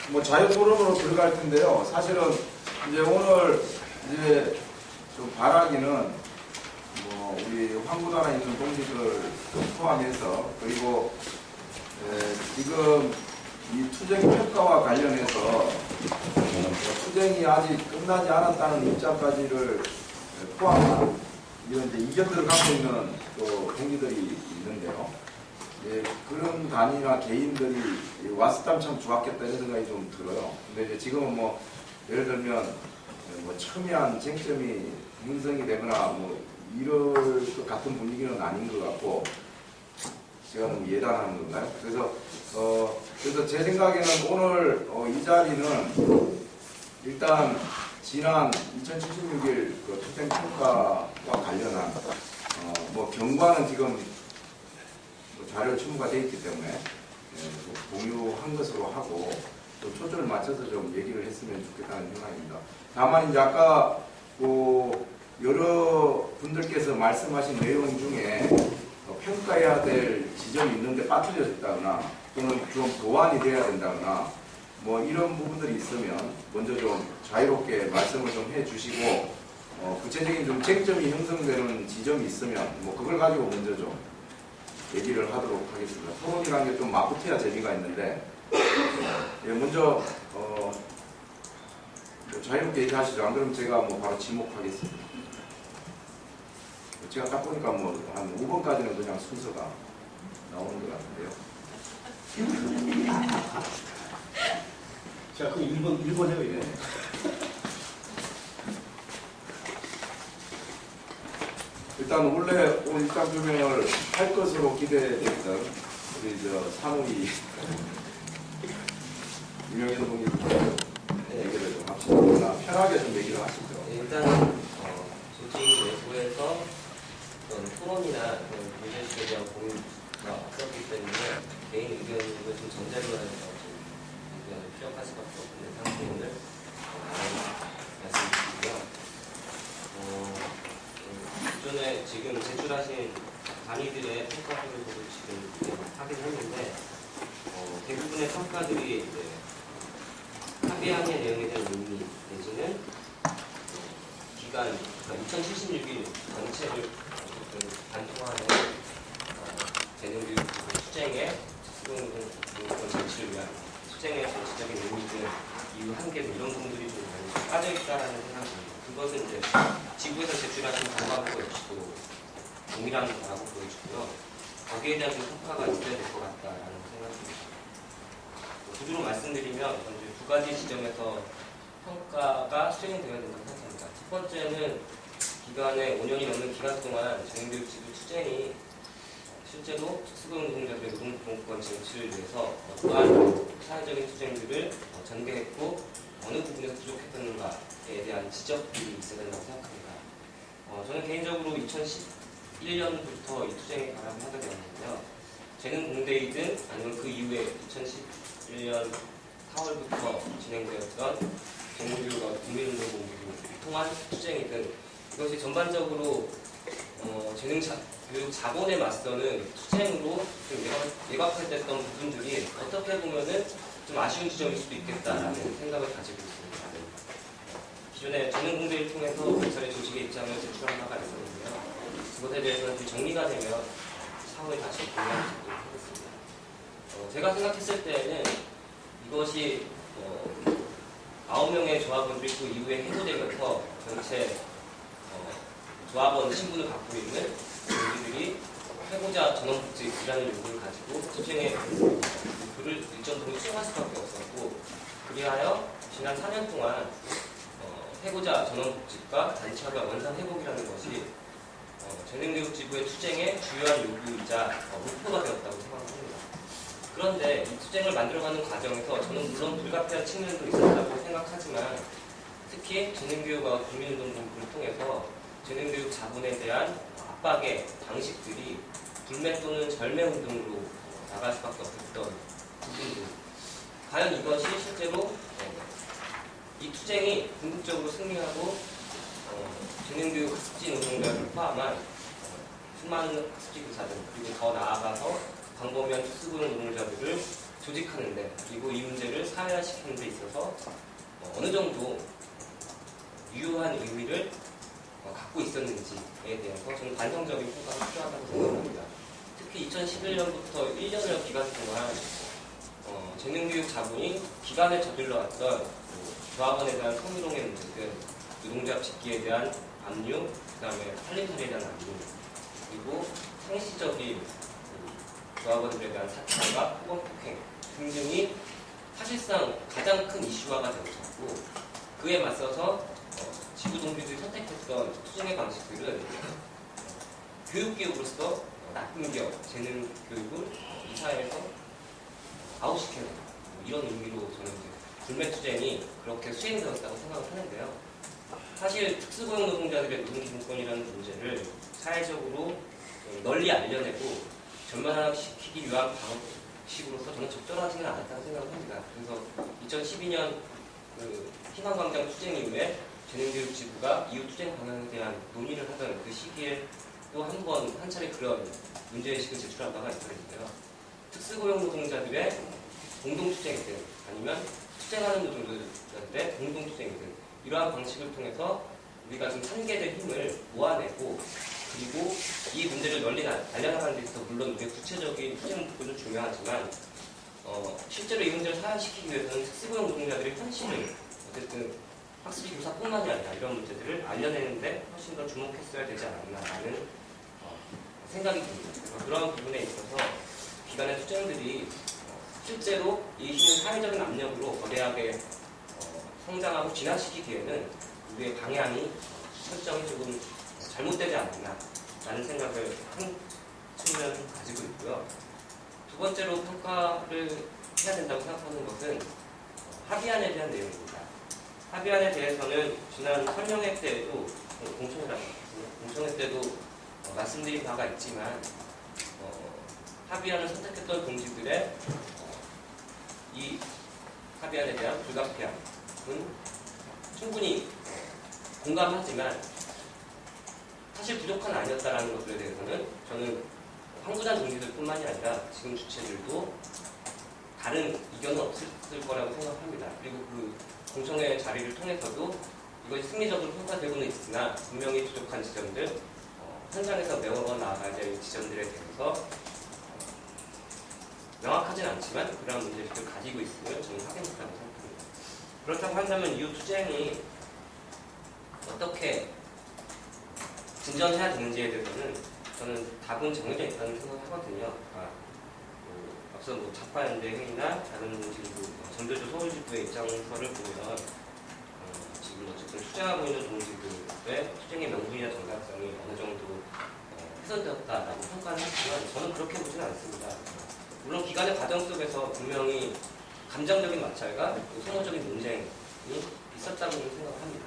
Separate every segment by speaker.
Speaker 1: 뭐 자유 토론으로 들어갈 텐데요. 사실은 이제 오늘 이제 좀 바라기는 뭐 우리 황구단에 있는 동지들 포함해서 그리고 지금 이 투쟁 평가와 관련해서 투쟁이 아직 끝나지 않았다는 입장까지를 포함한 이런 이제 이견들을 갖고 있는 또 동지들이 있는데요. 예, 그런 단위나 개인들이 왔었다면 참 좋았겠다 이런 생각이 좀 들어요. 근데 이제 지금은 뭐 예를 들면 뭐 첨예한 쟁점이 형성이 되거나 뭐 이럴 것 같은 분위기는 아닌 것 같고 제가 너무 예단하는 건가요? 그래서 제 생각에는 오늘 이 자리는 일단 지난 2076일 그 투쟁 평가와 관련한 뭐 경과는 지금 자료 첨부가 되어 있기 때문에 공유한 것으로 하고 또 초점을 맞춰서 좀 얘기를 했으면 좋겠다는 생각입니다. 다만 이제 아까 여러 분들께서 말씀하신 내용 중에 평가해야 될 지점이 있는데 빠뜨려졌다거나 또는 좀 보완이 돼야 된다거나 뭐 이런 부분들이 있으면 먼저 좀 자유롭게 말씀을 좀 해주시고 구체적인 좀 쟁점이 형성되는 지점이 있으면 뭐 그걸 가지고 먼저 좀 얘기를 하도록 하겠습니다. 토론이라는 게 좀 맞붙어야 재미가 있는데 예, 먼저 자유롭게 얘기하시죠. 안 그러면 제가 뭐 바로 지목하겠습니다. 제가 딱 보니까 뭐 한 5번까지는 그냥 순서가 나오는 것 같은데요.
Speaker 2: 자, 그럼 1번 해요, 이제.
Speaker 1: 일단 원래 오늘 입장 조명을 할 것으로 기대됐던 우리 사무위 유명현 동의들 얘기를 좀 합시다. 편하게 좀 얘기를 하시죠.
Speaker 3: 일단 조직 내부에서 어떤 토론이나 그런 문제식에 대한 공유가 없었기 때문에 개인 의견을 좀 전자료화해서 의견을 피력할 수밖에 없는 상태임을 말씀드리고요. 기존에 지금 제출하신 강의들의 평가들을 보고 지금 확인했는데 대부분의 평가들이 합의안의 내용에 대한 의미 내지는 기간, 그러니까 2076일 전체를 반통하는 재능교육 투쟁의 수능권 제출을 위한 투쟁의 정치적인 의미 등 이유 한계 이런 부분들이 좀 많이 빠져있다라는 생각입니다. 그것은 이제 지구에서 제출하신 방법과 역시도 동일한 거라고 보여지고요. 거기에 대한 좀 평가가 있어야 될 것 같다라는 생각입니다. 구조로 말씀드리면 먼저 두 가지 지점에서 평가가 수행이 되어야 된다고 생각합니다. 첫 번째는 기간에 5년이 넘는 기간 동안 재능교육 지구 투쟁이 실제로 특수고용노동자들의 노동권 쟁취를 위해서 어떠한 사회적인 투쟁들을 전개했고 어느 부분에서 부족했던가에 대한 지적들이 있어야 된다고 생각합니다. 저는 개인적으로 2011년부터 이 투쟁에 가람을 하게 되었는데요. 재능공대이든 아니면 그 이후에 2011년 4월부터 진행되었던 재능교육과 국민운동본부를 통한 투쟁이든 이것이 전반적으로 재능교육 자본에 맞서는 투쟁으로 좀 예각화됐던 부분들이 어떻게 보면은 좀 아쉬운 지점일 수도 있겠다라는 생각을 가지고 있습니다. 기존에 재능공대를 통해서 경찰의 조직의 입장을 제출한 바가 있었는데요. 그것에 대해서는 좀 정리가 되면 사후에 다시 공유하도록 하겠습니다. 제가 생각했을 때는 이것이 9명의 조합원들이 그 이후에 해고되면서 전체 조합원 신분을 갖고 있는 동지들이 해고자 전원복직이라는 요구를 가지고 투쟁의 목표를 일정부로 수행할 수밖에 없었고 그리하여 지난 4년 동안 해고자 전원복직과 단체화가 원상회복이라는 것이 재능교육지구의 투쟁의 주요한 요구이자 목표가 되었다고 생각합니다. 그런데 이 투쟁을 만들어가는 과정에서 저는 물론 불가피한 측면도 있었다고 생각하지만 특히 재능교육과 국민운동본부를 통해서 재능교육 자본에 대한 압박의 방식들이 불매 또는 절매 운동으로 나갈 수밖에 없었던 부분들. 과연 이것이 실제로 이 투쟁이 궁극적으로 승리하고 재능교육 학습지 노동자를 포함한 수많은 학습지 교사들 그리고 더 나아가서 광범위한 특수고용 노동자들을 조직하는데 그리고 이 문제를 사회화시키는 데 있어서 어느 정도 유효한 의미를 갖고 있었는지에 대해서 저는 반성적인 평가가 필요하다고 생각합니다. 특히 2011년부터 1년여 기간 동안 재능교육 자본이 기간에 저질러왔던 조합원에 대한 성희롱의 문제들, 노동자 집기에 대한 압류, 그 다음에 살림살이에 대한 압류, 그리고 상시적인 조합원들에 대한 사찰과 폭언폭행 등등이 사실상 가장 큰 이슈화가 되었고 그에 맞서서 지구 동지들이 선택했던 투쟁의 방식들은 교육기업으로서 나쁜 기업, 재능 교육을 이 사회에서 아웃시키는 이런 의미로 저는 불매 투쟁이 그렇게 수행되었다고 생각을 하는데요. 사실 특수고용 노동자들의 노동기준권이라는 문제를 사회적으로 널리 알려내고 전면화시키기 위한 방식으로서 저는 적절하지는 않았다고 생각을 합니다. 그래서 2012년 희망광장 투쟁 이후에 재능교육지부가 이후 투쟁 방향에 대한 논의를 하던 그 시기에 또 한 차례 그런 문제의식을 제출한 바가 있었는데요. 특수고용 노동자들의 공동투쟁이든 아니면 투쟁하는 노동자들의 공동투쟁이든 이러한 방식을 통해서 우리가 지금 한계된 힘을 모아내고 그리고 이 문제를 널리 알려나가는 데 있어서 물론 우리의 구체적인 투쟁 목표도 중요하지만 실제로 이 문제를 사회시키기 위해서는 특수고용 노동자들의 현실을 어쨌든 학습지 교사뿐만이 아니라 이런 문제들을 알려내는데 훨씬 더 주목했어야 되지 않았나라는 생각이 듭니다. 그런 부분에 있어서 기관의 투쟁들이 실제로 이 힘을 사회적인 압력으로 거대하게 성장하고 진화시키기에는 우리의 방향이 설정이 조금 잘못되지 않았나라는 생각을 한 측면을 가지고 있고요. 두 번째로 평가를 해야 된다고 생각하는 것은 합의안에 대한 내용입니다. 합의안에 대해서는 지난 설명회 때에도 공청회 때도 말씀드린 바가 있지만 합의안을 선택했던 동지들의 이 합의안에 대한 불가피함은 충분히 공감하지만 사실 부족한 아니었다라는 것들에 대해서는 저는 황구단 동지들뿐만이 아니라 지금 주체들도 다른 이견은 없을 거라고 생각합니다. 그리고 그 공청회 자리를 통해서도 이것이 승리적으로 평가되고는 있으나 분명히 부족한 지점들, 현장에서 메워 나가야 될 지점들에 대해서 명확하진 않지만 그러한 문제를 가지고 있으면 저는 확인했다고 생각합니다. 그렇다고 한다면 이후 투쟁이 어떻게 진전해야 되는지에 대해서는 저는 답은 정해져 있다는 생각을 하거든요. 앞서 자파연대 회의나 다른 지금 전교조 서울지부의 입장서를 보면 지금 어쨌든 투쟁하고 있는 동지들의 투쟁의 명분이나 정당성이 어느 정도 훼손되었다라고 평가를 하지만 저는 그렇게 보지는 않습니다. 물론 기간의 과정 속에서 분명히 감정적인 마찰과 소모적인 논쟁이 있었다고는 생각을 합니다.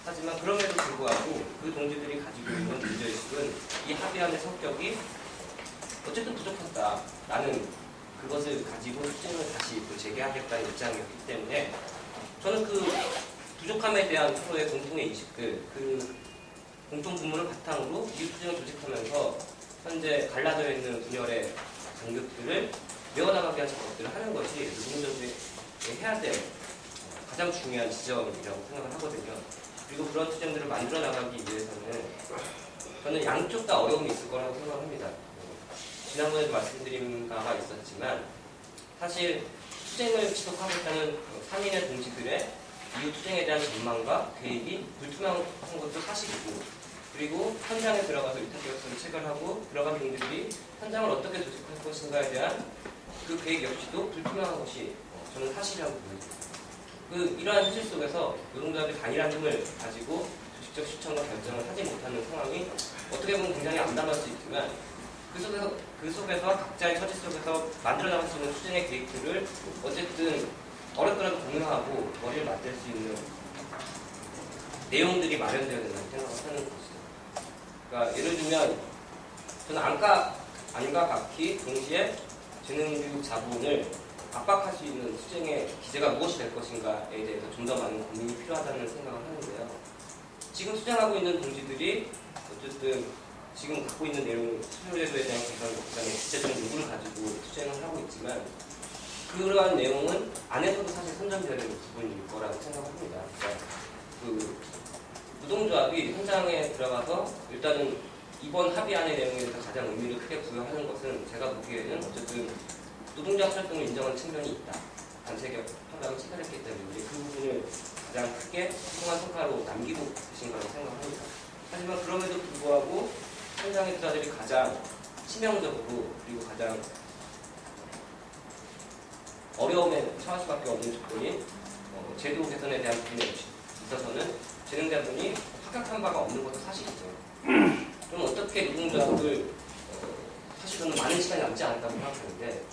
Speaker 3: 하지만 그럼에도 불구하고 그 동지들이 가지고 있는 문제의식은 이 합의안의 성격이 어쨌든 부족했다라는 그것을 가지고 투쟁을 다시 재개하겠다는 입장이었기 때문에 저는 그 부족함에 대한 서로의 공통의 인식들, 그 공통 부문을 바탕으로 이 투쟁을 조직하면서 현재 갈라져 있는 분열의 간격들을 메워나가게 한 작업들을 하는 것이 노동자들이 해야 될 가장 중요한 지점이라고 생각을 하거든요. 그리고 그런 투쟁들을 만들어 나가기 위해서는 저는 양쪽 다 어려움이 있을 거라고 생각합니다. 지난번에도 말씀드린 바가 있었지만 사실 투쟁을 지속하겠다는 상인의 동지들의 이후 투쟁에 대한 전망과 계획이 불투명한 것도 사실이고 그리고 현장에 들어가서 위탁계획서를 체결하고 들어간 동지들이 현장을 어떻게 조직할 것인가에 대한 그 계획 역시도 불투명한 것이 저는 사실이라고 봅니다. 이러한 현실 속에서 노동자들이 단일한 힘을 가지고 조직적 실천과 결정을 하지 못하는 상황이 어떻게 보면 굉장히 암담할 수 있지만 그 속에서 각자의 처지 속에서 만들어 나갈 수 있는 투쟁의 계획들을 어쨌든 어렵더라도 공유하고 머리를 맞댈 수 있는 내용들이 마련되어야 된다고 생각을 하는 것이죠. 그러니까 예를 들면 저는 안과 각기 동시에 재능교육 자본을 압박할 수 있는 투쟁의 기제가 무엇이 될 것인가에 대해서 좀 더 많은 고민이 필요하다는 생각을 하는데요. 지금 투쟁하고 있는 동지들이 어쨌든 지금 갖고 있는 내용 수요제도에 대한 개선, 그다음에 구체적인 요구를 가지고 투쟁을 하고 있지만 그 그러한 내용은 안에서도 사실 선정되는 부분일 거라고 생각합니다. 그러니까 그 노동조합이 현장에 들어가서 일단은 이번 합의안의 내용에서 가장 의미를 크게 부여하는 것은 제가 보기에는 어쨌든 노동조합 활동을 인정하는 측면이 있다. 단체격 협약을 체결했기 때문에 그 부분을 가장 크게 성공한 성과로 남기고 계신 거라고 생각합니다. 하지만 그럼에도 불구하고 현장의 투자들이 가장 치명적으로 그리고 가장 어려움에 처할 수밖에 없는 조건인 제도 개선에 대한 부분에 있어서는 진행자분이 합격한 바가 없는 것도 사실이죠. 그럼 어떻게 노동조합을 사실 저는 많은 시간이 남지 않았다고 생각하는데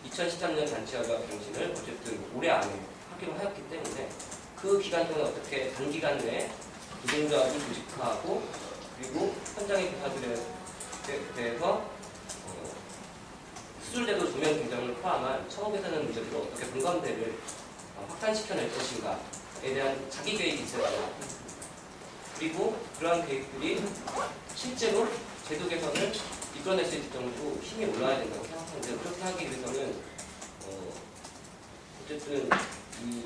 Speaker 3: 2013년 단체협약 정신을 어쨌든 올해 안에 하기로 하였기 때문에 그 기간 동안 어떻게 단기간 내에 노동조합을 조직화하고 그리고 현장의 교사들에 대해서 수술제도 조명 개정을 포함한 처우 개선의 문제들을 어떻게 공감대를 확산시켜낼 것인가에 대한 자기 계획이 있어야 합니다. 그리고 그러한 계획들이 실제로 제도 개선을 이끌어낼 수 있을 정도로 힘이 올라야 된다고 생각하는데 그렇게 하기 위해서는 어쨌든 이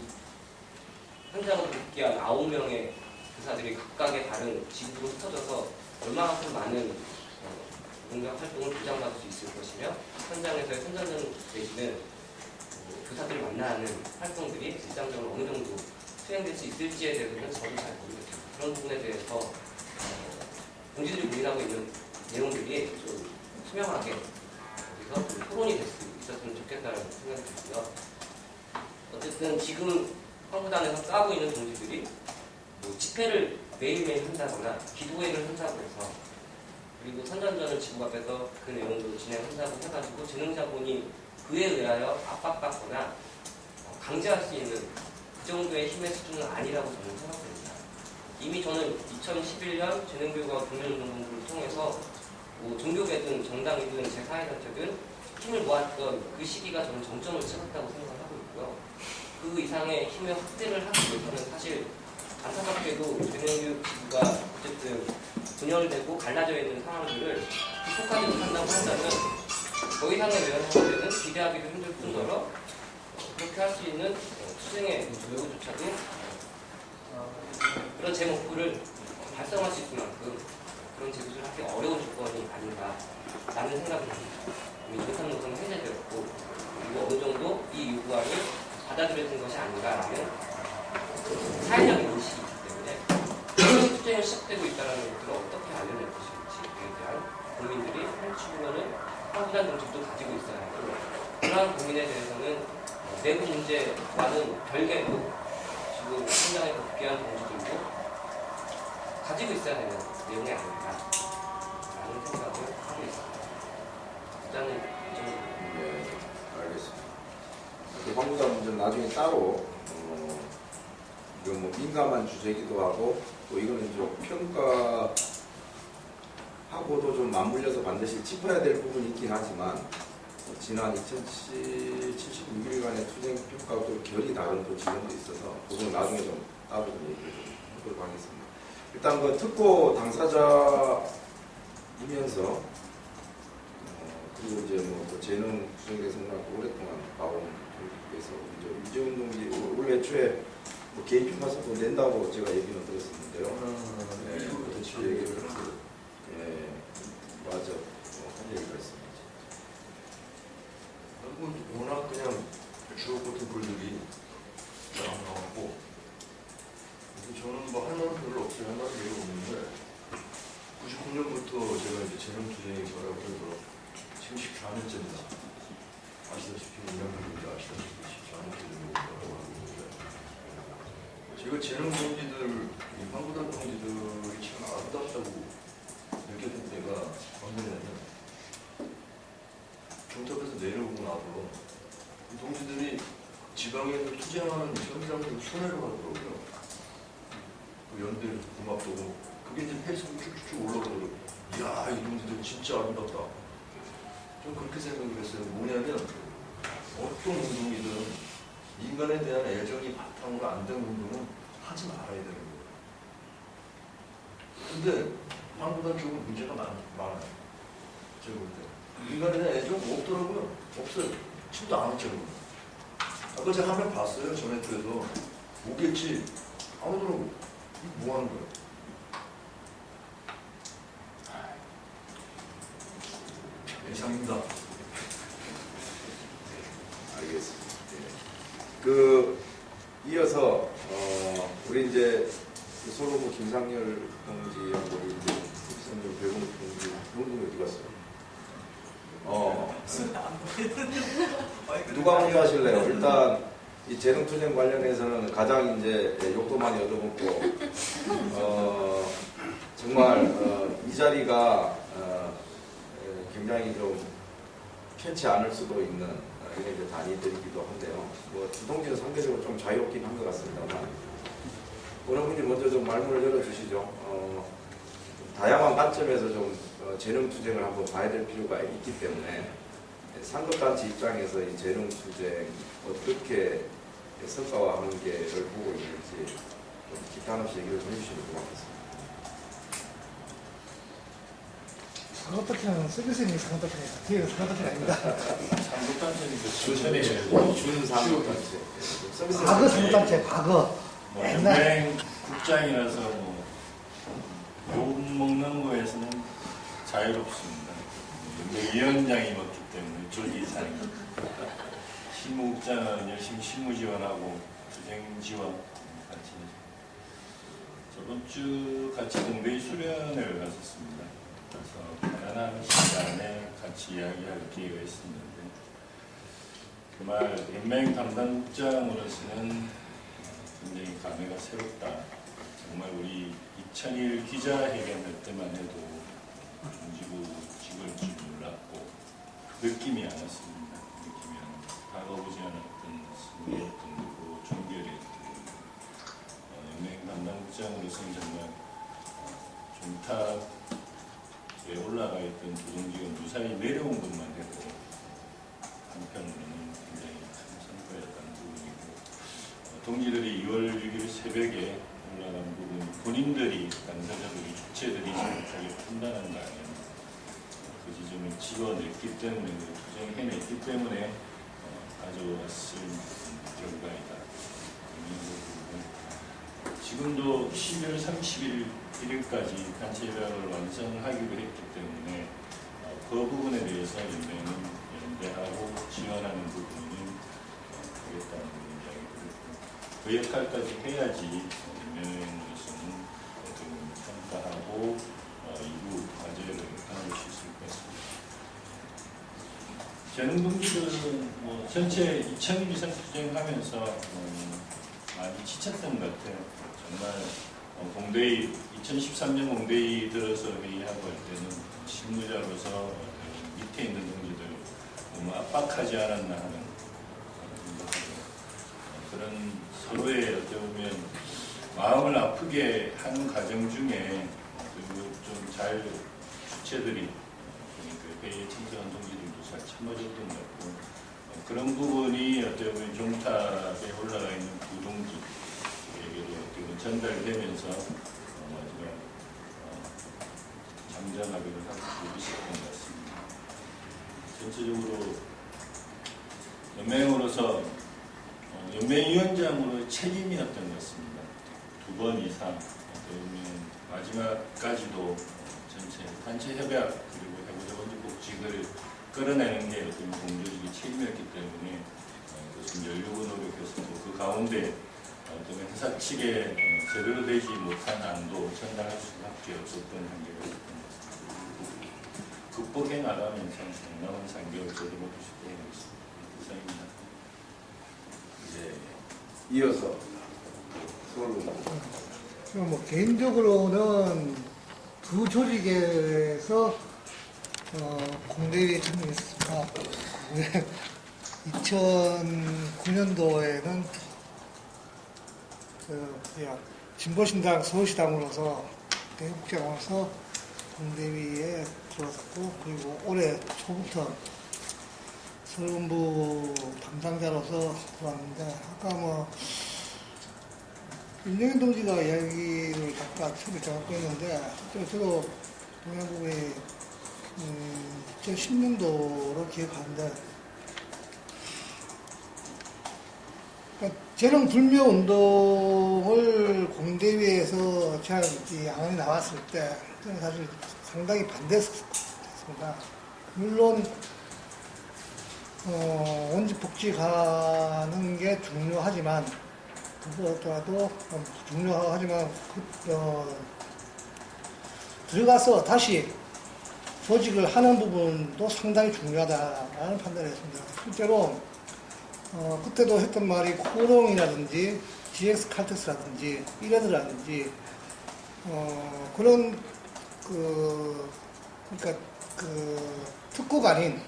Speaker 3: 현장으로 복귀한 9명의 교사들이 각각의 다른 지구로 흩어져서 얼마만큼 많은 공격 활동을 보장받을 수 있을 것이며 현장에서의 선전전 내지는 교사들을 만나는 활동들이 일상적으로 어느 정도 수행될 수 있을지에 대해서는 저도 잘 모르겠어요. 그런 부분에 대해서 동지들이 고민하고 있는 내용들이 좀 투명하게 여기서 좀 토론이 될 수 있었으면 좋겠다는 생각이 들고요. 어쨌든 지금 황구단에서 까고 있는 동지들이 뭐 집회를 매일매일 한다거나 기도회를 한다고 해서 그리고 선전전을 지구 앞에서 그 내용으로 진행한다고 해가지고 진행자분이 그에 의하여 압박받거나 강제할 수 있는 그 정도의 힘의 수준은 아니라고 저는 생각합니다. 이미 저는 2011년 재능교육과 국민운동본부를 통해서 뭐 종교계든 정당이든 제4회단체든 힘을 모았던 그 시기가 저는 정점을 찍었다고 생각하고 있고요. 그 이상의 힘의 확대를 하기 위해서는 사실 안타깝게도 재능교육 지구가 어쨌든 분열되고 갈라져 있는 상황들을 극복하지 못한다고 한다면 더 이상의 외연성들은 기대하기도 힘들 뿐더러 그렇게 할 수 있는 수행의 노력조차도 그런 제 목표를 달성할 수 있을 만큼 그런 제도를 하기 어려운 조건이 아닌가라는 생각이 듭니다. 이미 못한 노동은 해제되었고 그리고 어느 정도 이 요구안이 받아들여진 것이 아닌가라는 사회적인 인식이 있기 때문에 투쟁이 시작되고 있다는 것들을 어떻게 알려낼 것인지에 대한 고민들이 한 추구는 황구단 정책도 가지고 있어야 하고 그러한 고민에 대해서는 내부 문제와는 별개로 지금 현장에 복귀한 동지들도 가지고 있어야 되는 내용이 아닌가라는 생각을 하고 있습니다. 일단은 이 정도.
Speaker 1: 네, 알겠습니다. 황구단 문제는 나중에 따로 이건 뭐 민감한 주제이기도 하고 또 이거는 좀 평가하고도 좀 맞물려서 반드시 짚어야 될 부분이 있긴 하지만 지난 2076일간의 투쟁 평가와 또 결이 다른 또 지점도 있어서 그건 나중에 좀 따로 좀 얘기를 좀 하도록 하겠습니다. 일단 그 특보 당사자이면서 그리고 이제 뭐 재능 투쟁 개선하고 오랫동안 봐온 교육에서 이재훈 동지 올 애초에 뭐 개인 평가서도 낸다고 제가 얘기는 들었었는데요. 네, 그렇지 얘기를 했고, 예, 맞아, 한 얘기가 있습니다.
Speaker 4: 워낙 그냥 주옥 같은 글들이 잘 안 나왔고, 그래서 저는 뭐 할 말은 별로 없어요. 할 말은 별로 없는데, 99년부터 제가 이제 재능 투쟁이 뭐라고 해서 지금 14년째입니다. 아시다시피, 인양분들도 아시다시피 14년째 정도 뭐라고 하고 있는데, 제가 재능 동지들, 황구단 동지들이 참 아름답다고 느꼈던 때가 언제냐면, 중탑에서 내려오고 나서 이 동지들이 지방에서 투쟁하는 현장들 순회를 하더라고요. 그 연대 고맙다고 그게 이제 페이스북 쭉쭉 올라가더라고요. 이야, 이 동지들 진짜 아름답다. 좀 그렇게 생각을 했어요. 뭐냐면 어떤 운동이든 인간에 대한 애정이 바탕으로 안 된 운동은 하지 말아야 되는 거예요. 근데 황구단 쪽은 문제가 많아요. 제가 볼 때. 인간에 대한 애정 없더라고요. 없어요. 침도 안 했잖아요. 아까 제가 한 명 봤어요. 전화통에서 오겠지. 안 오더라고. 이거 뭐 하는 거야? 예상입니다.
Speaker 1: 알겠습니다. 그 이어서 우리 이제 소로구 김상열 동지하고 우리 이제 김상열 배우 동지 어디 갔어요? 누가 먼저 하실래요? 일단 이 재능투쟁 관련해서는 가장 이제 욕도 많이 얻어먹고 정말 이 자리가 굉장히 좀 편치 않을 수도 있는 이런 이제 단위들이기도 한데요. 뭐 주동지는 상대적으로 좀 자유롭긴 한 것 같습니다만 어느 분이 먼저 좀 말문을 열어주시죠. 다양한 관점에서 좀 재능투쟁을 한번 봐야 될 필요가 있기 때문에 상급단체 입장에서 이 재능투쟁 어떻게 성과화하는 게를 보고 있는지 좀 기탄 없이 얘기를 좀 해주시면 고맙겠습니다.
Speaker 5: 상급단체는 서비스님이 상급단체입니다. 저희가 상급단체가 아닙니다.
Speaker 6: 상급단체니까 천천히 해야죠.
Speaker 1: 준상급단체.
Speaker 5: 과거 상급단체, 과거.
Speaker 6: 뭐
Speaker 5: 옛날.
Speaker 6: 연맹 국장이라서 뭐 욕먹는 거에서는 자유롭습니다. 연맹위원장이 먹기 때문에 조지사님. 실무국장은 열심히 실무 지원하고 투쟁 지원 같이 저번 주 같이 공대의 수련회를 갔었습니다. 그래서 편안한 시간에 같이 이야기할 기회가 있었는데 정말 연맹 담당국장으로서는 굉장히 감회가 새롭다. 정말 우리 2001 기자회견 때만 해도 중지부직을 줄 몰랐고 느낌이 않았습니다. 느낌이 않았습니다. 다가오지 않았던 승리였던 거고 종결이었던 연맹 담당국장으로서는 정말 종탑에 올라가 있던 조동기가 무사히 내려온 것만 해도 한편으로는 굉장히 큰 성과였다는 부분이고 동지들이 2월 6일 새벽에 올라간 부분이 본인들이 당사자들이 주체들이 정확하게 판단한다면 그 지점을 찍어냈기 때문에 투쟁해냈기 때문에 가져왔을 결과이다. 지금도 12월 31일까지 단체 협약을 완성하기로 했기 때문에 그 부분에 대해서 연맹은 연대하고 지원하는 부분은 하겠다는 이야기를 그 역할까지 해야지 연맹으로서는 평가하고 이후 과제를 하는 수 있을 것 같습니다. 재능동지들은 뭐 전체 2000일 이상 투쟁하면서 많이 지쳤던 것 같아요. 정말 공대의 2013년 공대의 들어서 회의하고 할 때는 실무자로서 밑에 있는 동지들 너무 압박하지 않았나 하는 그런 서로의 어떻게 보면 마음을 아프게 하는 과정 중에 그리고 좀 잘 주체들이 그 회의에 참석한 동지들도 잘 참아줬던 것 같고 그런 부분이 어떻게 보면 종탑에 올라가 있는 부동지에게도 어떻게 보면 전달되면서 마지막 잠잠하기를 하고 있었던 것 같습니다. 전체적으로 연맹으로서 연맹위원장으로 책임이었던 것 같습니다. 2번 이상 그러면 마지막까지도 전체 단체 협약 그리고 해고자본주 복직을 끌어내는 게 어떤 공조직의 책임이었기 때문에 그것은 열려고 노력했었고 그 가운데 어떤 회사 측에 제대로 되지 못한 안도 전달할 수밖에 없었던 한계가 있었던 것 같습니다. 극복해 나가면서 남은 3개월 제대로 모실 수 있습니다. 이상입니다.
Speaker 1: 이어서 서울
Speaker 5: 뭐 개인적으로는 두 조직에서 공대회에 참여했습니다. 2009년도에는 진보신당 서울시당으로서 대국장으로서 공대위에 들어왔고 그리고 올해 초부터 서울본부 담당자로서 들어왔는데 아까 뭐 윤영인 동지가 이야기를 아까 처음에 정확히 했는데 저도 동의한 부분이 2010년도로 기억하는데 재능 불명 운동을 공대위에서 제가 이 양안이 나왔을 때 저는 사실 상당히 반대했습니다. 물론 원직 복지 가는 게 중요하지만 그것보다도 중요하지만 들어가서 다시 조직을 하는 부분도 상당히 중요하다라는 판단을 했습니다. 실제로 그때도 했던 말이 코롱이라든지 GX 칼텍스라든지 이레드라든지 그런 그러니까 특구가 아닌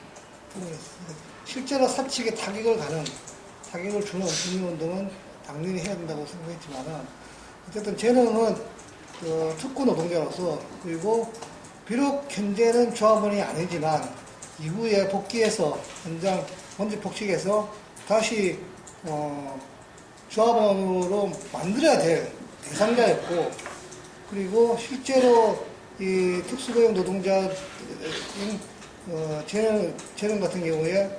Speaker 5: 실제로 사측에 타격을 주는 운동은 당연히 해야 된다고 생각했지만은 어쨌든 재능은 특구 노동자로서 그리고 비록 현재는 조합원이 아니지만 이후에 복귀해서 현장 원직 복직해서 다시 조합원으로 만들어야 될 대상자였고 그리고 실제로 이 특수고용 노동자인 재능 같은 경우에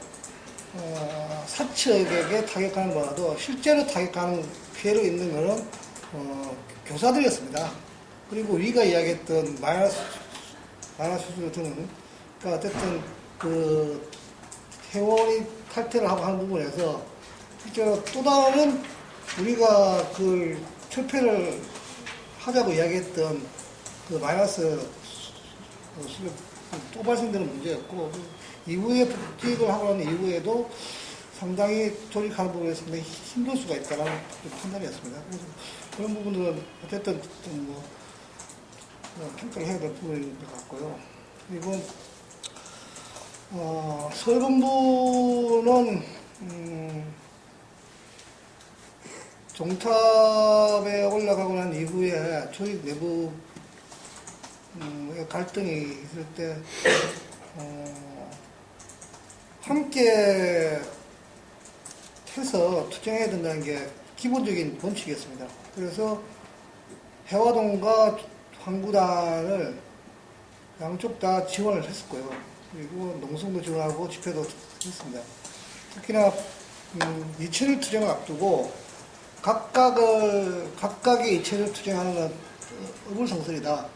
Speaker 5: 사측에게 타격하는 거라도 실제로 타격하는 피해를 입는 것은 교사들이었습니다. 그리고 위가 이야기했던 마이너스 수술 등은 그러니까 어쨌든 그 회원이 탈퇴를 하고 하는 부분에서 실제로 또 다른 우리가 그 철폐를 하자고 이야기했던 그 마이너스 수술 또 발생되는 문제였고 이후에 복직을 하고 난 이후에도 상당히 조직하는 부분에 상당히 힘들 수가 있다는 판단이었습니다. 그래서 그런 부분들은 어쨌든 좀 평가를 해야 될 부분인 것 같고요. 그리고 서울본부는 종탑에 올라가고 난 이후에 조직 내부 갈등이 있을 때 함께 해서 투쟁해야 된다는 게 기본적인 원칙이었습니다. 그래서 해화동과 황구단을 양쪽 다 지원을 했었고요. 그리고 농성도 지원하고 집회도 했습니다. 특히나 이철 투쟁을 앞두고 각각의 이철 투쟁하는 건 어불성설이다.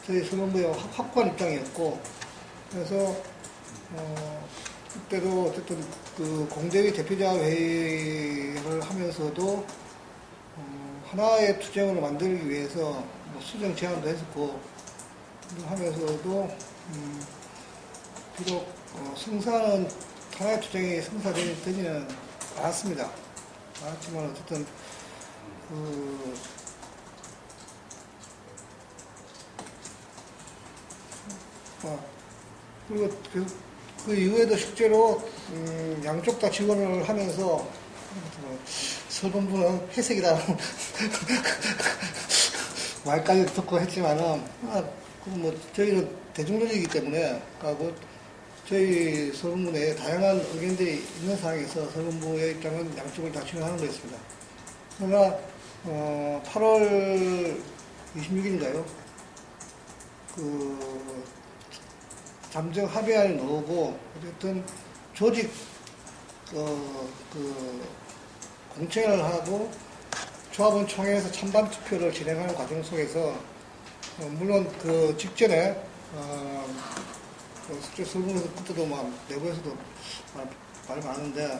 Speaker 5: 저희 서울본부의 확고한 입장이었고 그래서 그때도 어쨌든 그 공대위 대표자 회의를 하면서도 하나의 투쟁을 만들기 위해서 뭐 수정 제안도 했었고 하면서도 비록 성사는 하나의 투쟁이 성사되지는 않았습니다. 않았지만 어쨌든 그리고 그 이후에도 실제로 양쪽 다 지원을 하면서 서울본부는 회색이라는 말까지 듣고 했지만은 뭐 저희는 대중조직이기 때문에 뭐 저희 서울본부 내에 다양한 의견들이 있는 상황에서 서울본부의 입장은 양쪽을 다 지원하는 거였습니다. 그러나 8월 26일인가요? 잠정 합의안을 넣고 어쨌든 조직 공청회를 하고 조합원 총회에서 찬반 투표를 진행하는 과정 속에서 물론 그 직전에 실제 서울본부에서 그때도 막 내부에서도 말 많은데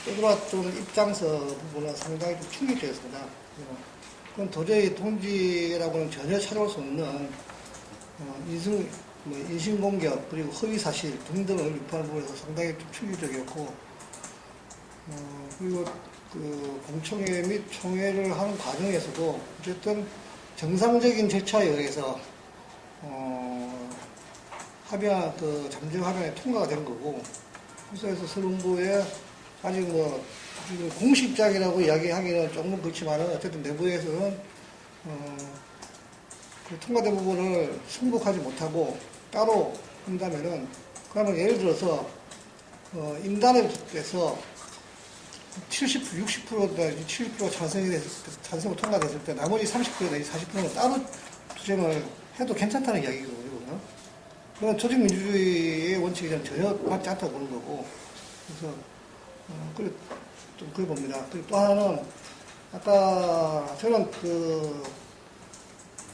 Speaker 5: 떠들어왔던 입장서 부분은 상당히 좀 충격적이었습니다. 그건 도저히 동지라고는 전혀 찾아올 수 없는 인신공격 그리고 허위사실 등등을 유포하는 부분에서 상당히 좀 충격적이었고 그리고 그 공청회 및 총회를 하는 과정에서도 어쨌든 정상적인 절차에 의해서 합의안 잠정 합의안이 통과가 된 거고 그래서 서울본부에 아직 뭐 공식 입장이라고 이야기하기는 조금 그렇지만은 어쨌든 내부에서는 그 통과된 부분을 승복하지 못하고 따로 한다면은 그러면 예를 들어서 임단에서 70%, 70% 찬성으로 통과됐을 때 나머지 30% 내지 40%는 따로 투쟁을 해도 괜찮다는 이야기거든요. 그런 조직민주주의의 원칙에 전혀 맞지 않다고 보는 거고, 그래서 그래 좀 그래 봅니다. 그리고 또 하나는 아까 저는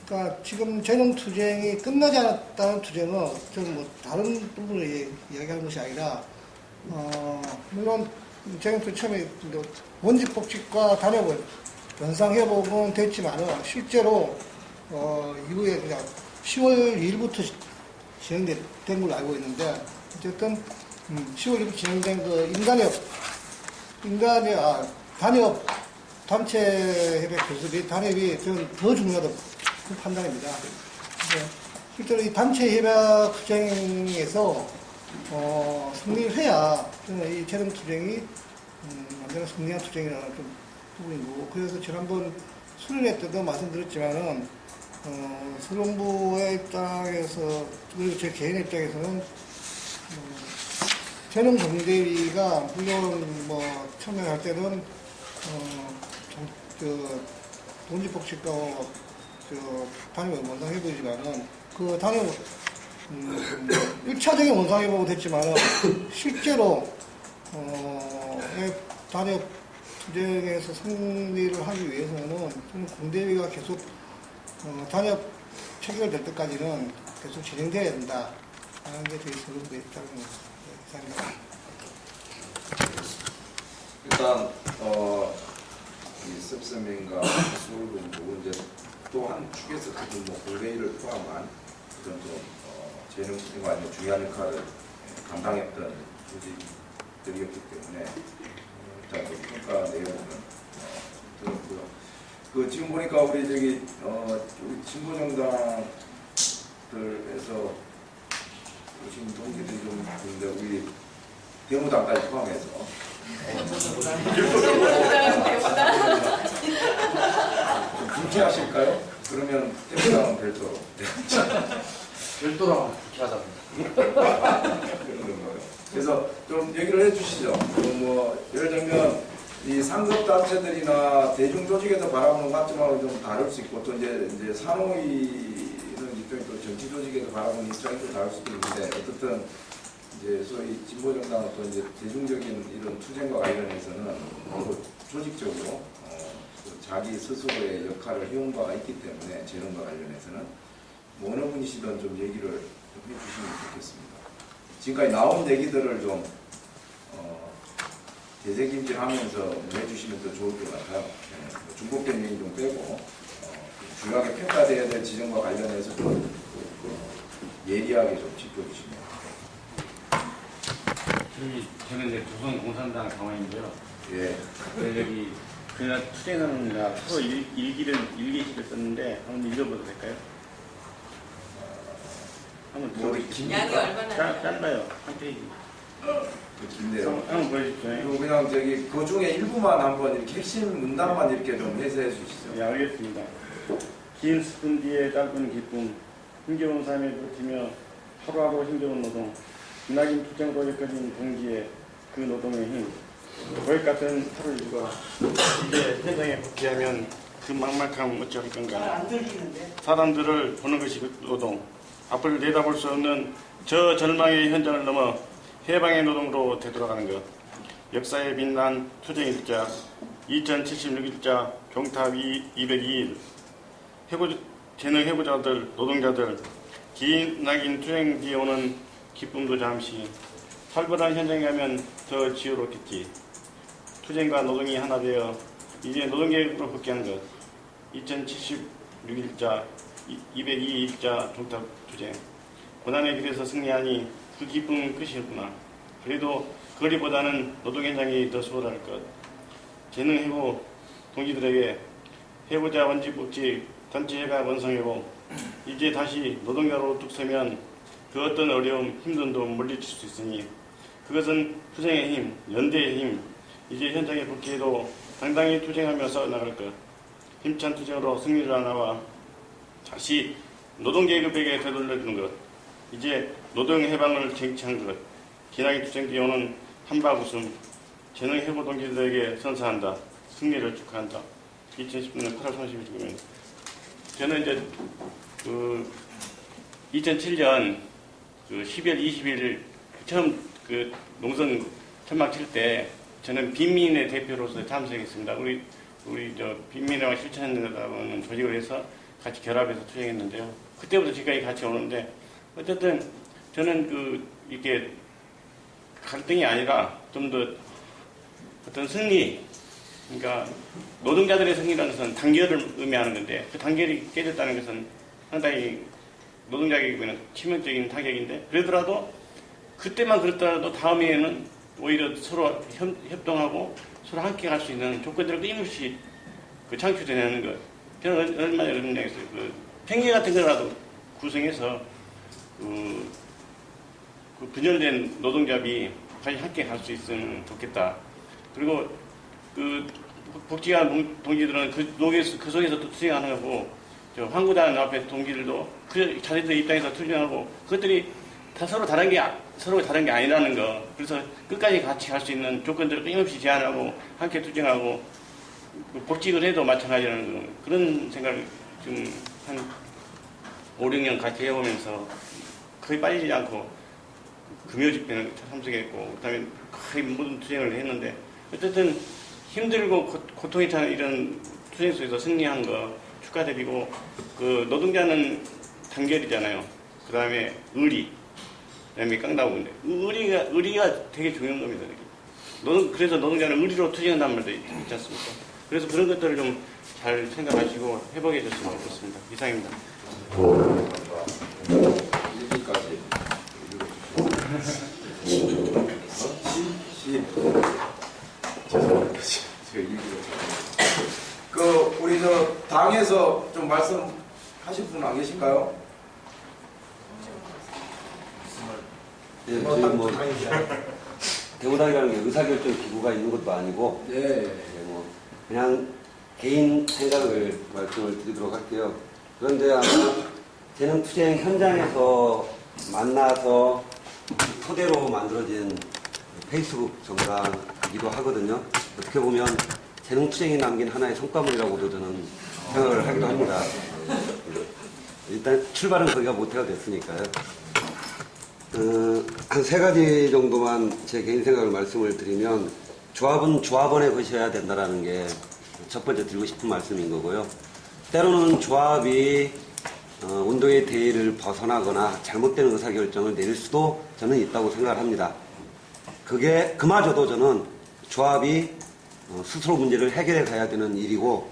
Speaker 5: 그러니까 지금 재정 투쟁이 끝나지 않았다는 투쟁은 저는 뭐 다른 부분을 이야기하는 것이 아니라 물론 재정 투쟁 처음에 원직 복직과 단협을 연상해보곤 됐지만은 실제로 이후에 그냥 10월 2일부터 진행된 걸로 알고 있는데 어쨌든 10월 2일부터 진행된 그 단협 단체 협약 교섭이 단협이 저는 더 중요하다고 판단입니다. 실제로 이 단체 협약 투쟁에서 승리를 해야 저는 이 재정 투쟁이 완전히 승리한 투쟁이라는 좀 부분인 거고, 그래서 지난번 수련회 때도 말씀드렸지만은 수령부의 입장에서 그리고 제 개인의 입장에서는 재능 경대위가 물론 뭐 처음에 할 때는 동지복지과 단협을 원상해보지만은 그 단협 1차적인 원상해보고 됐지만은 실제로 단협 투쟁에서 승리를 하기 위해서는 저는 공대위가 계속 단협 체결될 때까지는 계속 진행돼야 된다 하는 게 저희 수령부의 입장입니다.
Speaker 1: 일단 이 습스민과 수울군도 이제 또 한 축에서 지금 뭐 공대위를 포함한 그런 좀 재능 투쟁과 아니면 중요한 역할을 감당했던 조직들이었기 때문에 일단 그 평가 내용은 들었고요. 그 지금 보니까 우리 우리 진보정당들에서 오신 동기들이 좀 있는데 우리 대무당까지 포함해서 좀 불쾌하실까요? 그러면 대무당은 별도로
Speaker 2: 별도로 불쾌하답니다.
Speaker 1: 그래서 좀 얘기를 해주시죠. 뭐 예를 들면 이 상급 단체들이나 대중 조직에서 바라보는 관점하고 좀 다를 수 있고, 또 이제 산호위는 입장이 또 정치 조직에서 바라보는 입장이 또 다를 수도 있는데, 어쨌든 이제 소위 진보 정당은 또 이제 대중적인 이런 투쟁과 관련해서는 조직적으로 자기 스스로의 역할을 해온 바가 있기 때문에 재능과 관련해서는 뭐 어느 분이시든 좀 얘기를 좀 해주시면 좋겠습니다. 지금까지 나온 얘기들을 좀 대세김질하면서 해주시면 더 좋을 것 같아요. 중복된 얘기 좀 빼고 중요하게 평가돼야 될 지점과 관련해서 좀 예리하게 좀 짚어주시면.
Speaker 7: 저는 이제 조선공산당 당원인데요.
Speaker 1: 예.
Speaker 7: 여기 그날 투쟁하는 날 서로 일기시를 썼는데 한번 읽어봐도 될까요? 한번 들어보시죠.
Speaker 8: 양이 얼마나
Speaker 7: 짧아요. 한 페이지.
Speaker 1: 긴데요.
Speaker 7: 한번 보여주시죠.
Speaker 1: 그리고 그냥 그 중에 일부만 한번 이렇게 핵심 문단만 이렇게 좀 해설해 주시죠.
Speaker 7: 네, 알겠습니다. 긴 스푼 뒤에 짧은 기쁨, 힘겨운 삶에 버티며 하루하루 힘겨운 노동, 기나긴 투쟁으로 이끌린 동지의 그 노동의 힘, 거액 같은 하루 일과 이제 현장에 복귀하면 그 막막함 어찌할 건가. 사람들을 보는 것이 그 노동, 앞을 내다볼 수 없는 저 절망의 현장을 넘어 해방의 노동으로 되돌아가는 것. 역사에 빛난 투쟁일자, 2076일자, 종탑 202일, 재능 해고자들, 노동자들, 기나긴 투쟁 뒤에 오는 기쁨도 잠시, 살벌한 현장에 가면 더 지혜롭겠지. 투쟁과 노동이 하나 되어 이제 노동계획으로 복귀한 것. 2076일자, 202일자 종탑 투쟁. 고난의 길에서 승리하니 그 기쁨은 끝이었구나. 그래도 거리보다는 노동 현장이 더 수월할 것. 재능 해고 동지들에게 해보자 원직복지 단체 협약 원성회고 이제 다시 노동자로 뚝 서면 그 어떤 어려움, 힘든도 물리칠 수 있으니 그것은 투쟁의 힘, 연대의 힘, 이제 현장에 복귀해도 당당히 투쟁하며 싸워나갈 것. 힘찬 투쟁으로 승리를 하나와 다시 노동계급에게 되돌려주는 것. 이제 노동해방을 쟁취한 것. 기나긴 투쟁 뒤에 오는 한박 웃음. 재능 해고 동지들에게 선사한다. 승리를 축하한다. 2010년 8월 30일이면 저는 이제 2007년 그 12월 20일 처음 그 농성 천막 칠 때 저는 빈민의 대표로서 참석했습니다. 우리 저 빈민회와 실천연대라는 조직을 해서 같이 결합해서 투쟁했는데요. 그때부터 지금까지 같이 오는데 어쨌든 저는 그 이렇게 갈등이 아니라 좀 더 어떤 승리, 그러니까 노동자들의 승리라는 것은 단결을 의미하는 건데 그 단결이 깨졌다는 것은 상당히 노동자에게는 치명적인 타격인데 그러더라도 그때만 그렇더라도 다음에는 오히려 서로 협동하고 서로 함께 갈 수 있는 조건들을 끊임없이 그 창출해내는 것. 저는 얼마나 이런 얘기했어요. 그 팽개 같은 거라도 구성해서 그 분열된 노동자비 같이 함께 갈 수 있으면 좋겠다. 그리고 그 복지관 동지들은 그 속에서 또 투쟁하는 거고, 저 황구단 앞에 동지들도 그 자기들 입장에서 투쟁하고, 그것들이 다 서로 다른 게 아니라는 거. 그래서 끝까지 같이 갈 수 있는 조건들을 끊임없이 제안하고, 함께 투쟁하고, 복직을 해도 마찬가지라는 거. 그런 생각을 지금 한 5, 6년 같이 해오면서 거의 빠지지 않고, 금요 집회는 참석했고, 그 다음에 거의 모든 투쟁을 했는데, 어쨌든 힘들고 고통이 타는 이런 투쟁 속에서 승리한 거 축하드리고, 그 노동자는 단결이잖아요. 그 다음에 의리, 그 다음에 깡다구인데, 의리가 되게 중요한 겁니다. 그래서 노동자는 의리로 투쟁한다는 말도 있지 않습니까? 그래서 그런 것들을 좀 잘 생각하시고 회복해 줬으면 좋겠습니다. 이상입니다.
Speaker 1: 여기까지. 그 우리 저 당에서 좀 말씀하실 분 안 계신가요?
Speaker 2: 예, 저희 뭐 대구당이라는 게 의사결정 기구가 있는 것도 아니고,
Speaker 1: 예.
Speaker 2: 뭐 그냥 개인 생각을 말씀을 드리도록 할게요. 그런데 아마 재능투쟁 현장에서 만나서 토대로 만들어진 페이스북 정당이기도 하거든요. 어떻게 보면 재능투쟁이 남긴 하나의 성과물이라고도 저는 생각을 하기도 합니다. 일단 출발은 거기가 모태가 됐으니까요. 한 3가지 정도만 제 개인 생각을 말씀을 드리면, 조합은 조합원의 것이어야 된다는 게 첫 번째 드리고 싶은 말씀인 거고요. 때로는 조합이 운동의 대의를 벗어나거나 잘못된 의사결정을 내릴 수도 저는 있다고 생각을 합니다. 그마저도 저는 조합이 스스로 문제를 해결해 가야 되는 일이고,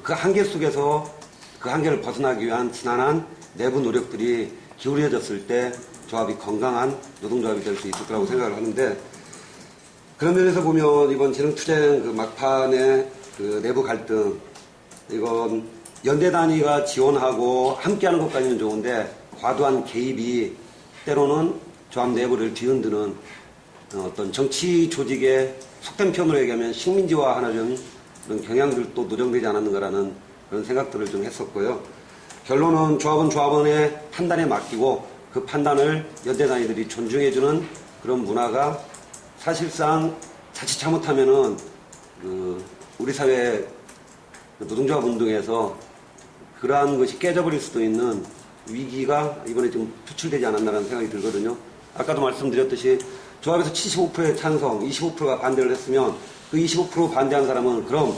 Speaker 2: 그 한계 속에서 그 한계를 벗어나기 위한 지난한 내부 노력들이 기울여졌을 때 조합이 건강한 노동조합이 될 수 있을 거라고 생각을 하는데, 그런 면에서 보면 이번 재능투쟁 그 막판의 그 내부 갈등, 이건 연대 단위가 지원하고 함께하는 것까지는 좋은데 과도한 개입이 때로는 조합 내부를 뒤흔드는 어떤 정치 조직의 속된 표현으로 얘기하면 식민지화하는 그런 경향들도 노정되지 않았는가라는 그런 생각들을 좀 했었고요. 결론은 조합은 조합원의 판단에 맡기고 그 판단을 연대 단위들이 존중해주는 그런 문화가 사실상 자칫 잘못하면은 우리 사회 노동조합 운동에서 그러한 것이 깨져버릴 수도 있는 위기가 이번에 좀 표출되지 않았나라는 생각이 들거든요. 아까도 말씀드렸듯이 조합에서 75%의 찬성, 25%가 반대를 했으면 그 25% 반대한 사람은 그럼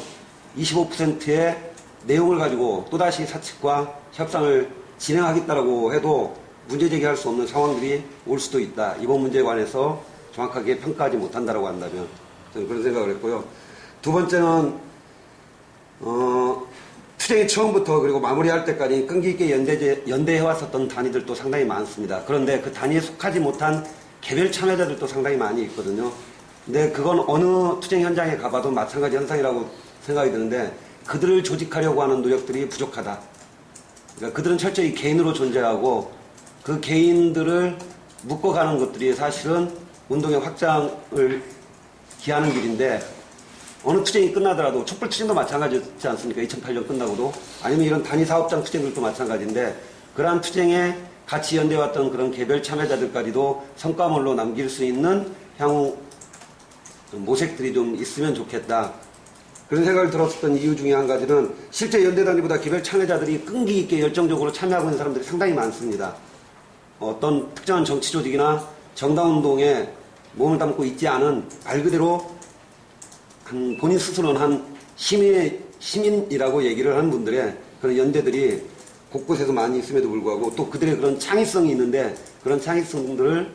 Speaker 2: 25%의 내용을 가지고 또다시 사측과 협상을 진행하겠다라고 해도 문제 제기할 수 없는 상황들이 올 수도 있다. 이번 문제에 관해서 정확하게 평가하지 못한다라고 한다면 저는 그런 생각을 했고요. 두 번째는 투쟁이 처음부터 그리고 마무리할 때까지 끈기 있게 연대해왔었던 단위들도 상당히 많습니다. 그런데 그 단위에 속하지 못한 개별 참여자들도 상당히 많이 있거든요. 근데 그건 어느 투쟁 현장에 가봐도 마찬가지 현상이라고 생각이 드는데, 그들을 조직하려고 하는 노력들이 부족하다. 그러니까 그들은 철저히 개인으로 존재하고 그 개인들을 묶어가는 것들이 사실은 운동의 확장을 기하는 길인데, 어느 투쟁이 끝나더라도 촛불 투쟁도 마찬가지지 않습니까? 2008년 끝나고도. 아니면 이런 단위 사업장 투쟁들도 마찬가지인데, 그러한 투쟁에 같이 연대해왔던 그런 개별 참여자들까지도 성과물로 남길 수 있는 향후 모색들이 좀 있으면 좋겠다. 그런 생각을 들었었던 이유 중에 한 가지는 실제 연대 단위보다 개별 참여자들이 끈기 있게 열정적으로 참여하고 있는 사람들이 상당히 많습니다. 어떤 특정한 정치 조직이나 정당운동에 몸을 담고 있지 않은 말 그대로 한 본인 스스로는 한 시민이라고 얘기를 하는 분들의 그런 연대들이 곳곳에서 많이 있음에도 불구하고 또 그들의 그런 창의성이 있는데 그런 창의성들을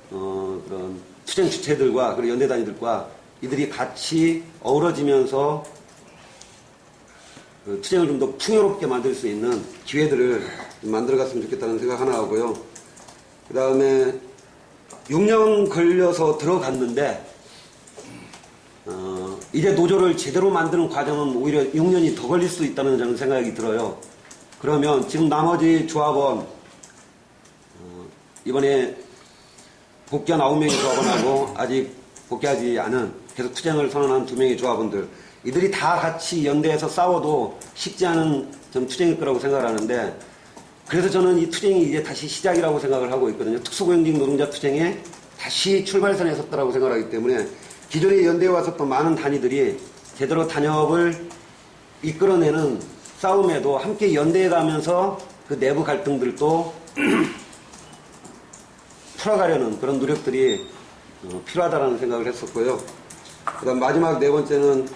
Speaker 2: 그런 투쟁 주체들과 그리고 연대 단위들과 이들이 같이 어우러지면서 그 투쟁을 좀 더 풍요롭게 만들 수 있는 기회들을 만들어갔으면 좋겠다는 생각 하나 하고요. 그 다음에 6년 걸려서 들어갔는데 이제 노조를 제대로 만드는 과정은 오히려 6년이 더 걸릴 수 있다는 저는 생각이 들어요. 그러면 지금 나머지 조합원 이번에 복귀한 9명의 조합원하고 아직 복귀하지 않은 계속 투쟁을 선언한 2명의 조합원들 이들이 다 같이 연대해서 싸워도 쉽지 않은 좀 투쟁일 거라고 생각을 하는데 그래서 저는 이 투쟁이 이제 다시 시작이라고 생각을 하고 있거든요. 특수고용직 노동자 투쟁에 다시 출발선에 섰다라고 생각을 하기 때문에 기존에 연대에 왔었던 많은 단위들이 제대로 단협을 이끌어내는 싸움에도 함께 연대해 가면서 그 내부 갈등들도 풀어가려는 그런 노력들이 필요하다는 생각을 했었고요. 그 다음 마지막 네 번째는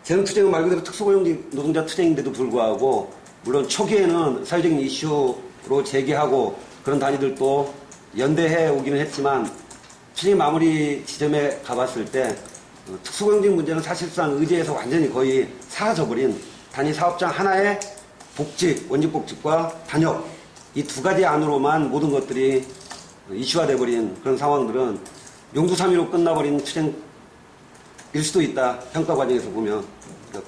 Speaker 2: 재능 투쟁은 말 그대로 특수고용직 노동자 투쟁인데도 불구하고 물론 초기에는 사회적인 이슈로 제기하고 그런 단위들도 연대해 오기는 했지만 투쟁 마무리 지점에 가봤을 때 특수고용직 문제는 사실상 의제에서 완전히 거의 사라져버린 단위 사업장 하나의 복직, 원직복직과 단협 이 두 가지 안으로만 모든 것들이 이슈화돼버린 그런 상황들은 용두삼이로 끝나버린 투쟁일 수도 있다. 평가 과정에서 보면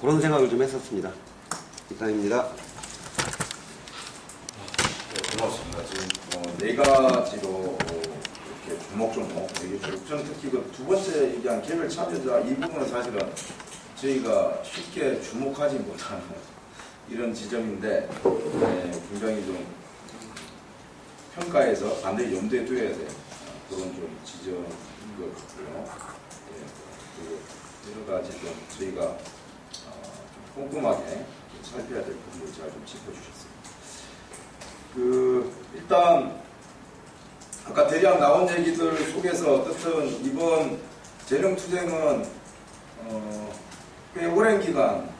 Speaker 2: 그런 생각을 좀 했었습니다. 이상입니다.
Speaker 1: 네, 고맙습니다. 지금 네 가지로 이렇게 조목조목 얘기했고 저는 특히 그 두 번째 얘기한 개별 참여자 이 부분은 사실은 저희가 쉽게 주목하지 못하는 이런 지점인데 굉장히 좀 평가에서 반드시 염두에 둬야 될 그런 좀 지점인 것 같고요. 그리고 여러 가지 좀 저희가 좀 꼼꼼하게 살펴야 될 부분을 잘 좀 짚어주셨습니다. 일단 아까 대략 나온 얘기들 속에서 어떻든 이번 재령투쟁은 꽤 오랜 기간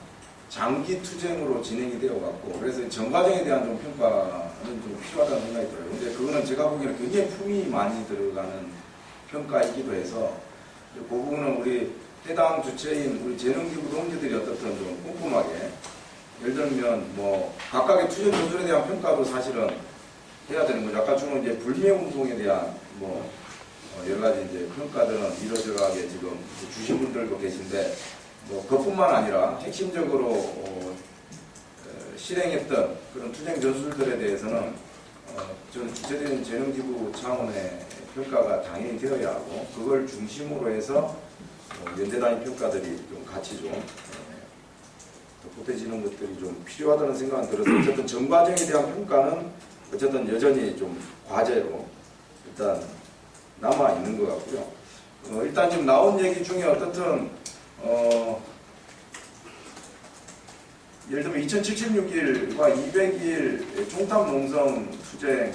Speaker 1: 장기 투쟁으로 진행이 되어 왔고 그래서 전 과정에 대한 좀 평가는 좀 필요하다는 생각이 들어요. 근데 그거는 제가 보기에는 굉장히 품이 많이 들어가는 평가이기도 해서 그 부분은 우리 해당 주체인 우리 재능기구 동지들이 어떻든 좀 꼼꼼하게 예를 들면 뭐 각각의 투쟁 전술에 대한 평가도 사실은 해야 되는 거죠. 아까 주는 이제 불매운동에 대한 뭐 여러 가지 이제 평가들은 이러저러하게 지금 주신 분들도 계신데 뭐 그뿐만 아니라 핵심적으로 실행했던 그런 투쟁 전술들에 대해서는 저는 주체적인 재능기구 차원의 평가가 당연히 되어야 하고 그걸 중심으로 해서 연대단위 평가들이 좀 같이 좀 보태지는 것들이 좀 필요하다는 생각은 들어서 어쨌든 전 과정에 대한 평가는 어쨌든 여전히 좀 과제로 일단 남아 있는 것 같고요. 일단 지금 나온 얘기 중에 어떻든 예를 들면 2076일과 200일 총탑 농성 투쟁의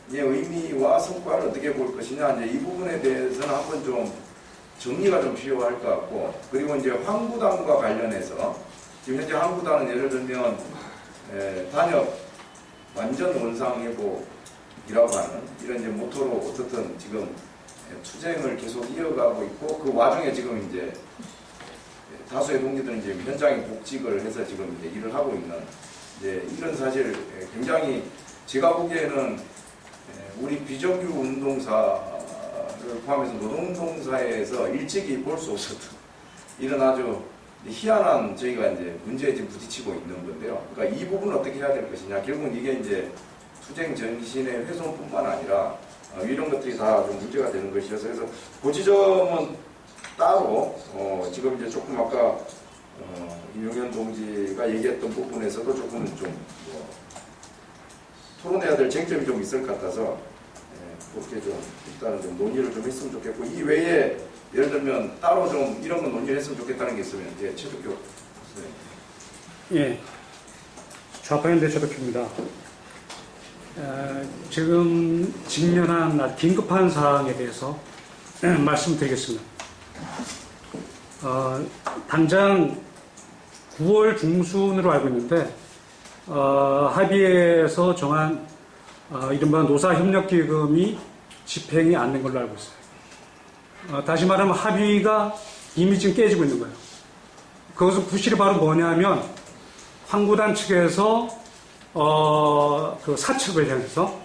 Speaker 1: 의미와 성과를 어떻게 볼 것이냐 이제 이 부분에 대해서는 한번 좀 정리가 좀 필요할 것 같고 그리고 이제 황구단과 관련해서 지금 현재 황구단은 예를 들면 단협 완전 원상회복이라고 하는 이런 이제 모토로 어떻든 지금 투쟁을 계속 이어가고 있고 그 와중에 지금 이제 다수의 동지들은 이제 현장에 복직을 해서 지금 이제 일을 하고 있는 이제 이런 사실 굉장히 제가 보기에는 우리 비정규 운동사를 포함해서 노동운동사에서 일찍이 볼 수 없었던 이런 아주 희한한 저희가 이제 문제에 지금 부딪히고 있는 건데요. 그러니까 이 부분을 어떻게 해야 될 것이냐. 결국은 이게 이제 투쟁 전신의 훼손뿐만 아니라 이런 것들이 다 좀 문제가 되는 것이어서 그래서 그 지점은 따로 지금 이제 조금 아까 임용현 동지가 얘기했던 부분에서도 조금 좀 토론해야 될 쟁점이 좀 있을 것 같아서 그렇게 좀 일단은 좀 논의를 좀 했으면 좋겠고 이 외에 예를 들면 따로 좀 이런 건 논의를 했으면 좋겠다는 게 있으면 최덕교
Speaker 8: 예, 좌파연대 최덕규입니다. 지금 직면한 아주 긴급한 사항에 대해서 말씀드리겠습니다. 당장 9월 중순으로 알고 있는데 합의에서 정한 이른바 노사협력기금이 집행이 안 된 걸로 알고 있어요. 다시 말하면 합의가 이미 지금 깨지고 있는 거예요. 그것은 구실이 바로 뭐냐면 황구단 측에서 그 사측을 향해서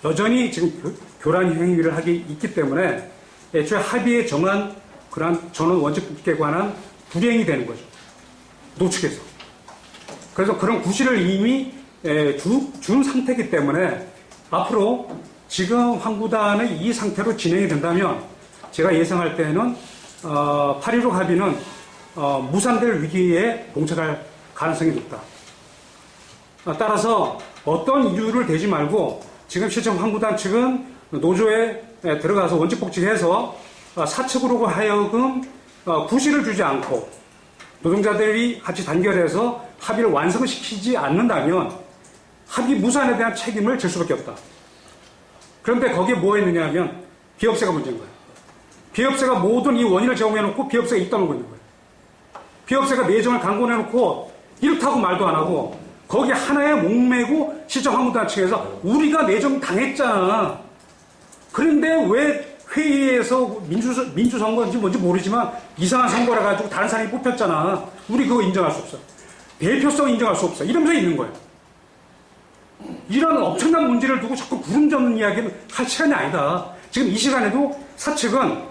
Speaker 8: 여전히 지금 교란 행위를 하기 있기 때문에 애초에 합의에 정한 그러한 전원 원칙 복직에 관한 불이행이 되는 거죠. 노측에서. 그래서 그런 구실을 이미 준 상태이기 때문에 앞으로 지금 황구단의 이 상태로 진행이 된다면 제가 예상할 때는 8.16 합의는 무산될 위기에 봉착할 가능성이 높다. 따라서 어떤 이유를 대지 말고 지금 실정 황구단 측은 노조에 들어가서 원칙 복직해서 사측으로 하여금 구실을 주지 않고 노동자들이 같이 단결해서 합의를 완성시키지 않는다면 합의 무산에 대한 책임을 질 수밖에 없다. 그런데 거기에 뭐 했느냐 하면 비업세가 문제인 거예요. 비업세가 모든 이 원인을 제공해놓고 비업세가 입다물고 있는 거예요. 비업세가 내정을 강권해놓고 이렇다고 말도 안 하고 거기 하나에 목매고 실정 황구단 측에서 우리가 내정 당했잖아. 그런데 왜 회의에서 민주선거인지 뭔지 모르지만 이상한 선거라 가지고 다른 사람이 뽑혔잖아. 우리 그거 인정할 수 없어. 대표성 인정할 수 없어. 이러면서 있는 거야. 이런 엄청난 문제를 두고 자꾸 구름 잡는 이야기는 할 시간이 아니다. 지금 이 시간에도 사측은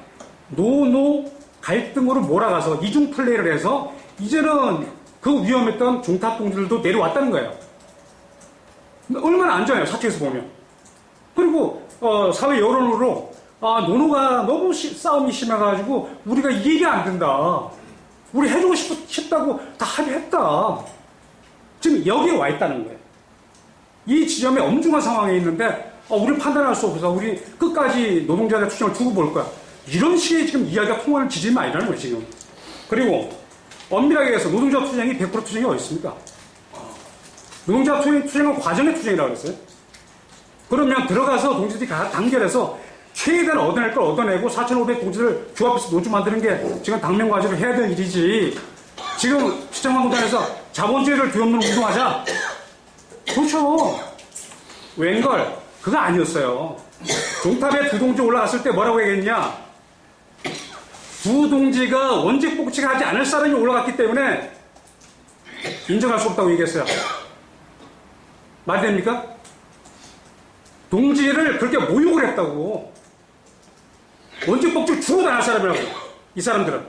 Speaker 8: 노노 갈등으로 몰아가서 이중 플레이를 해서 이제는 그 위험했던 종탑동들도 내려왔다는 거예요. 얼마나 안전해요. 사측에서 보면. 그리고 사회 여론으로 노노가 너무 싸움이 심해가지고 우리가 이해가 안 된다. 우리 해주고 싶다고 다 합의했다. 지금 여기에 와 있다는 거예요. 이 지점에 엄중한 상황에 있는데 우리는 판단할 수 없어서 우리 끝까지 노동자들 투쟁을 두고 볼 거야. 이런 식의 지금 이야기가 통하는 지점이 아니라는 거예요. 지금. 그리고 엄밀하게 해서 노동자 투쟁이 100% 투쟁이 어디 있습니까? 노동자 투쟁은 과정의 투쟁이라고 그랬어요. 그러면 들어가서 동지들이 단결해서 최대한 얻어낼 걸 얻어내고 4,500 동지들 조합해서 노조 만드는 게 지금 당면과제로 해야 될 일이지. 지금 시청광구단에서 자본주의를 뒤엎는 운동하자. 그렇죠. 웬걸 그거 아니었어요. 종탑에 두 동지 올라갔을 때 뭐라고 얘기했냐. 두 동지가 원직 복직하지 않을 사람이 올라갔기 때문에 인정할 수 없다고 얘기했어요. 말이 됩니까? 동지를 그렇게 모욕을 했다고. 원직 복직 죽어도 안 할 사람이라고. 이 사람들은.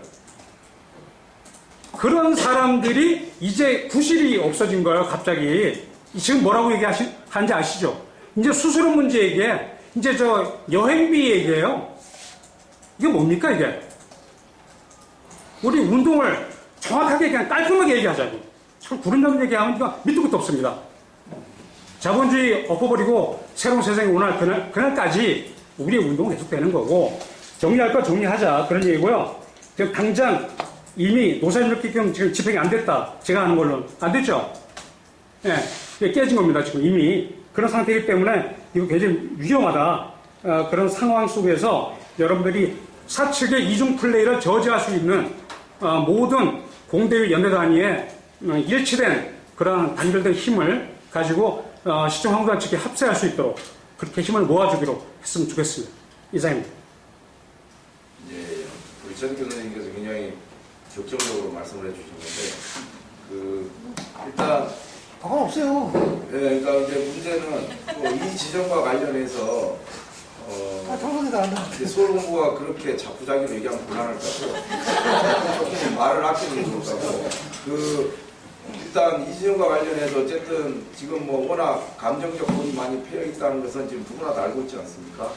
Speaker 8: 그런 사람들이 이제 구실이 없어진 거예요. 갑자기. 지금 뭐라고 얘기하는지 아시죠? 이제 수수료 문제 얘기에 이제 저 여행비 얘기예요. 이게 뭡니까 이게? 우리 운동을 정확하게 그냥 깔끔하게 얘기하자고. 참 구름잡는 얘기하면 이거 밑도 끝도 없습니다. 자본주의 엎어버리고 새로운 세상이 오날 그날까지 우리의 운동은 계속되는 거고 정리할 거 정리하자 그런 얘기고요. 지금 당장 이미 노사협력기금 지금 집행이 안 됐다. 제가 아는 걸로는 안 됐죠? 예, 네, 깨진 겁니다. 지금 이미 그런 상태이기 때문에 이거 굉장히 위험하다. 그런 상황 속에서 여러분들이 사측의 이중 플레이를 저지할 수 있는 모든 공대위 연대 단위의 일치된 그런 단결된 힘을 가지고 시청 황구단 측에 합세할 수 있도록 그렇게 힘을 모아주기로 했으면 좋겠습니다. 이상입니다.
Speaker 1: 예, 우리 전 교수님께서 굉장히 적정적으로 말씀을 해주신 건데, 일단
Speaker 5: 없어요.
Speaker 1: 예, 그러니까 이제 문제는 이 지점과 관련해서 이제 서울본부가 그렇게 자꾸자기로 얘기하면 곤란할 것 같아요. 조금 말을 아끼는 게 좋을 것 같고, 일단 이 지점과 관련해서 어쨌든 지금 뭐 워낙 감정적 부분이 많이 패여 있다는 것은 지금 누구나 다 알고 있지 않습니까?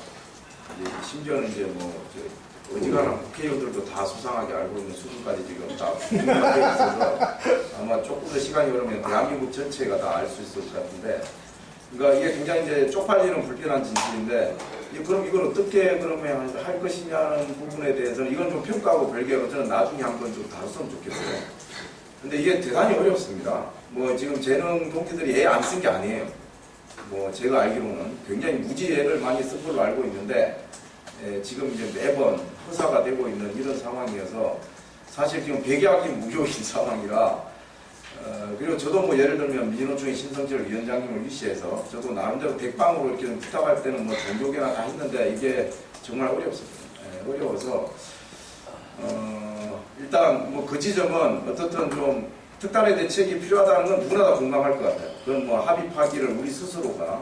Speaker 1: 이제 심지어는 이제 뭐 어지간한 국회의원들도 다 수상하게 알고 있는 수준까지 지금 다 분석되어 있어서 아마 조금 더 시간이 흐르면 대한민국 전체가 다 알 수 있을 것 같은데, 그러니까 이게 굉장히 이제 쪽팔리는 불편한 진실인데, 그럼 이걸 어떻게 그러면 할 것이냐는 부분에 대해서는 이건 좀 평가하고 별개로 저는 나중에 한번 좀 다뤘으면 좋겠어요. 근데 이게 대단히 어렵습니다. 뭐 지금 재능 동기들이 애 안 쓴 게 아니에요. 뭐 제가 알기로는 굉장히 무지혜를 많이 쓴 걸로 알고 있는데 지금 이제 매번 허사가 되고 있는 이런 상황이어서 사실 지금 백약이 무효인 상황이라 그리고 저도 뭐 예를 들면 민주노총의 신성철 위원장님을 위시해서 저도 나름대로 대빵으로 이렇게 좀 부탁할 때는 뭐 종교계나 다 했는데 이게 정말 어렵습니다. 어려워서 일단 뭐 그 지점은 어떻든 좀 특단의 대책이 필요하다는 건 누구나 다 공감할 것 같아요. 그건 뭐 합의하기를 우리 스스로가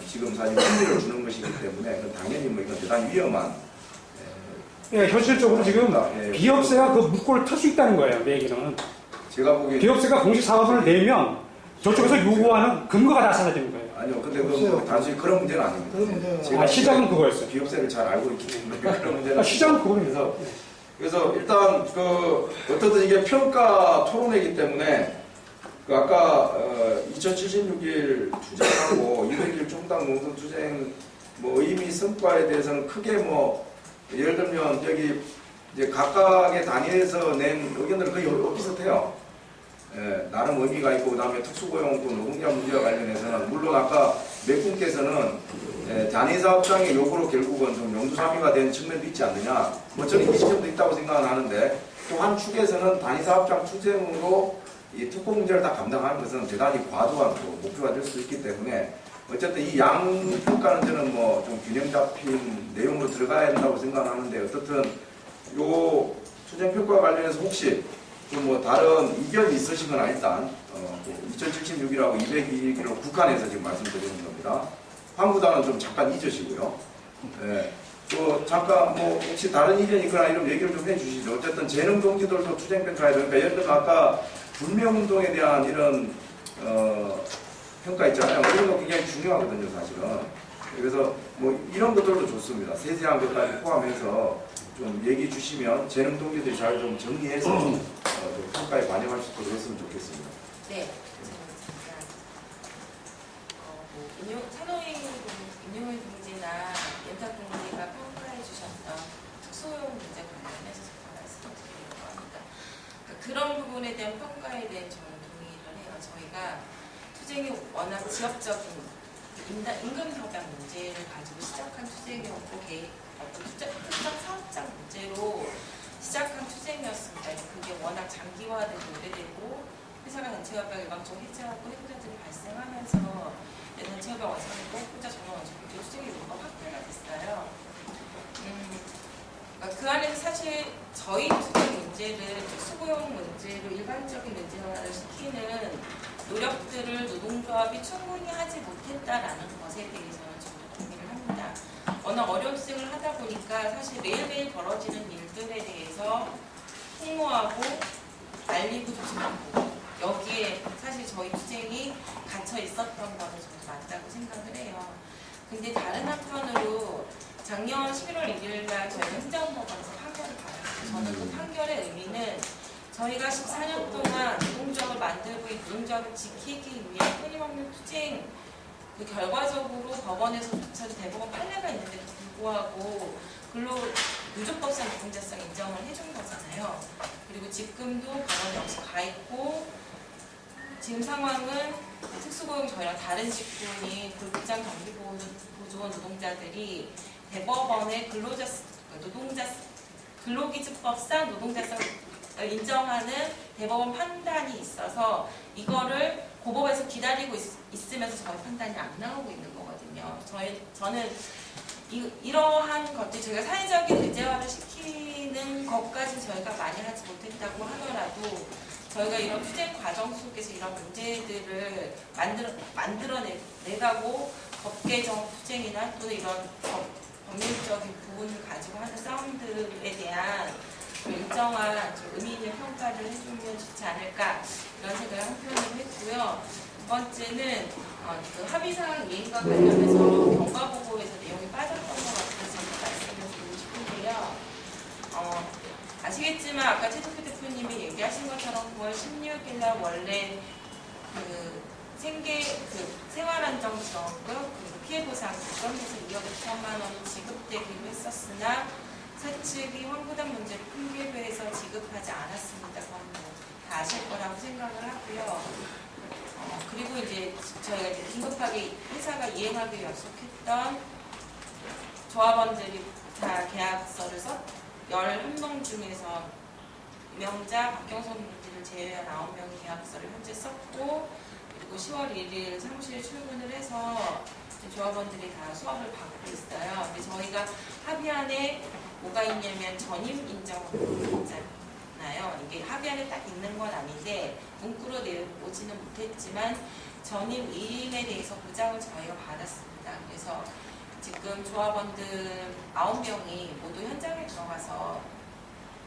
Speaker 1: 지금 사실 흥미를 주는 것이기 때문에 그건 당연히 뭐 이건 대단히 위험한.
Speaker 8: 예, 현실적으로 지금
Speaker 1: 예,
Speaker 8: 비업세가 그 물꼬를 틀 수 있다는 거예요. 내 얘기는.
Speaker 1: 제가 보기에
Speaker 8: 비업세가 공시사업을 내면 저쪽에서 요구하는 근거가 다 사라지는 거예요.
Speaker 1: 아니요, 근데 그 단순히 그런 문제는 아닙니다.
Speaker 5: 그런 문제는
Speaker 1: 제가
Speaker 8: 시작은 그거였어요.
Speaker 1: 비업세를 잘 알고 있기 때문에 그런 문제는.
Speaker 8: 시작은 그겁니다.
Speaker 1: 그래서 일단 어떻든 이게 평가 토론회이기 때문에 아까 2076일 투쟁하고 200일 총당 농성 투쟁 뭐 의미 성과에 대해서는 크게 뭐 예를 들면 여기 이제 각각의 단위에서 낸 의견들은 거의 비슷해요. 나름 의미가 있고 그다음에 특수고용 또 노동자 문제와 관련해서는 물론 아까 몇 분께서는 단위사업장의 요구로 결국은 좀 영주삼위가 된 측면도 있지 않느냐. 뭐 저는 이 지점도 있다고 생각은 하는데 또 한 축에서는 단위사업장 투쟁으로 이 특공 문제를 다 감당하는 것은 대단히 과도한 또 목표가 될 수 있기 때문에 어쨌든 이 양평가는 저는 뭐 좀 균형 잡힌 내용으로 들어가야 된다고 생각하는데 어떻든 요 투쟁평가 관련해서 혹시 좀 뭐 다른 이견이 있으시거나 일단 2076이라고 202기로 국한에서 지금 말씀드리는 겁니다. 황구단은 좀 잠깐 잊으시고요. 또 잠깐 뭐 혹시 다른 이견이 있거나 이런 얘기를 좀 해주시죠. 어쨌든 재능 동지들도 투쟁평가해야 되니까 예를 들면 아까 불매운동에 대한 이런 평가 있잖아요. 이런 거 굉장히 중요하거든요, 사실은. 그래서 뭐 이런 것들도 좋습니다. 세세한 것까지 포함해서 좀 얘기해 주시면 재능 동기들이 잘 좀 정리해서 좀 평가에 반영할 수 있도록 했으면 좋겠습니다.
Speaker 9: 네. 산호인 임용인 동지나 연탁 동지가 평가해 주셨던 특수고용 문제 관련해서 제가 말씀을 드리려고 합니다. 그런 부분에 대한 평가에 대해 저는 동의를 해요. 저희가 투쟁이 워낙 지역적인 임금협약 문제를 가지고 시작한 투쟁이었고 특정 사업장 문제로 시작한 투쟁이었습니다. 그게 워낙 장기화되고 오래되고 회사가 단체협약 일방적으로 해체하고 해고자들이 발생하면서 단체협약 완성했고 해고자 전원 원칙국제 투쟁의 요구가 확대가 됐어요. 그 안에서 사실 저희 투쟁 문제를 특수고용 문제로 일반적인 문제화를 시키는 노력들을 노동조합이 충분히 하지 못했다라는 것에 대해서는 저도 동의를 합니다. 워낙 어려운 투쟁을 하다 보니까 사실 매일매일 벌어지는 일들에 대해서 홍보하고 알리고 조심하고 여기에 사실 저희 투쟁이 갇혀 있었던 거는 저도 맞다고 생각을 해요. 근데 다른 한편으로 작년 11월 1일 날 저희가 행정법원에서 판결을 받았어요. 저는 그 판결의 의미는 저희가 14년 동안 노동조합을 만들고 이 노동조합을 지키기 위해 끊임없는 투쟁 그 결과적으로 법원에서조차도 대법원 판례가 있는데도 불구하고 근로유족법상 노동자성 인정을 해준 거잖아요. 그리고 지금도 법원 역시 가 있고 지금 상황은 특수고용 저희랑 다른 직군인 골프장 경기보조원 노동자들이 대법원의 근로기준법상 노동자성을 인정하는 대법원 판단이 있어서 이거를 고법에서 기다리고 있으면서 저희 판단이 안 나오고 있는 거거든요. 저는 이러한 것들 저희가 사회적인 의제화를 시키는 것까지 저희가 많이 하지 못했다고 하더라도 저희가 이런 투쟁 과정 속에서 이런 문제들을 만들어내가고 법개정 투쟁이나 또는 이런 법률적인 부분을 가지고 하는 싸움들에 대한 일정한 의미 있는 평가를 해주면 좋지 않을까 이런 생각을 한편으로 했고요. 두 번째는 그 합의사항 이행과 관련해서 경과보고에서 내용이 빠졌던 것 같아서 말씀을 드리고 싶은데요. 아시겠지만 아까 최덕규 대표님이 얘기하신 것처럼 9월 16일 날 원래 생활안정지원금 피해보상 국감에서 2억 2천만 원이 지급되기로 했었으나 사측이 황구단 문제를 핑계로 해서 지급하지 않았습니다. 그건 다 아실 거라고 생각을 하고요. 그리고 이제 저희가 이제 긴급하게 회사가 이행하기로 약속했던 조합원들이 다 계약서를 11명 중에서 임명자 박경선 분들을 제외한 9명이 계약서를 현재 썼고, 그리고 10월 1일 사무실에 출근을 해서 이제 조합원들이 다 수업을 받고 있어요. 근데 저희가 합의안에 뭐가 있냐면 전임 인정으로 있잖아요. 이게 합의안에 딱 있는 건 아닌데 문구로 내보지는 못했지만 전임 1인에 대해서 보장을 저희가 받았습니다. 그래서 지금 조합원들 9명이 모두 현장에 들어가서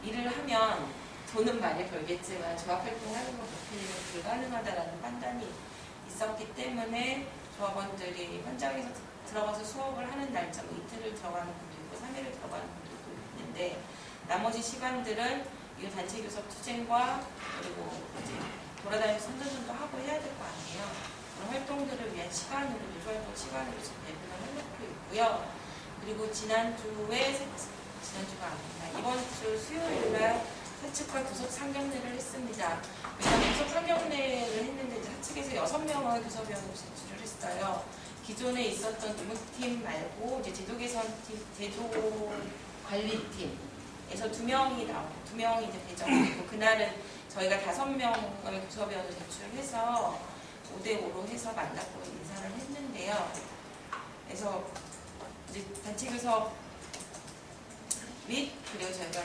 Speaker 9: 일을 하면 돈은 많이 벌겠지만 조합활동하는 것 자체는 불가능하다라는 판단이 있었기 때문에 조합원들이 현장에서 들어가서 수업을 하는 날짜로 이틀을 들어가는 분도 있고 3일을 들어가는 분도 있는데, 나머지 시간들은 이 단체 교섭 투쟁과 그리고 이제 돌아다니면서 선전전도 하고 해야 될 거 아니에요. 그런 활동들을 위한 시간으로, 노조활동 시간으로 지금 배분을 해놓고 있고요. 그리고 지난주가 아닙니다. 이번 주 수요일날 사측과 교섭 상견례를 했습니다. 왜냐하면 교섭 상견례를 했는데 사측에서 6명의 교섭위원으로 제출을 했어요. 기존에 있었던 노무팀 말고 이제 제도개선팀, 제도관리팀에서 2명이 이제 배정이고, 그날은 저희가 5명의 교섭위원을 제출해서 5대5로 해서 만나고 인사를 했는데요. 그래서 이제 단체 교섭 및 그리고 저희가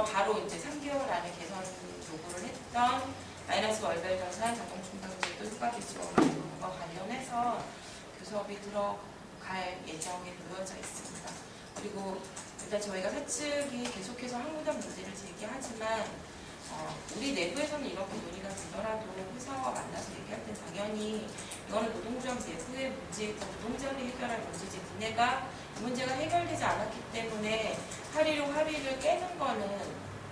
Speaker 9: 바로 이제 3개월 안에 개선 요구를 했던 마이너스 월별 정산, 자동충당제도 휴가비지원과 관련해서 교섭이 들어갈 예정에 놓여져 있습니다. 그리고 일단 저희가 사측이 계속해서 항무단 문제를 제기하지만 우리 내부에서는 이렇게 논의가 되더라도 회사와 만나서 얘기할 때 당연히 이거는 노동조합 내부의 문제이고 노동자들이 해결할 문제지, 니네가 이 문제가 해결되지 않았기 때문에 합의를 깨는 거는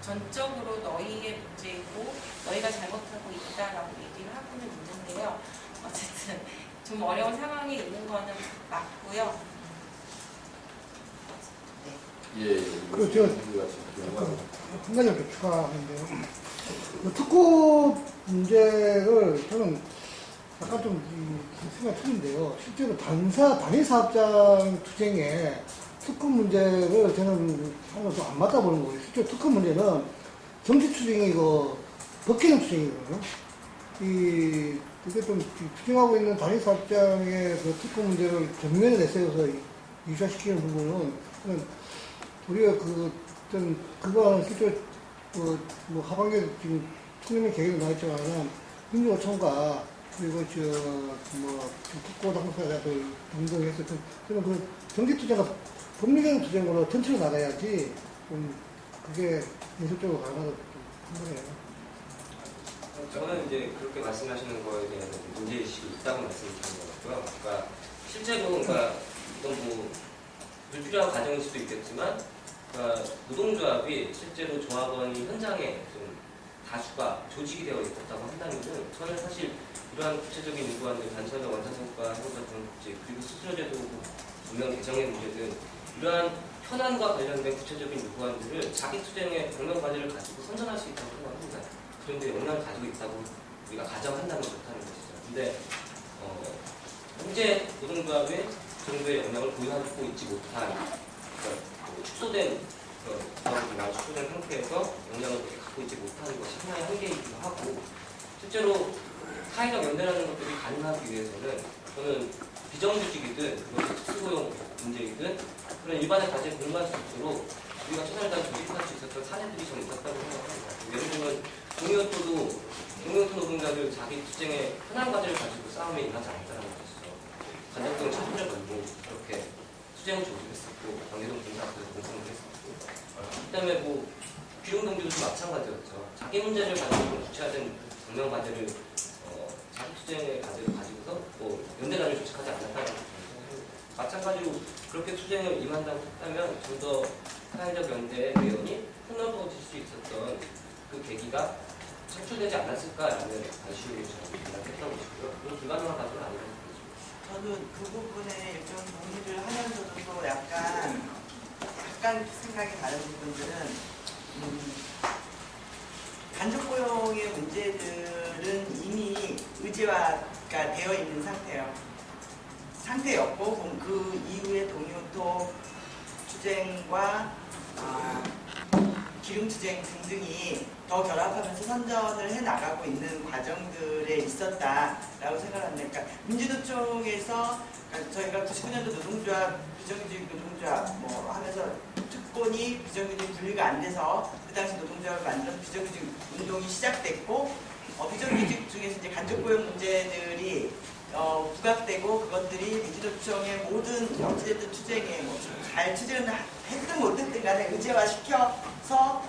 Speaker 9: 전적으로 너희의 문제이고 너희가 잘못하고 있다라고 얘기를 하고는 있는데요. 어쨌든 좀 어려운 상황에 있는 거는 맞고요.
Speaker 1: 예,
Speaker 5: 그 제가 한 가지 더 추가하는데요. 특고 문제를 저는 약간 좀 생각이 틀린데요. 실제로 단위 사업장 투쟁에 특허 문제를 저는 하나 좀 안 맞다 보는 거예요. 실제로 특허 문제는 정치 투쟁이고 법개정 투쟁이거든요. 이게 좀 투쟁하고 있는 단위 사업장의 그 특허 문제를 전면에 내세워서 이슈화시키는 부분은 우리가 그거 실제로 뭐 하반기에 지금 총리님 계획이 나왔지만은 민주노총과 그리고 특고 당사자들 운동해서 저는 그 정치투쟁과 법리적인 투쟁으로 전체로 나가야지 좀 그게 현실적으로 가능하다고 생각해요.
Speaker 3: 저는 이제 그렇게 말씀하시는 거에 대한 문제의식이 있다고 말씀드리는 거고요. 그러니까 실제로 그러니까 이건 뭐 불필요한 과정일 수도 있겠지만, 그러니까 노동조합이 실제로 조합원이 현장에 좀 다수가 조직이 되어 있었다고 한다면은 저는 사실 이러한 구체적인 요구안들, 단체적 원자성과 해고자 등급제, 그리고 수수료제도 분명 개정의 문제등 이러한 현안과 관련된 구체적인 요구안들을 자기 투쟁의 경영 과제를 가지고 선전할 수 있다고 생각합니다. 그런데 영향을 가지고 있다고 우리가 가정한다면 좋다는 것이죠. 근데 현재 노동조합의 정도의 영향을 보유하고 있지 못한, 그러니까 축소된 조합이나 축소된 상태에서 영향을 갖고 있지 못하는 것이 하나의 한계이기도 하고, 실제로 사회적 연대라는 것들이 가능하기 위해서는 저는 비정규직이든 그것이 특수고용 문제이든 그런 일반의 과제에 공부할 수 있도록 우리가 최선을 다해 조직할 수 있었던 사례들이 좀 있었다고 생각합니다. 예를 들면 공유토 노동자들 자기 투쟁에 현안 과제를 가지고 싸움에 임하지 않았다는 것이죠. 간접적인 차별을 걸고 그렇게 투쟁을 조직했었고, 관계동 공사에서 공성을 했었고, 그 다음에 뭐 귀농동지도 좀 마찬가지였죠. 자기 문제를 가지고 주체화된 경영 과제를 자기 투쟁의 과제를 가지고서 뭐 연대단을 조직하지 않았다는 것이죠. 마찬가지로 그렇게 투쟁을 임한다고 했다면 좀 더 사회적 연대의 내용이 폭넓어질 수 있었던 그 계기가 창출되지 않았을까라는 아쉬움이 저는 생각했던 것이고요. 그건 불가능한 가지는 아니라는 거죠.
Speaker 10: 저는 그 부분에 좀 동의를 하면서도 약간 생각이 다른 부분들은 간접고용의 문제들을 투쟁자들은 이미 의제화가 되어 있는 상태였고 그 이후에 동유토 투쟁과 기름투쟁 등등이 더 결합하면서 선전을 해나가고 있는 과정들에 있었다라고 생각합니다. 그러니까 민주노총에서 저희가 99년도 노동조합, 비정규직 노동조합 뭐 하면서 특권이 비정규직 분리가 안 돼서 그 당시 노동조합을 만들어서 비정규직 운동이 시작됐고 비정규직 중에서 이제 간접고용 문제들이 부각되고 그것들이 민주노총의 모든 어찌됐든 투쟁에 잘 투쟁을 했든 못했든 간에 의제화시켜서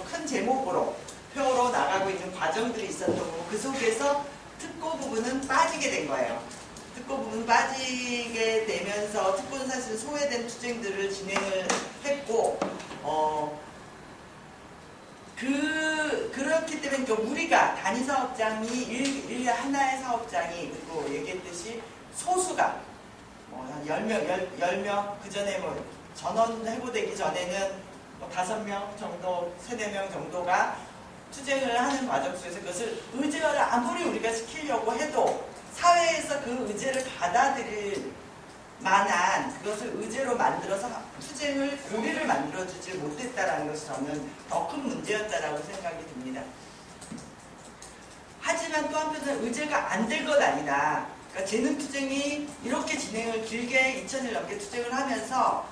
Speaker 10: 큰 제목으로 표로 나가고 있는 과정들이 있었던 거고 그 속에서 특고 부분은 빠지게 된 거예요. 특고 부분 빠지게 되면서 특고는 사실 소외된 투쟁들을 진행을 했고 그렇기 때문에 우리가 단위 사업장이 하나의 사업장이 그리고 얘기했듯이 소수가 한 10명 그 전에 전원 해고되기 전에는 5명 정도, 3-4명 정도가 투쟁을 하는 과정 속에서 그것을 의제화를 아무리 우리가 시키려고 해도 사회에서 그 의제를 받아들일 만한 그것을 의제로 만들어서 투쟁을 고리를 만들어주지 못했다라는 것이 저는 더 큰 문제였다라고 생각이 듭니다. 하지만 또 한편으로는 의제가 안 될 것 아니다. 그러니까 재능투쟁이 이렇게 진행을 길게 2000일 넘게 투쟁을 하면서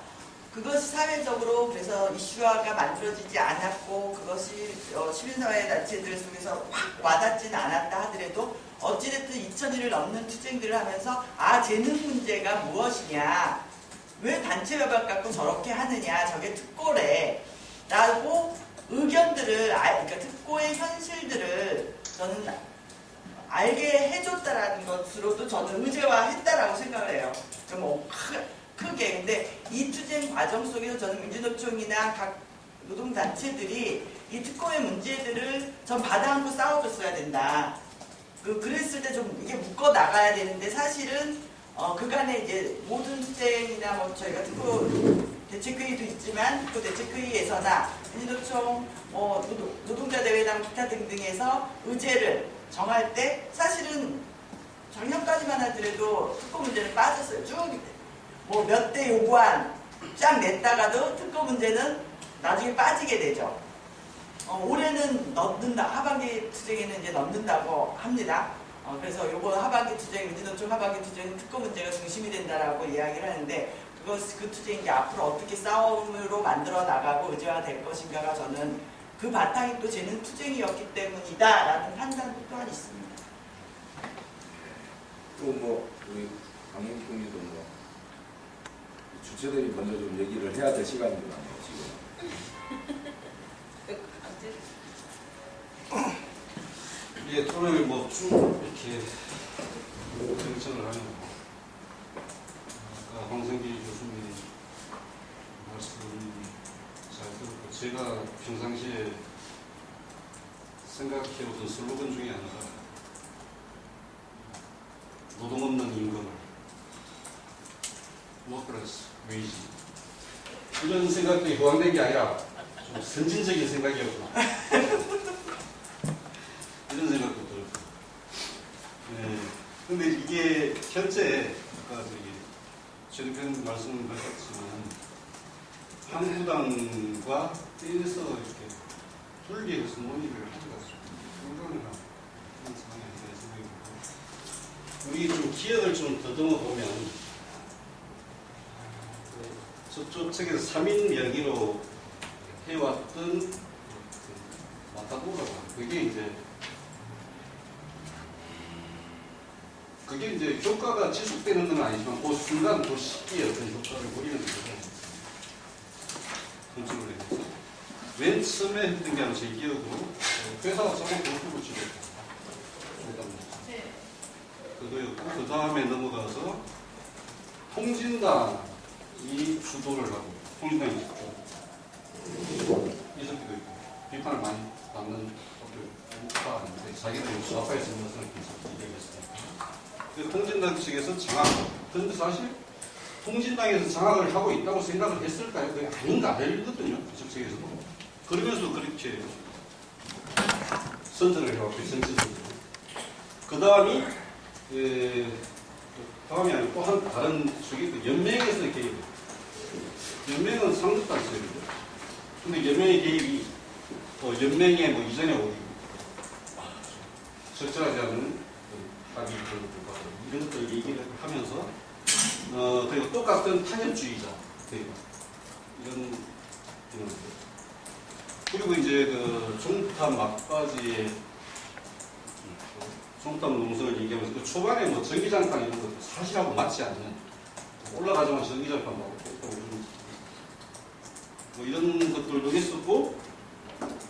Speaker 10: 그것이 사회적으로 그래서 이슈화가 만들어지지 않았고 그것이 시민사회 단체들 속에서 확 와닿지는 않았다 하더라도 어찌됐든 2000일을 넘는 투쟁들을 하면서 재능 문제가 무엇이냐 왜 단체 협약 갖고 저렇게 하느냐 저게 특고래 라고 의견들을 그러니까 특고의 현실들을 저는 알게 해줬다라는 것으로도 저는 의제화했다라고 생각을 해요. 뭐 크게. 근데 이 투쟁 과정 속에서 저는 민주노총이나 각 노동단체들이 이 특고의 문제들을 전 받아안고 싸워줬어야 된다. 그랬을 때 좀 이게 묶어 나가야 되는데 사실은 그간에 이제 모든 투쟁이나 뭐 저희가 특고 대책회의도 있지만 그 대책회의에서나 민주노총 노동자 대회당 기타 등등에서 의제를 정할 때 사실은 작년까지만 하더라도 특고 문제는 빠졌어요. 쭉 뭐 몇 대 요구안 쫙 냈다가도 특고 문제는 나중에 빠지게 되죠. 올해는 넣는다. 하반기 투쟁에는 이제 넣는다고 합니다. 그래서 요거 하반기 투쟁, 민주노총 하반기 투쟁은 특고 문제가 중심이 된다라고 이야기를 하는데 그 투쟁이 이제 앞으로 어떻게 싸움으로 만들어 나가고 의제화 될 것인가가 저는 그 바탕이 또 재능 투쟁이었기 때문이다라는 판단도 또한 있습니다.
Speaker 1: 또 우리 강민기 총리도 주체들이 먼저 좀 얘기를 해야 될 시간인 것 같아요, 지금.
Speaker 11: 예, 토론을 쭉 이렇게 경청을 하는 거. 아까 황성기 교수님 말씀 잘 들었고, 제가 평상시에 생각해오던 슬로건 중에 하나가 노동 없는 임금을 workless wage 이런 생각도 호황된 게 아니라 좀 선진적인 생각이었구나. 이런 생각도 들었고. 네. 근데 이게 현재 아까 최대표님 말씀을 하셨지만 한국당과 떼서 이렇게 분리해서 논의를 하져가지고 공론을 하는 그런 상황이 아닌가 생각이 들고, 우리 좀 기억을 좀 더듬어 보면 저쪽 측에서 3인 명의로 해왔던 마타도라고 그게 이제 효과가 지속되는 건 아니지만 그 순간 그 시기에 어떤 효과를 보이는 거죠. 통칭을 해서 맨 처음에 했던 게 아니라 제 기억으로 회사가 서로 골프를 치고 그거였고, 그 다음에 넘어가서 통진당이 주도를 하고, 통진당이 있었고 있었기도 있고 비판을 많이 받는 학교가 자기들이 수학과에 있는 것을 얘기했으니까 통진당 측에서 장악. 그런데 사실 통진당에서 장악을 하고 있다고 생각을 했을까요? 그게 아닌가 했거든요. 그쪽 측에서도. 그러면서 그렇게 선전을 해왔고, 전체적으로. 그 다음이 다음이 아니고 또 한 다른 쪽이 그 연맹에서 개입. 연맹은 상급 단체거든요. 근데 연맹의 개입이 연맹의 뭐 이전에 어디 적절하지 않은 합의 이런 것들 얘기를 하면서 그리고 똑같은 탄핵주의자 이런 그리고 이제 그 종탑 막바지에 종탑 농성을 얘기하면서 그 초반에 뭐 전기장판 이런 거 사실하고 맞지 않는 올라가자마자 전기장판 뭐 이런 것들도 있었고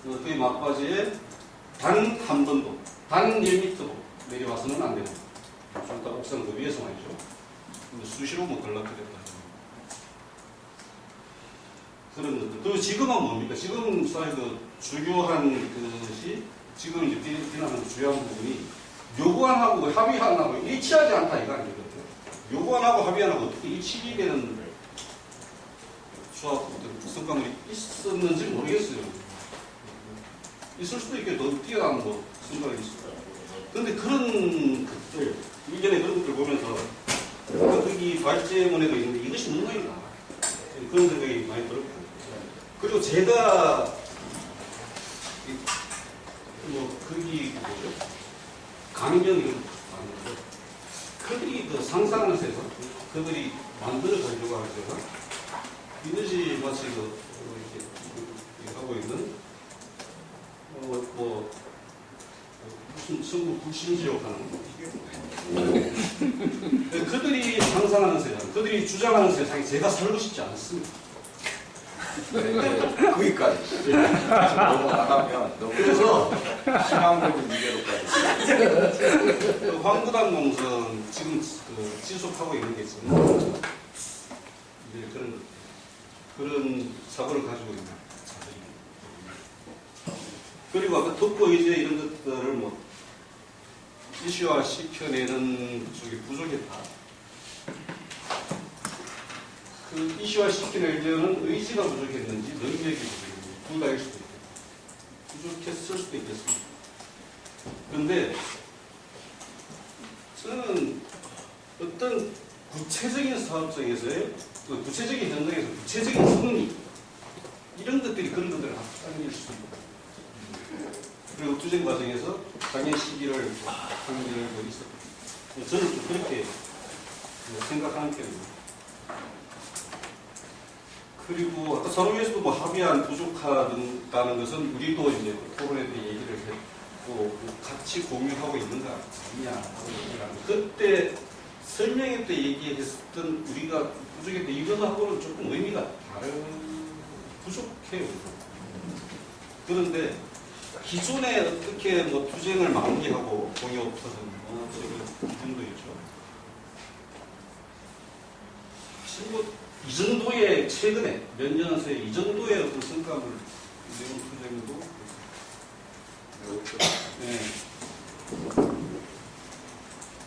Speaker 11: 그 막바지에 단 한 번도 단 1m도 내려와서는 안 되는 종탑 옥상 그 위에서 말이죠. 근데 수시로 뭐 연락드렸다. 그런 것들. 그리고 지금은 뭡니까? 지금 사실 그 주요한 것이 지금 이제 비난하는 주요한 부분이 요구안하고 합의안하고 일치하지 않다 이거 아니거든요. 요구안하고 합의안하고 어떻게 일치이 되는 수학 성과물이 있었는지 모르겠어요. 있을 수도 있겠죠. 더 뛰어난 뭐 성과가 있어요. 그런데 그런 것들 이전에 그런 것들 보면서 거기 발제문에도 있는데 이것이 능력인가 그런 생각이 많이 들었고 그리고 제가 뭐 거기 뭐죠 강경 이런 만들고 그들이 그 상상하는 세상 그들이 만들어 가려고 하는 세상 이것이 마치 그 이렇게 하고 있는 뭐 무슨 성국 불신지옥하는 그들이 상상하는 세상, 그들이 주장하는 세상에 제가 살고 싶지 않습니다.
Speaker 1: 네, 거기까지. 넘어가면 너무 희망적인 미래로까지.
Speaker 11: 그 황구단 농성 지금 그 지속하고 있는 게 있습니다. 이제 그런 사고를 가지고 있는 자들입니다. 그리고 아까 덕보 의제 이런 것들을 뭐 이슈화 시켜내는 쪽이 부족했다. 그 이슈화 시켜내려는 의지가 부족했는지 능력이 부족했는지 둘 다일 수도 있고 부족했을 수도 있겠습니다. 그런데 저는 어떤 구체적인 사업장에서의 그 구체적인 현장에서 구체적인 승리 이런 것들이 그런 것들을 앞당길 수 있다. 그리고 투쟁 과정에서 작년 11월 항의를 있었고 저는 좀 그렇게 생각하는 편입니다. 그리고 아까 서로에서도 뭐 합의안 부족하다는 것은 우리도 이제 토론회 때 얘기를 했고 같이 공유하고 있는가 아니냐 하고 얘기를 하는데 그때 설명회 때 얘기했던 우리가 부족했던 이거하고는 조금 의미가 부족해요. 그런데 기존에 어떻게 뭐 투쟁을 마무리하고 공유업터든 이 정도였죠. 사실 뭐 이 정도의 최근에 몇 년 새에 이 정도의 어떤 성과물 내용 투쟁도 네.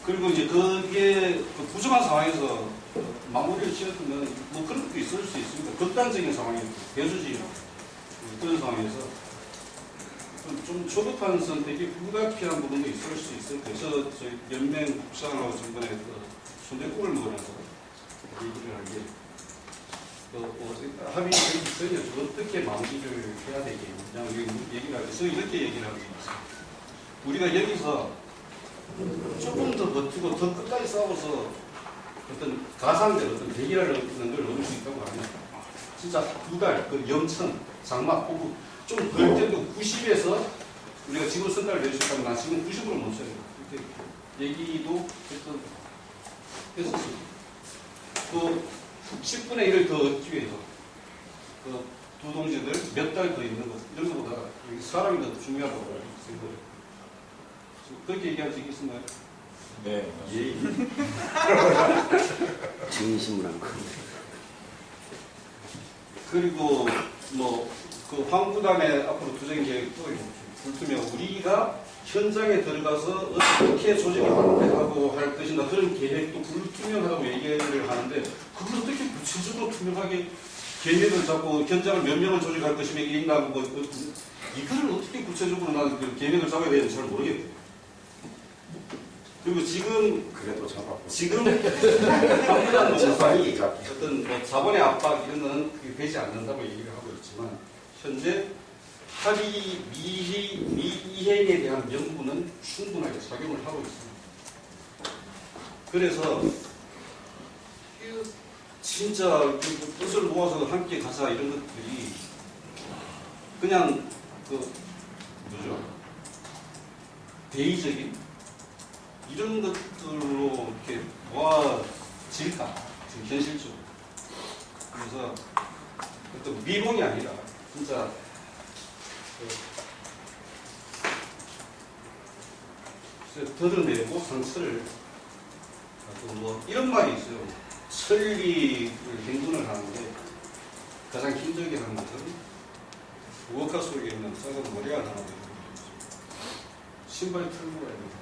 Speaker 11: 그리고 이제 그게 부족한 상황에서 마무리를 지었으면 뭐 그런 것도 있을 수 있습니다. 극단적인 상황이었고 배수지 그런 상황에서 좀 조급한 선택이 불가피한 부분도 있을 수 있을 거예요. 저희 연맹 국장하고 전번에 순대국을 먹으면서 얘기를 한 게 합의를 전혀 어떻게 마무리를 해야 되겠냐 얘기를 하면서 이렇게 얘기를 하고 있습니다. 우리가 여기서 조금 더 버티고 더 끝까지 싸워서 어떤 가상적 어떤 대기라는 걸 얻을 수 있다고 하면 진짜 2달, 그 영천, 장막, 호구 좀 덜 때도 90에서 우리가 지금 성과를 낼 수 있다면 난 지금 90으로 멈춰야 된다. 이렇게 얘기도 했었습니다. 또 10분의 1을 더 얻기 위해서 그 두 동지들 몇 달 더 있는 것 이런 것보다 사람이 더 중요하다고 생각해요. 그렇게 얘기할 수 있겠습니까?
Speaker 6: 네.
Speaker 11: 예.
Speaker 2: 증인신문한 거.
Speaker 11: 그리고 뭐 그 황구단의 앞으로 투쟁 계획도 불투명 우리가 현장에 들어가서 어떻게 조직을 확대하고 할 것인가 그런 계획도 불투명하다고 얘기를 하는데 그걸 어떻게 구체적으로 투명하게 계획을 잡고 현장을 몇 명을 조직할 것이며 일인가고 뭐 이거를 어떻게 구체적으로 나는 계획을 잡아야 되는지 잘 모르겠고 그리고 지금
Speaker 1: 그래도 잡았고.
Speaker 11: 지금 한국당 노조상이 어떤 뭐 자본의 압박 이런 거는 되지 않는다고 얘기를 하고 있지만 현재 합의 미이행에 대한 명분은 충분하게 작용을 하고 있습니다. 그래서 진짜 그 뜻을 모아서 함께 가자 이런 것들이 그냥 그 뭐죠? 대의적인 이런 것들로 이렇게 모아질까 지금 현실적으로. 그래서 어떤 미롱이 아니라 진짜 드러내고 상처를 뭐 이런 말이 있어요. 천리를 행군을 하는데 가장 힘들게 하는 것은 무엇가 속에 있는 작은 머리가 하나 되는 거죠. 신발 털고 가야 됩니다.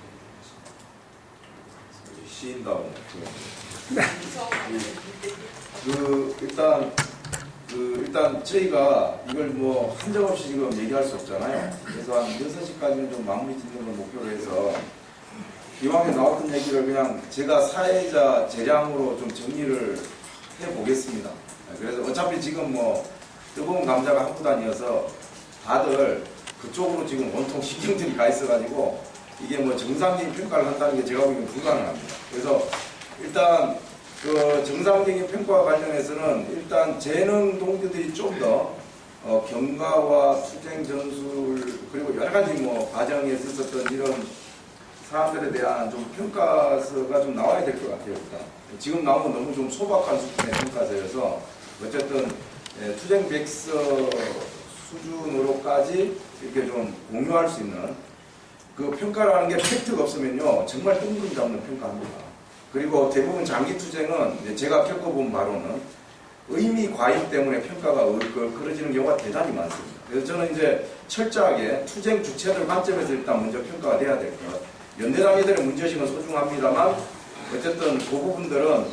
Speaker 1: 시인다운. 일단 저희가 이걸 뭐 한정없이 지금 얘기할 수 없잖아요. 그래서 한 6시까지는 좀 마무리 짓는 걸 목표로 해서 이왕에 나왔던 얘기를 그냥 제가 사회자 재량으로 좀 정리를 해보겠습니다. 그래서 어차피 지금 뭐 뜨거운 감자가 한구단이어서 다들 그쪽으로 지금 온통 신경들이 가 있어가지고 이게 뭐 정상적인 평가를 한다는 게 제가 보기엔 불가능합니다. 그래서 일단 그 정상적인 평가와 관련해서는 일단 재능 동기들이 좀 더 경과와 투쟁 전술 그리고 여러 가지 뭐 과정에 있었던 이런 사람들에 대한 좀 평가서가 좀 나와야 될 것 같아요. 일단. 지금 나온 건 너무 좀 소박한 수준의 평가서여서 어쨌든 투쟁 백서 수준으로까지 이렇게 좀 공유할 수 있는 그 평가라는 게 팩트가 없으면요 정말 뜬구름 잡는 평가입니다. 그리고 대부분 장기 투쟁은 제가 겪어본 바로는 의미 과잉 때문에 평가가 그러지는 경우가 대단히 많습니다. 그래서 저는 이제 철저하게 투쟁 주체들 관점에서 일단 먼저 평가가 돼야 될 것. 연대당이들의 문제의식은 소중합니다만 어쨌든 그 부분들은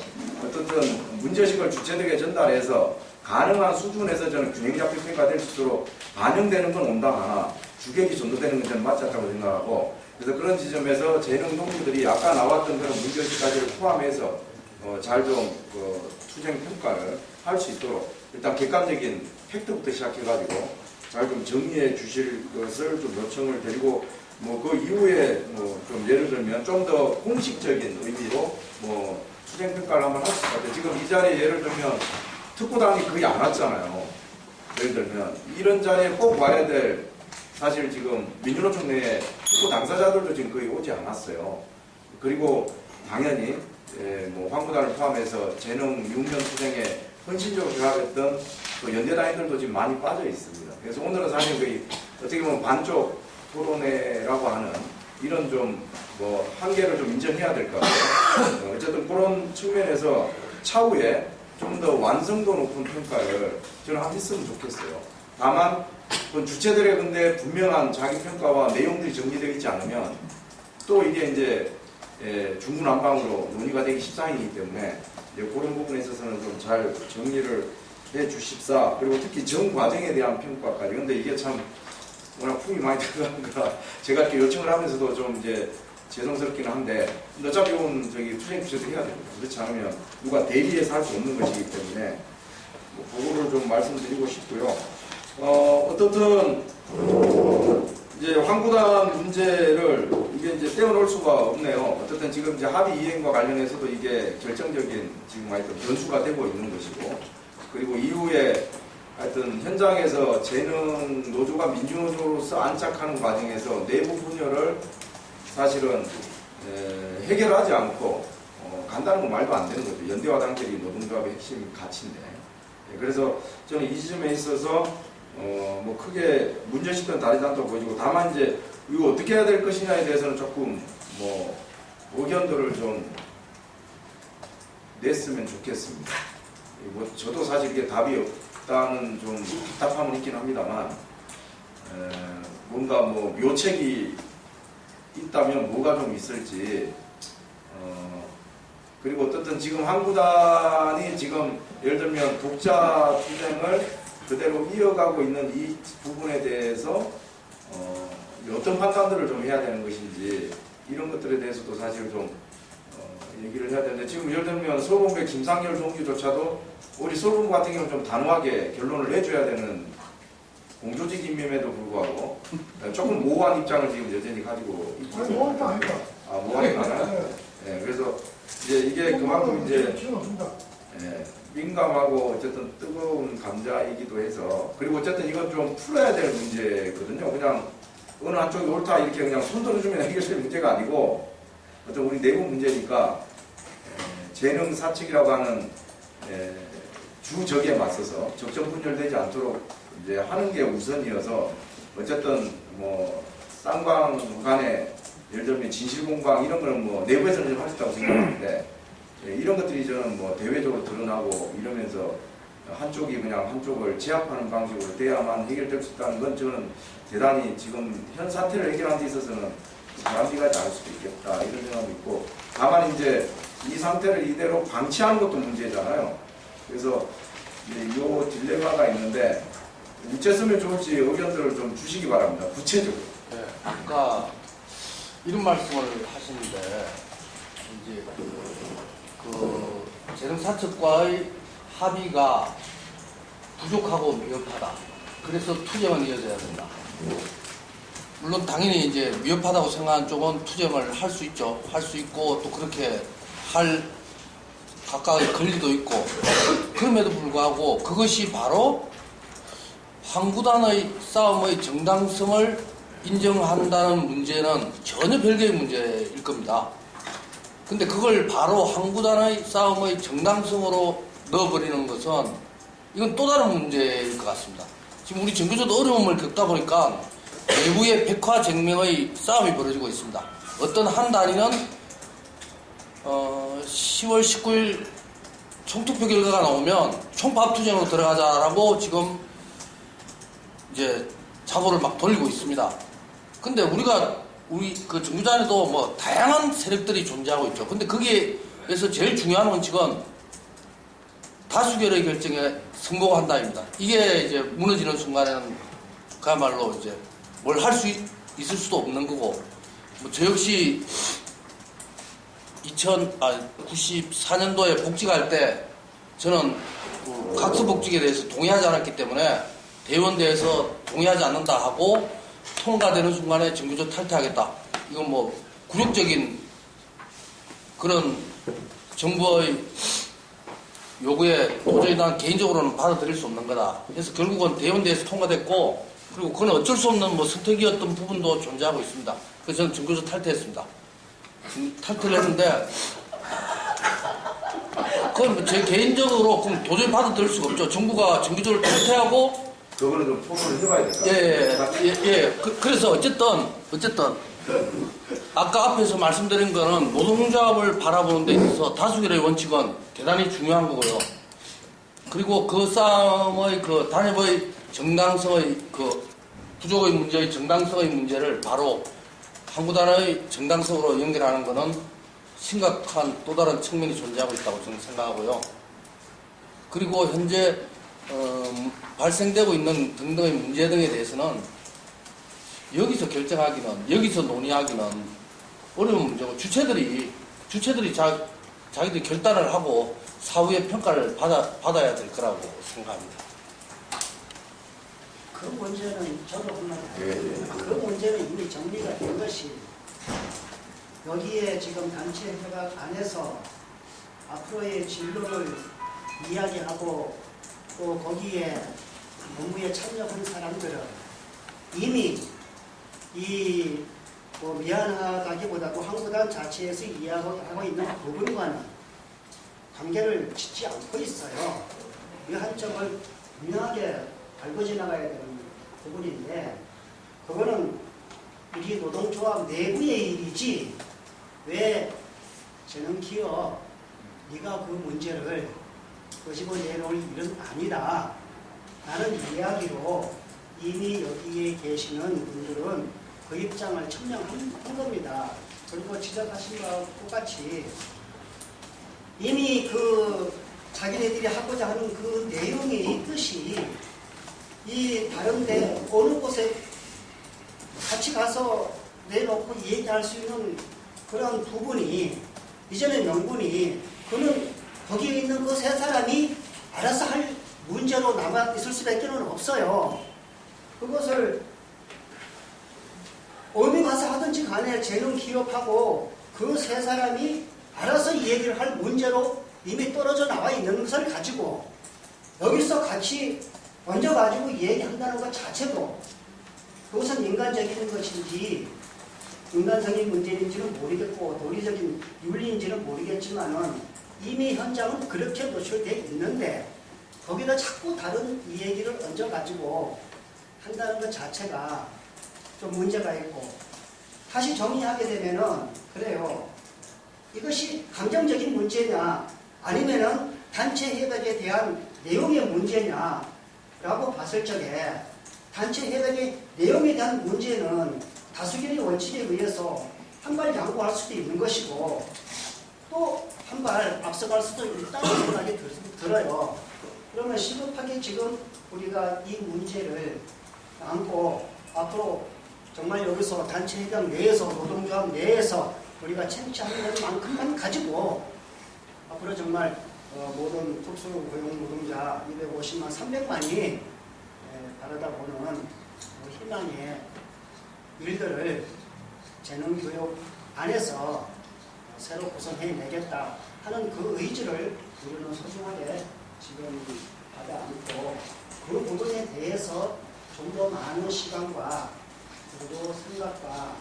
Speaker 1: 어쨌든 문제의식을 주체들에게 전달해서 가능한 수준에서 저는 균형 잡힌 평가가 될 수 있도록 반영되는 건 온당 하나 주객이 전도되는 건 저는 맞지 않다고 생각하고 그래서 그런 지점에서 재능 동기들이 아까 나왔던 그런 문제의식까지를 포함해서 잘 좀 투쟁 평가를 할 수 있도록 일단 객관적인 팩트부터 시작해가지고 잘 좀 정리해 주실 것을 좀 요청을 드리고 뭐 그 이후에 뭐 좀 예를 들면 좀 더 공식적인 의미로 뭐 투쟁 평가를 한번 할 수 있을 것 같아요. 지금 이 자리에 예를 들면 특보당이 거의 안 왔잖아요. 예를 들면 이런 자리에 꼭 와야 될 사실 지금 민주노총 내에 특보 당사자들도 지금 거의 오지 않았어요. 그리고 당연히 뭐 황구단을 포함해서 재능 6년 투쟁에 헌신적으로 결합했던 그 연대당인들도 지금 많이 빠져 있습니다. 그래서 오늘은 사실 거의 어떻게 보면 반쪽 토론회라고 하는 이런 좀 뭐 한계를 좀 인정해야 될 것 같아요. 어쨌든 그런 측면에서 차후에 좀 더 완성도 높은 평가를 저는 한번 했으면 좋겠어요. 다만 그 주체들의 근데 분명한 자기 평가와 내용들이 정리되어 있지 않으면 또 이게 이제 중구난방으로 논의가 되기 십상이기 때문에 그런 부분에 있어서는 좀 잘 정리를 해 주십사. 그리고 특히 전 과정에 대한 평가까지. 근데 이게 참 워낙 품이 많이 들어가니까 제가 이렇게 요청을 하면서도 좀 이제 죄송스럽기는 한데 어차피 이건 투쟁 주체도 해야 됩니다. 그렇지 않으면 누가 대리해서 할 수 없는 것이기 때문에 뭐 그거를 좀 말씀드리고 싶고요. 어떻든 이제 황구단 문제를 이게 이제 떼어놓을 수가 없네요. 어쨌든 지금 이제 합의 이행과 관련해서도 이게 결정적인 지금 하여튼 변수가 되고 있는 것이고, 그리고 이후에 하여튼 현장에서 재능 노조가 민주노조로서 안착하는 과정에서 내부 분열을 사실은 해결하지 않고 간다는 건 말도 안 되는 거죠. 연대와 단결이 노동조합의 핵심 가치인데. 그래서 저는 이 지점에 있어서 뭐 크게 문제식은 다르지 않다고 보이고, 다만 이제 이거 어떻게 해야 될 것이냐에 대해서는 조금 뭐 의견들을 좀 냈으면 좋겠습니다. 뭐 저도 사실 이게 답이 없다는 좀 답답함은 있긴 합니다만, 뭔가 뭐 묘책이 있다면 뭐가 좀 있을지, 그리고 어떻든 지금 한구단이 지금 예를 들면 독자 투쟁을 그대로 이어가고 있는 이 부분에 대해서 어떤 판단들을 좀 해야 되는 것인지, 이런 것들에 대해서도 사실 좀 얘기를 해야 되는데 지금 예를 들면 서울공백 김상열 동기조차도 우리 서울공고 같은 경우는 좀 단호하게 결론을 내줘야 되는 공조직임임에도 불구하고 조금 모호한 입장을 지금 여전히 가지고 있고
Speaker 5: 아니, 모호한 거 아닙니다.
Speaker 1: 모호한 거 아니에요? 네, 그래서 이제 이게 그만큼 이제 민감하고 어쨌든 뜨거운 감자이기도 해서 그리고 어쨌든 이건 좀 풀어야 될 문제거든요. 그냥 어느 한쪽이 옳다 이렇게 그냥 손 들어주면 해결될 문제가 아니고 어떤 우리 내부 문제니까 재능 사측이라고 하는 주적에 맞서서 적정 분열되지 않도록 이제 하는 게 우선이어서 어쨌든 뭐 쌍방 간에 예를 들면 진실공방 이런 거는 뭐 내부에서는 좀 할 수 있다고 생각하는데 이런 것들이 저는 뭐 대외적으로 드러나고 이러면서 한쪽이 그냥 한쪽을 제압하는 방식으로 돼야만 해결될 수 있다는 건 저는 대단히 지금 현 사태를 해결하는 데 있어서는 바람직하지 않을 수도 있겠다 이런 생각도 있고 다만 이제 이 상태를 이대로 방치하는 것도 문제잖아요. 그래서 이제 이 딜레마가 있는데 어째서면 좋을지 의견들을 좀 주시기 바랍니다. 구체적으로.
Speaker 12: 네, 아까 이런 말씀을 하시는데 이제 그 재능사측과의 합의가 부족하고 미흡하다. 그래서 투쟁은 이어져야 된다. 물론 당연히 이제 미흡하다고 생각하는 쪽은 투쟁을 할 수 있죠. 할 수 있고 또 그렇게 할 각각의 권리도 있고 그럼에도 불구하고 그것이 바로 황구단의 싸움의 정당성을 인정한다는 문제는 전혀 별개의 문제일 겁니다. 근데 그걸 바로 황구단의 싸움의 정당성으로 넣어버리는 것은 이건 또 다른 문제일 것 같습니다. 지금 우리 정교조도 어려움을 겪다 보니까 내부의 백화쟁명의 싸움이 벌어지고 있습니다. 어떤 한 단위는 10월 19일 총투표 결과가 나오면 총파업투쟁으로 들어가자라고 지금 이제 자보를 막 돌리고 있습니다. 근데 우리 그 정규조 안에도 뭐 다양한 세력들이 존재하고 있죠. 근데 거기에서 제일 중요한 원칙은 다수결의 결정에 성공한다입니다. 이게 이제 무너지는 순간에는 그야말로 이제 뭘 할 수 있을 수도 없는 거고, 뭐 저 역시 94년도에 복직할 때 저는 그 각서복직에 대해서 동의하지 않았기 때문에 대의원대에서 동의하지 않는다 하고 통과되는 순간에 정규조 탈퇴하겠다. 이건 뭐 굴욕적인 그런 정부의 요구에 도저히 난 개인적으로는 받아들일 수 없는 거다. 그래서 결국은 대의원대에서 통과됐고, 그리고 그건 어쩔 수 없는 뭐 선택이었던 부분도 존재하고 있습니다. 그래서 저는 정규조 탈퇴했습니다. 탈퇴를 했는데, 그건 제 개인적으로 그럼 도저히 받아들일 수가 없죠. 정부가 정규조를 탈퇴하고,
Speaker 1: 그거는 좀 토론을 해봐야 될까요?
Speaker 12: 예. 그래서 어쨌든 아까 앞에서 말씀드린 거는 노동조합을 바라보는 데 있어서 다수결의 원칙은 대단히 중요한 거고요. 그리고 그 싸움의 그 단협의 정당성의 그 부족의 문제의 정당성의 문제를 바로 한구단의 정당성으로 연결하는 거는 심각한 또 다른 측면이 존재하고 있다고 저는 생각하고요. 그리고 현재 발생되고 있는 등등의 문제 등에 대해서는 여기서 결정하기는, 여기서 논의하기는 어려운 문제고, 주체들이 자기들이 결단을 하고 사후에 평가를 받아야 될 거라고 생각합니다.
Speaker 13: 그 문제는 저도 한마디 하겠습니다. 그 문제는 이미 정리가 된 것이, 여기에 지금 단체 협약 안에서 앞으로의 진로를 이야기하고 또 거기에 업무에 참여한 사람들은 이미 뭐 미안하다기보다도 한구단 자체에서 이야기하고 있는 부분과는 관계를 짓지 않고 있어요. 이 한 점을 분명하게 알고 지나가야 되는 부분인데, 그거는 우리 노동조합 내부의 일이지 왜 재능기업 네가 그 문제를 끄집어 내놓을 일은 아니다 라는 이야기로 이미 여기에 계시는 분들은 그 입장을 천명한 겁니다. 그리고 지적하신 바와 똑같이 이미 그 자기네들이 하고자 하는 그 내용의 뜻이 이 다른데 어느 곳에 같이 가서 내놓고 얘기할 수 있는 그런 부분이 이전의 명분이 그는 거기에 있는 그 세 사람이 알아서 할 문제로 남아 있을 수밖에 없어요. 그것을 어디 가서 하든지 간에 재능 기업하고 그 세 사람이 알아서 이 얘기를 할 문제로 이미 떨어져 나와 있는 것을 가지고 여기서 같이 얹어가지고 얘기한다는 것 자체도 그것은 인간적인 것인지 인간적인 문제인지는 모르겠고 도리적인 윤리인지는 모르겠지만은 이미 현장은 그렇게 노출되어 있는데 거기다 자꾸 다른 이 얘기를 얹어가지고 한다는 것 자체가 좀 문제가 있고 다시 정리하게 되면은 그래요. 이것이 감정적인 문제냐 아니면은 단체 협약에 대한 내용의 문제냐라고 봤을 적에 단체 협약의 내용에 대한 문제는 다수결의 원칙에 의해서 한 발 양보할 수도 있는 것이고 또 한 발 앞서갈 수도 있다는 생각이 들어요. 그러면 시급하게 지금 우리가 이 문제를 안고 앞으로 정말 여기서 단체 협약 내에서 노동조합 내에서 우리가 쟁취하는 것만큼만 가지고 앞으로 정말 모든 특수고용 노동자 250만 300만이 바라다 보는 희망의 일들을 재능교육 안에서 새로 구성해내겠다 하는 그 의지를 우리는 소중하게 지금 받아 안고 그 부분에 대해서 좀 더 많은 시간과 그리고 생각과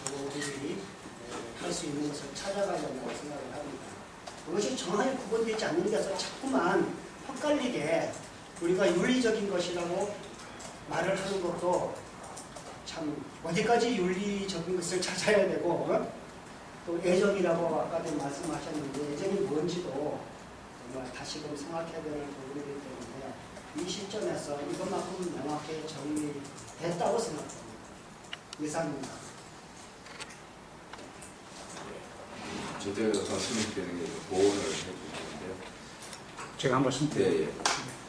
Speaker 13: 그리고 우리들이 할 수 있는 것을 찾아가려고 생각을 합니다. 그것이 정확히 구분되지 않는 데서 자꾸만 헛갈리게 우리가 윤리적인 것이라고 말을 하는 것도 참 어디까지 윤리적인 것을 찾아야 되고 또 애정이라고 아까도 말씀하셨는데 애정이 뭔지도 정말 다시금 생각해야 될 부분이기 때문에 이 시점에서 이것만큼 명확히 정리됐다고 생각합니다. 이상입니다.
Speaker 1: 저대로 선생님께는 보온을 해주시는데요.
Speaker 8: 제가 한 말씀 드릴게요.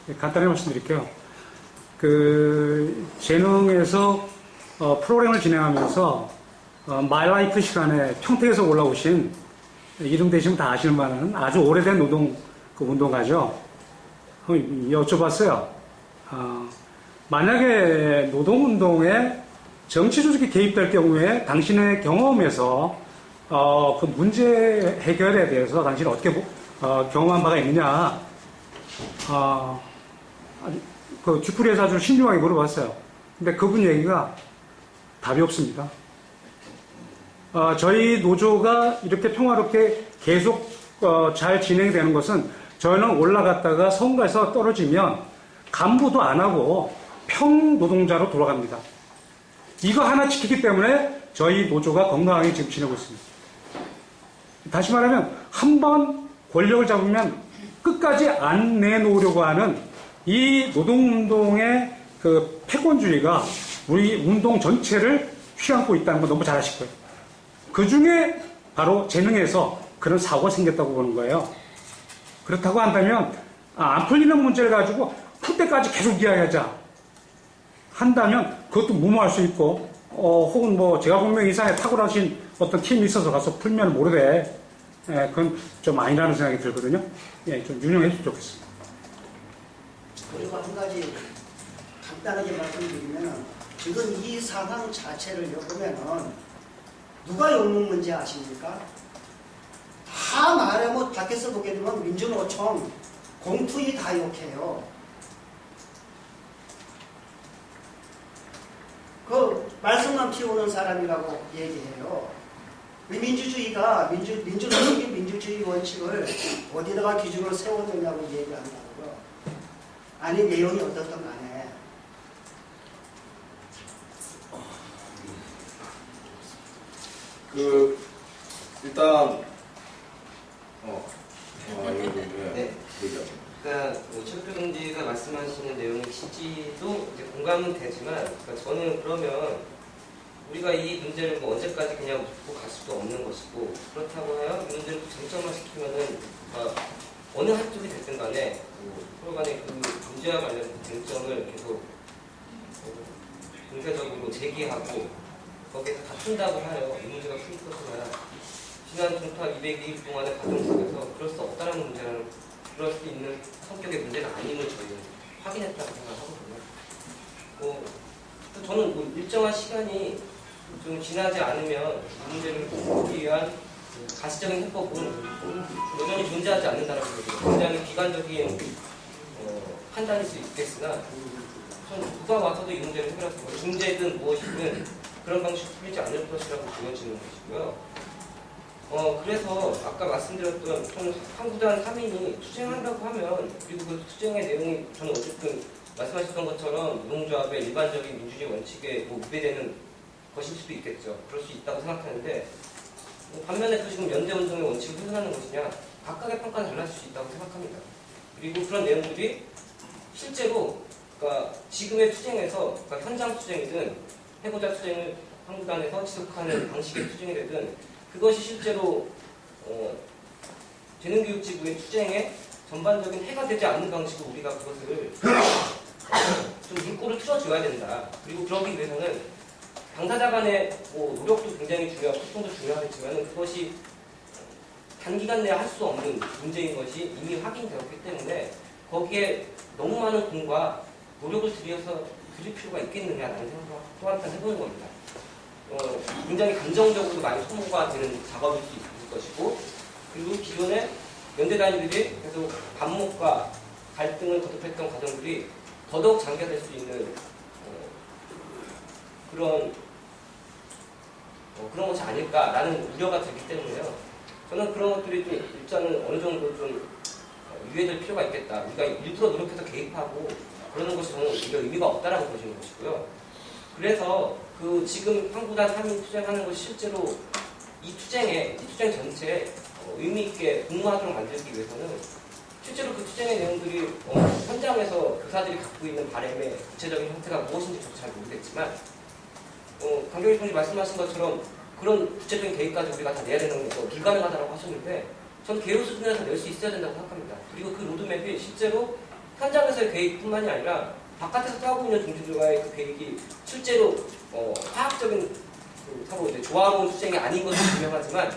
Speaker 1: 예.
Speaker 8: 간단히 말씀드릴게요. 그 재능에서 프로그램을 진행하면서 마이라이프 시간에 평택에서 올라오신 이름 되시면 다 아실 만한 아주 오래된 노동 그 운동가죠. 여쭤봤어요. 만약에 노동운동에 정치 조직이 개입될 경우에 당신의 경험에서 그 문제 해결에 대해서 당신이 어떻게 경험한 바가 있느냐. 그 뒤풀이에서 아주 신중하게 물어봤어요. 근데 그분 얘기가 답이 없습니다. 저희 노조가 이렇게 평화롭게 계속 잘 진행되는 것은 저희는 올라갔다가 선거에서 떨어지면 간부도 안 하고 평노동자로 돌아갑니다. 이거 하나 지키기 때문에 저희 노조가 건강하게 지금 지내고 있습니다. 다시 말하면 한 번 권력을 잡으면 끝까지 안 내놓으려고 하는 이 노동운동의 그 패권주의가 우리 운동 전체를 휘감고 있다는 거 너무 잘 아실 거예요. 그 중에 바로 재능에서 그런 사고가 생겼다고 보는 거예요. 그렇다고 한다면 안 풀리는 문제를 가지고 풀 때까지 계속 이야기하자 한다면 그것도 무모할 수 있고 혹은 뭐 제가 분명히 이상에 탁월하신 어떤 팀이 있어서 가서 풀면 모르되 그건 좀 아니라는 생각이 들거든요. 예, 좀 유념했으면 좋겠습니다.
Speaker 13: 그리고 한 가지 간단하게 말씀드리면 지금 이 상황 자체를 엿보면은 누가 욕먹는 문제 아십니까? 다 말하면 밖에서 보게 되면 민주노총 공투이 다 욕해요. 그 말씀만 피우는 사람이라고 얘기해요. 민주주의가 민주노총이 민주주의 원칙을 어디다가 기준을 세워놓냐고 얘기한다고요. 아니 내용이 어떻든 간에
Speaker 1: 일단
Speaker 3: 네. 그러니까 최표 동지가 말씀하시는 내용의 취지도 이제 공감은 되지만, 그러니까 저는 그러면 우리가 이 문제를 뭐 언제까지 그냥 묻고 갈 수도 없는 것이고, 그렇다고 해요 이 문제를 쟁점화 시키면은 어느 한쪽이 됐든 간에 서로 간에 그 문제와 관련된 쟁점을 계속 공개적으로 제기하고 거기에서 다툰다고 하여 이 문제가 풀릴 것이나 지난 종탑 202일 동안의 과정 속에서 그럴 수 없다는 문제는 그럴 수 있는 성격의 문제가 아님을 저희는 확인했다고 생각하거든요. 저는 뭐 일정한 시간이 좀 지나지 않으면 이 문제를 풀기 위한 가시적인 해법은 여전히 존재하지 않는다는 거죠. 굉장히 비관적인 판단일 수 있겠으나 저는 누가 와서도 이 문제를 해결할 수 없고 중재든 무엇이든 그런 방식으로 풀리지 않을 것이라고 보여지는 것이고요. 그래서 아까 말씀드렸던 저는 한구단 3인이 투쟁한다고 하면 그리고 그 투쟁의 내용이 저는 어쨌든 말씀하셨던 것처럼 노동조합의 일반적인 민주주의 원칙에 위배되는 것일 수도 있겠죠. 그럴 수 있다고 생각하는데 반면에 그 지금 연대운동의 원칙을 훼손하는 것이냐 각각의 평가는 달라질 수 있다고 생각합니다. 그리고 그런 내용들이 실제로 그러니까 지금의 투쟁에서 그러니까 현장 투쟁이든 해고자 투쟁을 한구단에서 지속하는 방식의 투쟁이 되든 그것이 실제로 재능교육지부의 투쟁에 전반적인 해가 되지 않는 방식으로 우리가 그것을 좀 물꼬를 틀어줘야 된다. 그리고 그러기 위해서는 당사자 간의 노력도 굉장히 중요하고 소통도 중요하겠지만 그것이 단기간 내에 할 수 없는 문제인 것이 이미 확인되었기 때문에 거기에 너무 많은 공과 노력을 들여서 드릴 필요가 있겠느냐라는 생각을 또 한번 해보는 겁니다. 굉장히 감정적으로 많이 소모가 되는 작업일 수 있을 것이고 그리고 기존에 연대단위들이 계속 반목과 갈등을 거듭했던 과정들이 더더욱 장기화될 수 있는 그런 것이 아닐까라는 우려가 들기 때문에요. 저는 그런 것들이 좀 일단은 어느 정도 좀 유예될 필요가 있겠다. 우리가 일부러 노력해서 개입하고 그러는 것이 저는 오히려 의미가 없다라고 보시는 것이고요. 그래서 그 지금 한구단 3인 투쟁하는 것이 실제로 이 투쟁 전체에 의미 있게 공모하도록 만들기 위해서는 실제로 그 투쟁의 내용들이 현장에서 교사들이 갖고 있는 바람의 구체적인 형태가 무엇인지 저도 잘 모르겠지만 강경희 총리 말씀하신 것처럼 그런 구체적인 계획까지 우리가 다 내야 되는 게 불가능하다고 하셨는데 저는 개요 수준에서 낼 수 있어야 된다고 생각합니다. 그리고 그 로드맵이 실제로 현장에서의 계획뿐만이 아니라 바깥에서 싸우고 있는 동지들과의 그 계획이 실제로 화학적인 서로 이제 조화로운 투쟁이 아닌 것은 분명하지만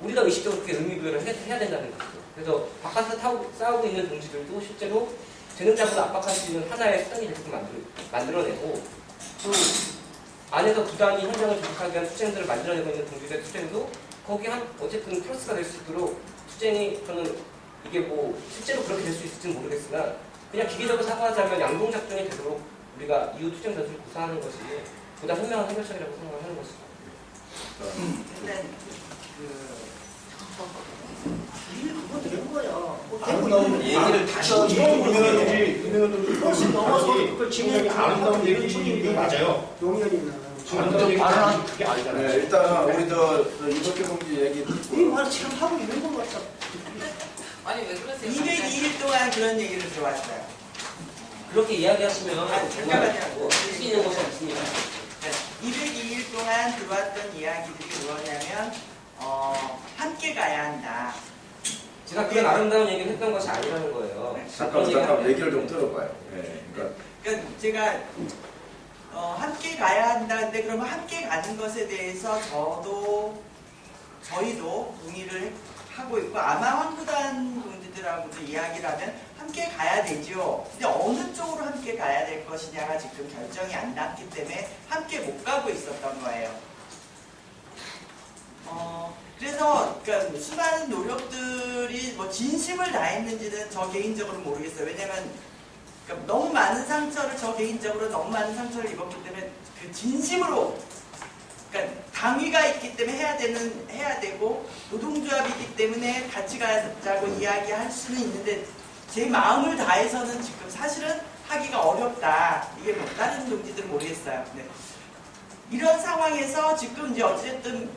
Speaker 3: 우리가 의식적으로 그렇게 의미부여를 해야 된다는 거죠. 그래서 바깥에서 싸우고 있는 동지들도 실제로 재능자분을 압박할 수 있는 하나의 수단이 계속 만들어내고 또 안에서 구단이 현장을 조직하기 위한 투쟁들을 만들어내고 있는 동지들의 투쟁도 거기 어쨌든 플러스가 될 수 있도록 투쟁이 저는 이게 실제로 그렇게 될 수 있을지는 모르겠으나 그냥 기계적으로 사고하자면 양동작전이 되도록 우리가 이후 투쟁 전술을 구사하는 것이 보다 현명한 해결책이라고 생각을 하는 것이죠.
Speaker 10: 일단
Speaker 13: 그거 된 거야.
Speaker 11: 아름다운 얘기를 다시
Speaker 13: 그것이 넘어서 그걸 진행이
Speaker 11: 아름다운 얘기 맞아요.
Speaker 13: 용연이나
Speaker 11: 아름다운 발언 그게 아니잖아요.
Speaker 1: 네, 일단은 우리 이석규 동지 얘기 듣고
Speaker 13: 이거 말 지금 하고 있는 거 같다.
Speaker 9: 아니 왜 그러세요?
Speaker 10: 202일 동안 그런 얘기를 들어왔어요.
Speaker 3: 그렇게 이야기하시면
Speaker 10: 잠깐만요.
Speaker 3: 할수 있는 것이 없습니다.
Speaker 10: 202일 동안 들어왔던 이야기들이 무엇냐면 함께 가야 한다.
Speaker 3: 제가 그런 아름다운 얘기를 했던 것이 아니라는 거예요.
Speaker 1: 잠깐 얘기를 좀 들어봐요. 네,
Speaker 10: 그러니까 제가 함께 가야 한다는데 그러면 함께 가는 것에 대해서 저희도 동의를 하고 있고 아마 황구단 동지들하고도 이야기를 하면 함께 가야 되죠. 근데 어느 쪽으로 함께 가야 될 것이냐가 지금 결정이 안 났기 때문에 함께 못 가고 있었던 거예요. 그래서 그러니까 수많은 노력들이 진심을 다했는지는 저 개인적으로 모르겠어요. 왜냐면 그러니까 너무 많은 상처를 저 개인적으로 너무 많은 상처를 입었기 때문에 그 진심으로 그러니까 당위가 있기 때문에 해야 되고 노동조합이기 때문에 같이 가자고 이야기할 수는 있는데 제 마음을 다해서는 지금 사실은 하기가 어렵다. 이게 다른 동지들은 모르겠어요. 네. 이런 상황에서 지금 이제 어쨌든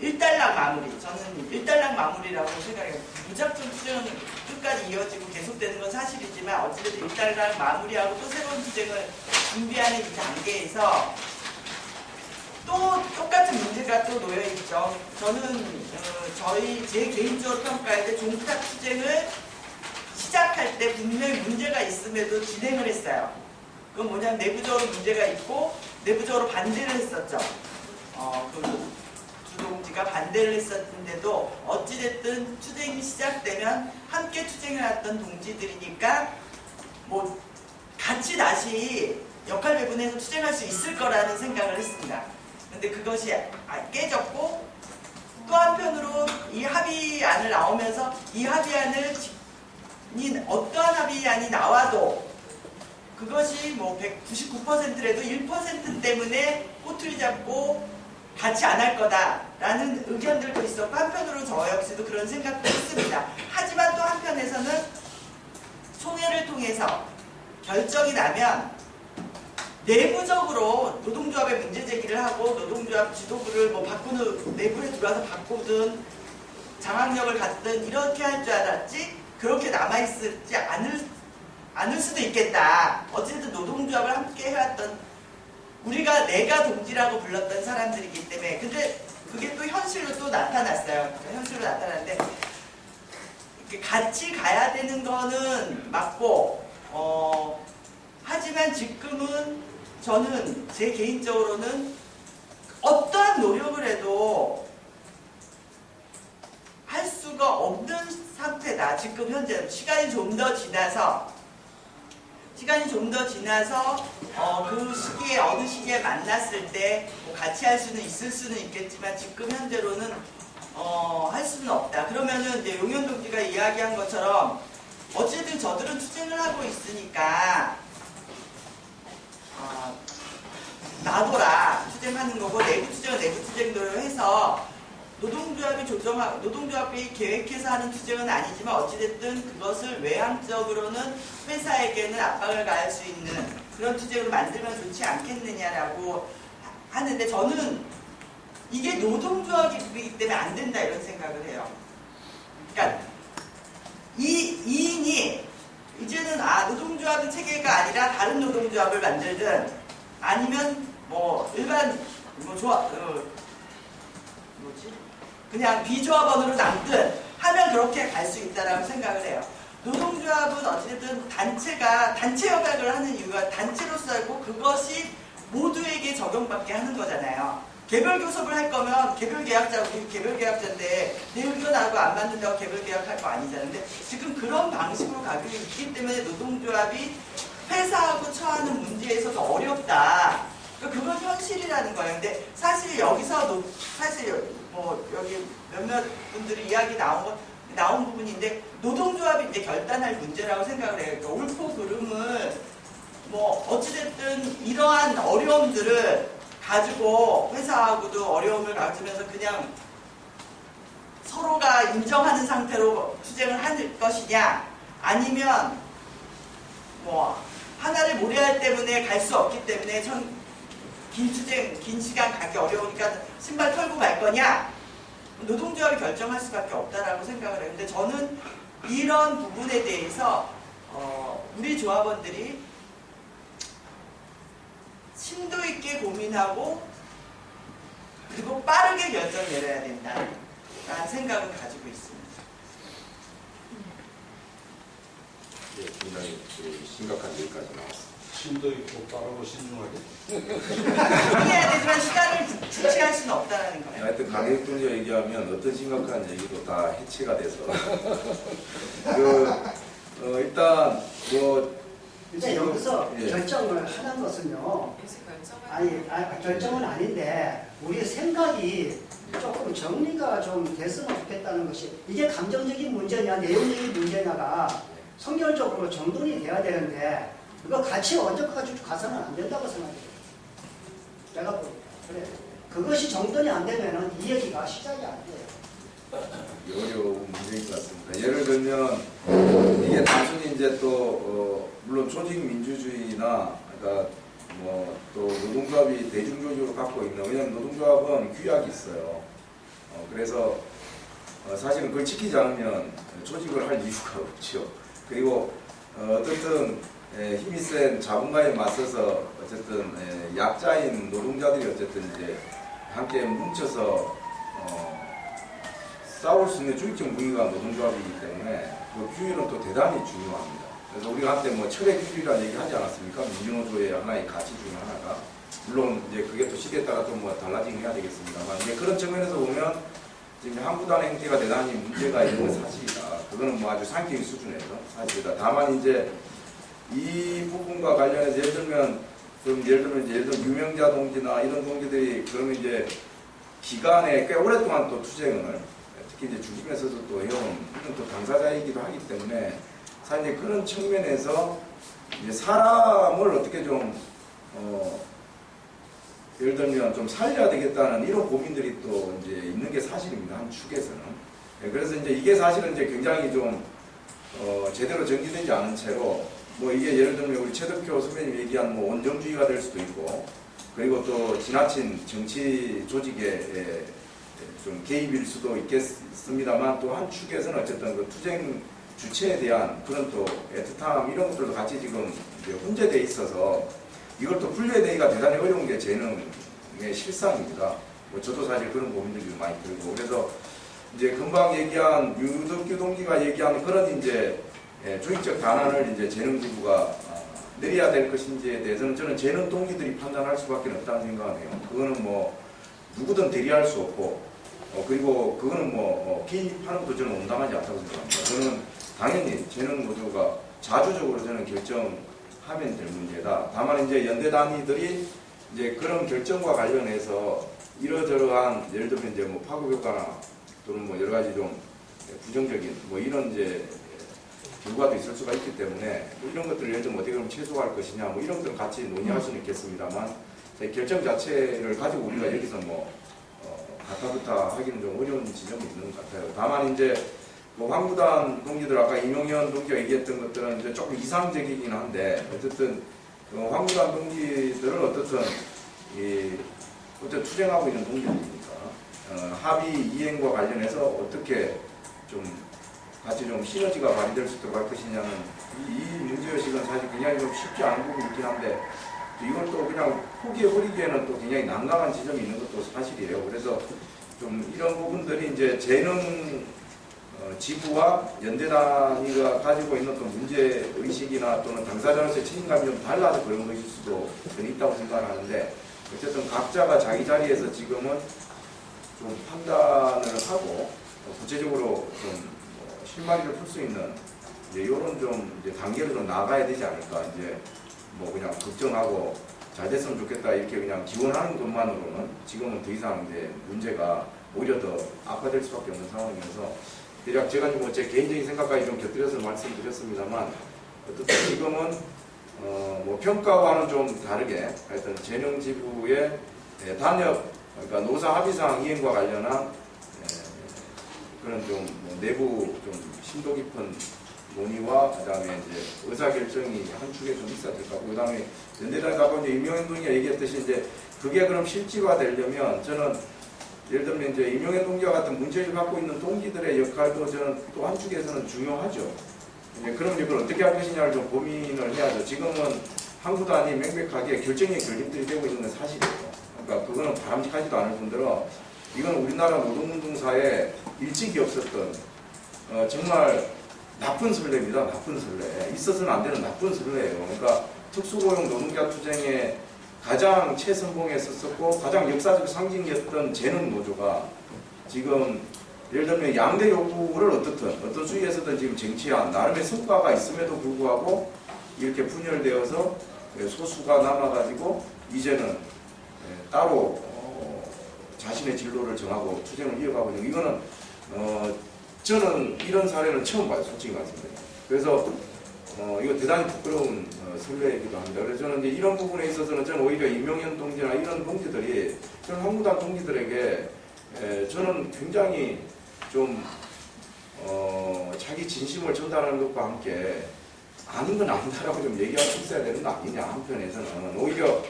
Speaker 10: 일단락 마무리. 저는 일단락 마무리라고 생각해요. 무작정 투쟁은 끝까지 이어지고 계속되는 건 사실이지만 어쨌든 일단락 마무리하고 또 새로운 투쟁을 준비하는 이 단계에서 또 똑같은 문제가 또 놓여있죠. 저는 제 개인적으로 평가할 때 종탑 투쟁을 시작할 때 분명히 문제가 있음에도 진행을 했어요. 그건 뭐냐면 내부적으로 문제가 있고 내부적으로 반대를 했었죠. 그 주동지가 반대를 했었는데도 어찌됐든 투쟁이 시작되면 함께 투쟁을 했던 동지들이니까 뭐 같이 다시 역할 배분해서 투쟁할 수 있을 거라는 생각을 했습니다. 근데 그것이 깨졌고 또 한편으로 이 합의안을 나오면서 이 합의안을 어떠한 합의안이 나와도 그것이 뭐 199%라도 1% 때문에 꼬투리 잡고 같이 안 할 거다라는 의견들도 있었고 한편으로 저 역시도 그런 생각도 했습니다. 하지만 또 한편에서는 총회를 통해서 결정이 나면 내부적으로 노동조합의 문제 제기를 하고 노동조합 지도부를 뭐 바꾸는 내부에 들어와서 바꾸든 장악력을 갖든 이렇게 할 줄 알았지 그렇게 남아있지 않을 수도 있겠다. 어쨌든 노동조합을 함께 해왔던 우리가 내가 동지라고 불렀던 사람들이기 때문에 근데 그게 또 현실로 또 나타났어요. 현실로 나타났는데 같이 가야 되는 거는 맞고 하지만 지금은 저는 제 개인적으로는 어떠한 노력을 해도 할 수가 없는 상태다. 지금 현재 시간이 좀 더 지나서 그 시기에 어느 시기에 만났을 때 뭐 같이 할 수는 있을 수는 있겠지만 지금 현재로는 할 수는 없다. 그러면은 이제 용현 동지가 이야기한 것처럼 어쨌든 저들은 투쟁을 하고 있으니까 놔둬라. 투쟁하는 거고 내부 투쟁은 내부 투쟁대로 해서 노동조합이 계획해서 하는 투쟁은 아니지만 어찌됐든 그것을 외향적으로는 회사에게는 압박을 가할 수 있는 그런 투쟁으로 만들면 좋지 않겠느냐라고 하는데 저는 이게 노동조합이기 때문에 안 된다 이런 생각을 해요. 그러니까 이 이인이 이제는 노동조합의 체계가 아니라 다른 노동조합을 만들든 아니면 뭐 일반 그냥 비조합원으로 남든 하면 그렇게 갈 수 있다라고 생각을 해요. 노동조합은 어쨌든 단체 협약을 하는 이유가 단체로서고 그것이 모두에게 적용받게 하는 거잖아요. 개별 교섭을 할 거면 우리 개별 계약자인데 내 의견하고 안 맞는다고 개별 계약할 거 아니잖아요. 근데 지금 그런 방식으로 가고 있기 때문에 노동조합이 회사하고 처하는 문제에 있어서 어렵다. 그건 현실이라는 거예요. 근데 사실 여기서 여기 몇몇 분들이 이야기 나온 부분인데 노동조합이 이제 결단할 문제라고 생각을 해요. 그러니까 옳고 그름을 뭐 어찌됐든 이러한 어려움들을 가지고 회사하고도 어려움을 가지면서 그냥 서로가 인정하는 상태로 투쟁을 할 것이냐 아니면 뭐 하나를 모래알 때문에 갈 수 없기 때문에 긴 시간 가기 어려우니까 신발 털고 갈 거냐 노동조합이 결정할 수밖에 없다라고 생각을 해요. 근데 저는 이런 부분에 대해서 우리 조합원들이 심도 있게 고민하고 그리고 빠르게 결정 내려야 된다라는 생각을 가지고 있습니다.
Speaker 1: 네, 굉장히 심각한 얘기까지 나왔습니다.
Speaker 11: 심도 있고 빠르고 신중하게.
Speaker 10: 해야 되지만 시간을 주체할 수는 없다는 거예요.
Speaker 1: 하여튼 가격분야 얘기하면 어떤 심각한 얘기도 다 해체가 돼서 일단
Speaker 13: 근데 여기서
Speaker 1: 예.
Speaker 13: 결정을 하는 것은요. 결정은 아닌데 우리 생각이 조금 정리가 좀 됐으면 좋겠다는 것이 이게 감정적인 문제냐 내용적인 문제냐가 성결적으로 정돈이 돼야 되는데 그거 같이 얹어가지고 가서는 안 된다고 생각해요. 내가 보니까 그래. 그것이 정돈이 안 되면은 이 얘기가 시작이 안 돼요.
Speaker 1: 어려운 문제인 것 같습니다. 예를 들면 이게 단순히 이제 또 물론 조직 민주주의나 그러니까 또 노동조합이 대중조직으로 갖고 있는 왜냐하면 노동조합은 규약이 있어요. 그래서 사실은 그걸 지키지 않으면 조직을 할 이유가 없죠. 그리고 어쨌든 힘이 센 자본가에 맞서서 어쨌든 약자인 노동자들이 어쨌든 이제 함께 뭉쳐서 싸울 수 있는 주의적 무기가 노동조합이기 때문에 그 규율은 또 대단히 중요합니다. 그래서 우리가 한때 철의 규율이라는 얘기 하지 않았습니까? 민주노조의 하나의 가치 중에 하나가. 물론 이제 그게 또 시대에 따라 또 뭐 달라지긴 해야 되겠습니다만 이제 그런 측면에서 보면 지금 한구단의 행태가 대단히 문제가 있는 건 사실이다. 그거는 뭐 아주 상식적인 수준에서 사실이다. 다만 이제 이 부분과 관련해서 예를 들면 유명자 동지나 이런 동지들이 그러면 이제 기간에 꽤 오랫동안 또 투쟁을 특히 이제 주식에서도 또 해온 이런 또 당사자이기도 하기 때문에 사실 이제 그런 측면에서 이제 사람을 어떻게 좀 예를 들면 좀 살려야 되겠다는 이런 고민들이 또 이제 있는 게 사실입니다. 한 축에서는. 네, 그래서 이제 이게 사실은 이제 굉장히 좀 제대로 정리되지 않은 채로 뭐 이게 예를 들면 우리 최덕효 선배님 얘기한 뭐 원정주의가 될 수도 있고 그리고 또 지나친 정치 조직의 좀 개입일 수도 있겠습니다만 또 한 축에서는 어쨌든 그 투쟁 주체에 대한 그런 또 애틋함 이런 것들도 같이 지금 이제 혼재되어 있어서 이걸 또 분리되기가 대단히 어려운 게 재능의 실상입니다. 뭐 저도 사실 그런 고민들이 많이 들고 그래서 이제 금방 얘기한 유덕규 동기가 얘기한 그런 이제 조직적 단안을 이제 재능지부가 내려야 될 것인지에 대해서는 저는 재능 동기들이 판단할 수밖에 없다는 생각이에요. 그거는 뭐 누구든 대리할 수 없고 그리고 그거는 뭐 개입하는 것도 저는 온당하지 않다고 생각합니다. 저는 당연히 재능 노조가 자주적으로 저는 결정하면 될 문제다. 다만 이제 연대 단위들이 이제 그런 결정과 관련해서 이러저러한 예를 들면 이제 뭐 파급 효과나 또는 뭐 여러 가지 좀 부정적인 뭐 이런 이제 결과도 있을 수가 있기 때문에 뭐 이런 것들을 예를 들면 어떻게 그럼 최소화할 것이냐 뭐 이런 것들 같이 논의할 수는 있겠습니다만 결정 자체를 가지고 우리가 여기서 뭐 가타부타 하기는 좀 어려운 지점이 있는 것 같아요. 다만 이제 뭐 황구단 동지들 아까 임용현 동지가 얘기했던 것들은 이제 조금 이상적이긴 한데 어쨌든 황구단 동지들은 어쨌든 투쟁하고 있는 동지들이니까 합의 이행과 관련해서 어떻게 좀 같이 좀 시너지가 발휘될 수 있도록 할 것이냐는 이 문제의식은 사실 굉장히 좀 쉽지 않은 부분이 있긴 한데 이걸 또 그냥 포기해버리기에는 또 굉장히 난감한 지점이 있는 것도 사실이에요. 그래서 좀 이런 부분들이 이제 재능 지부와 연대 단위가 가지고 있는 또 문제의식이나 또는 당사자로서의 책임감이 좀 달라서 그런 것일 수도 있다고 생각하는데 어쨌든 각자가 자기 자리에서 지금은 좀 판단을 하고 구체적으로 좀 실마리를 풀 수 있는 이제 이런 좀 이제 단계를 좀 나가야 되지 않을까. 이제 뭐 그냥 걱정하고 잘 됐으면 좋겠다 이렇게 그냥 기원하는 것만으로는 지금은 더 이상 이제 문제가 오히려 더 악화될 수밖에 없는 상황이어서 대략 제가 뭐 제 개인적인 생각까지 좀 곁들여서 말씀드렸습니다만 어쨌든 지금은 뭐 평가와는 좀 다르게 하여튼 재능지부의 단협 그러니까 노사 합의상 이행과 관련한 그런 좀 내부 좀 심도 깊은 논의와 그다음에 이제 의사결정이 한 축에 좀 있어야 될 것 같고 그다음에 연대단에서 아까 이제 임용현 동지가 얘기했듯이 이제 그게 그럼 실질화되려면 저는 예를 들면 이제 임용현 동지와 같은 문제를 갖고 있는 동지들의 역할도 저는 또 한 축에서는 중요하죠. 이제 그럼 이걸 어떻게 할 것이냐를 좀 고민을 해야죠. 지금은 한구단이 명백하게 결정의 결림들이 되고 있는 건 사실이에요. 그러니까 그거는 바람직하지도 않을 뿐더러 이건 우리나라 노동운동사에 일찍이 없었던 정말 나쁜 선례입니다. 나쁜 선례. 있어서는 안 되는 나쁜 선례예요. 그러니까 특수고용 노동자 투쟁에 가장 최선봉에 섰었고 가장 역사적 상징이었던 재능노조가 지금 예를 들면 양대 요구를 어떤 수위에서든 지금 쟁취한 나름의 성과가 있음에도 불구하고 이렇게 분열되어서 소수가 남아가지고 이제는 따로 자신의 진로를 정하고 투쟁을 이어가고 있는 이거는 저는 이런 사례는 처음 봐요. 솔직히 말씀드려요. 그래서 이거 대단히 부끄러운 선례이기도 합니다. 그래서 저는 이제 이런 부분에 있어서는 저는 오히려 임용현 동지나 이런 동지들이 저는 한구단 동지들에게 저는 굉장히 좀 자기 진심을 전달하는 것과 함께 아닌 건 아니다라고 좀 얘기할 수 있어야 되는 거 아니냐 한편에서는 오히려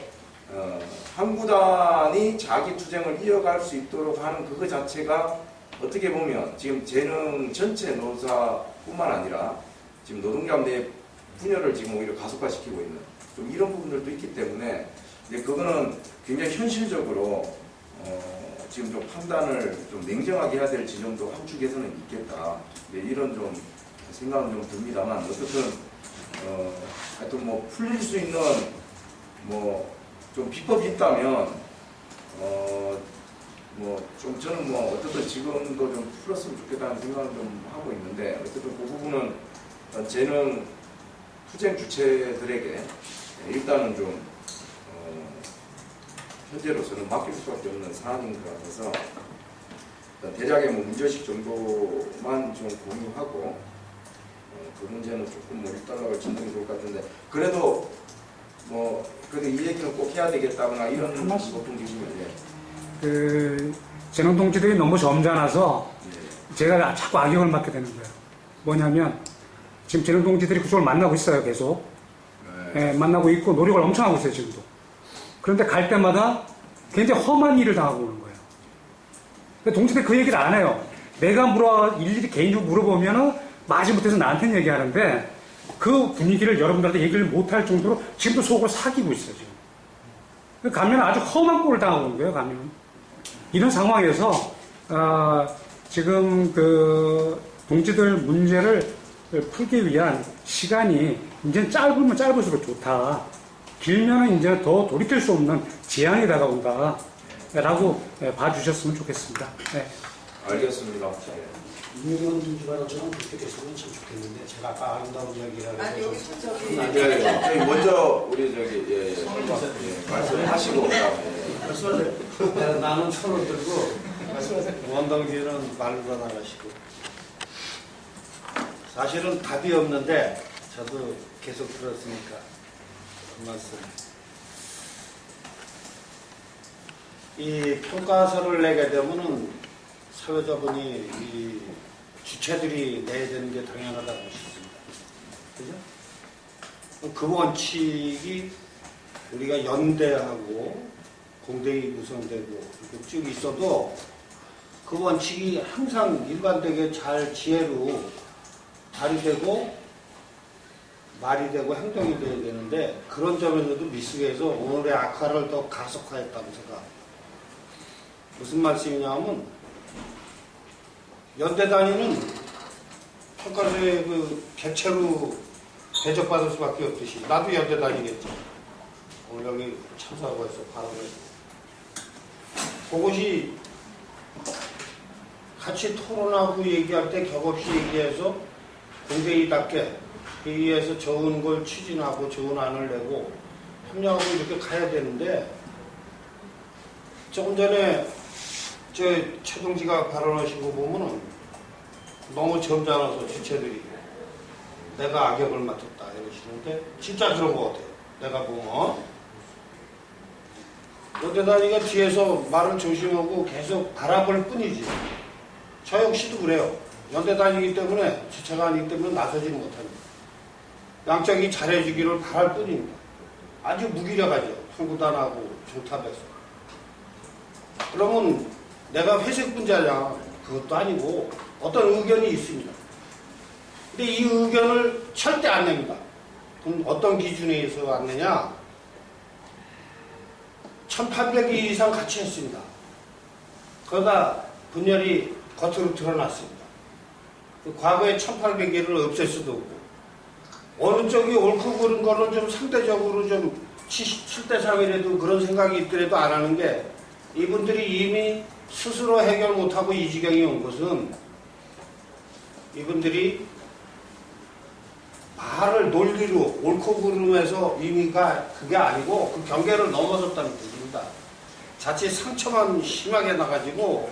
Speaker 1: 한구단이 자기 투쟁을 이어갈 수 있도록 하는 그거 자체가 어떻게 보면 지금 재능 전체 노사뿐만 아니라 지금 노동조합 내 분열을 지금 오히려 가속화시키고 있는 좀 이런 부분들도 있기 때문에 이제 그거는 굉장히 현실적으로 지금 좀 판단을 좀 냉정하게 해야 될 지점도 한 축에서는 있겠다. 이런 좀 생각은 좀 듭니다만 어쨌든 하여튼 뭐 풀릴 수 있는 뭐 좀 비법이 있다면 좀 저는 어쨌든 지금도 좀 풀었으면 좋겠다는 생각을 좀 하고 있는데 어쨌든 그 부분은 재능 투쟁 주체들에게 일단은 좀 현재로서는 맡길 수밖에 없는 사안인 것 같아서 대략의 문제의식 정도만 좀 공유하고 그 문제는 조금 일단락을 짓는 게 좋을 것 같은데 그래도 그래도 이 얘기는 꼭 해야 되겠다거나 이런 높은 기준이면
Speaker 8: 재능 동지들이 너무 점잖아서 제가 자꾸 악영을 맡게 되는 거예요. 뭐냐면 지금 재능 동지들이 그쪽을 만나고 있어요. 계속 만나고 있고 노력을 엄청 하고 있어요. 지금도. 그런데 갈 때마다 굉장히 험한 일을 당하고 오는 거예요. 동지들이 그 얘기를 안 해요. 내가 일일이 개인적으로 물어보면은 마지못해서 나한테는 얘기하는데 그 분위기를 여러분들한테 얘기를 못할 정도로 지금도 속으로 사귀고 있어요. 지금. 가면 아주 험한 꼴을 당하고 오는 거예요. 가면. 이런 상황에서 지금 그 동지들 문제를 풀기 위한 시간이 이제 짧으면 짧을수록 좋다. 길면은 이제 더 돌이킬 수 없는 재앙이 다가온다. 라고 봐주셨으면 좋겠습니다. 네.
Speaker 1: 알겠습니다.
Speaker 14: 유명한 동지가 저는 그렇게 됐으면 참 좋겠는데 제가 아까 아름다운 이야기를
Speaker 10: 아니 여기 저기
Speaker 1: 저희 먼저 우리 말씀하시고
Speaker 14: 나는 손을 들고 원동지는 말로 나가시고 사실은 답이 없는데 저도 계속 들었으니까 그 말씀. 이 평가서를 내게 되면은 사회자분이 이 주체들이 내야 되는 게 당연하다고 싶습니다. 그죠? 그 원칙이 우리가 연대하고 공대이 구성되고 이렇게 쭉 있어도 그 원칙이 항상 일관되게 잘 지혜로 발휘되고 말이 되고 행동이 돼야 되는데 그런 점에서도 미숙해서 오늘의 악화를 더 가속화했다고 생각합니다. 무슨 말씀이냐면 연대단위는 평가서의 그 객체로 대접받을 수밖에 없듯이 나도 연대단위겠지. 오늘 여기 참석하고 해서 발언을 그것이 같이 토론하고 얘기할 때 격없이 얘기해서 공대의답게 회의에서 좋은 걸 추진하고 좋은 안을 내고 협력하고 이렇게 가야 되는데 조금 전에 최동지가 발언하시고 보면은 너무 점잖아서 주체들이 내가 악역을 맡았다 이러시는데 진짜 그런 것 같아요. 내가 보면 연대단위가 뒤에서 말을 조심하고 계속 바라볼 뿐이지. 저 역시도 그래요. 연대단위이기 때문에 주체가 아니기 때문에 나서지는 못합니다. 양쪽이 잘해주기를 바랄 뿐입니다. 아주 무기력하죠. 한구단하고 종탑에서. 그러면 내가 회색 분자냐? 그것도 아니고 어떤 의견이 있습니다. 근데 이 의견을 절대 안 냅니다. 그럼 어떤 기준에 의해서 안 내냐? 1800개 이상 같이 했습니다. 그러다 분열이 겉으로 드러났습니다. 과거에 1800개를 없앨 수도 없고 어느 쪽이 옳고 그른 거는 좀 상대적으로 좀 7대3이라도 그런 생각이 있더라도 안 하는 게 이분들이 이미 스스로 해결 못하고 이 지경에 온 것은 이분들이 말을 논리로 옳고 그름에서 의미가 그게 아니고 그 경계를 넘어섰다는 뜻입니다. 자칫 상처만 심하게 나가지고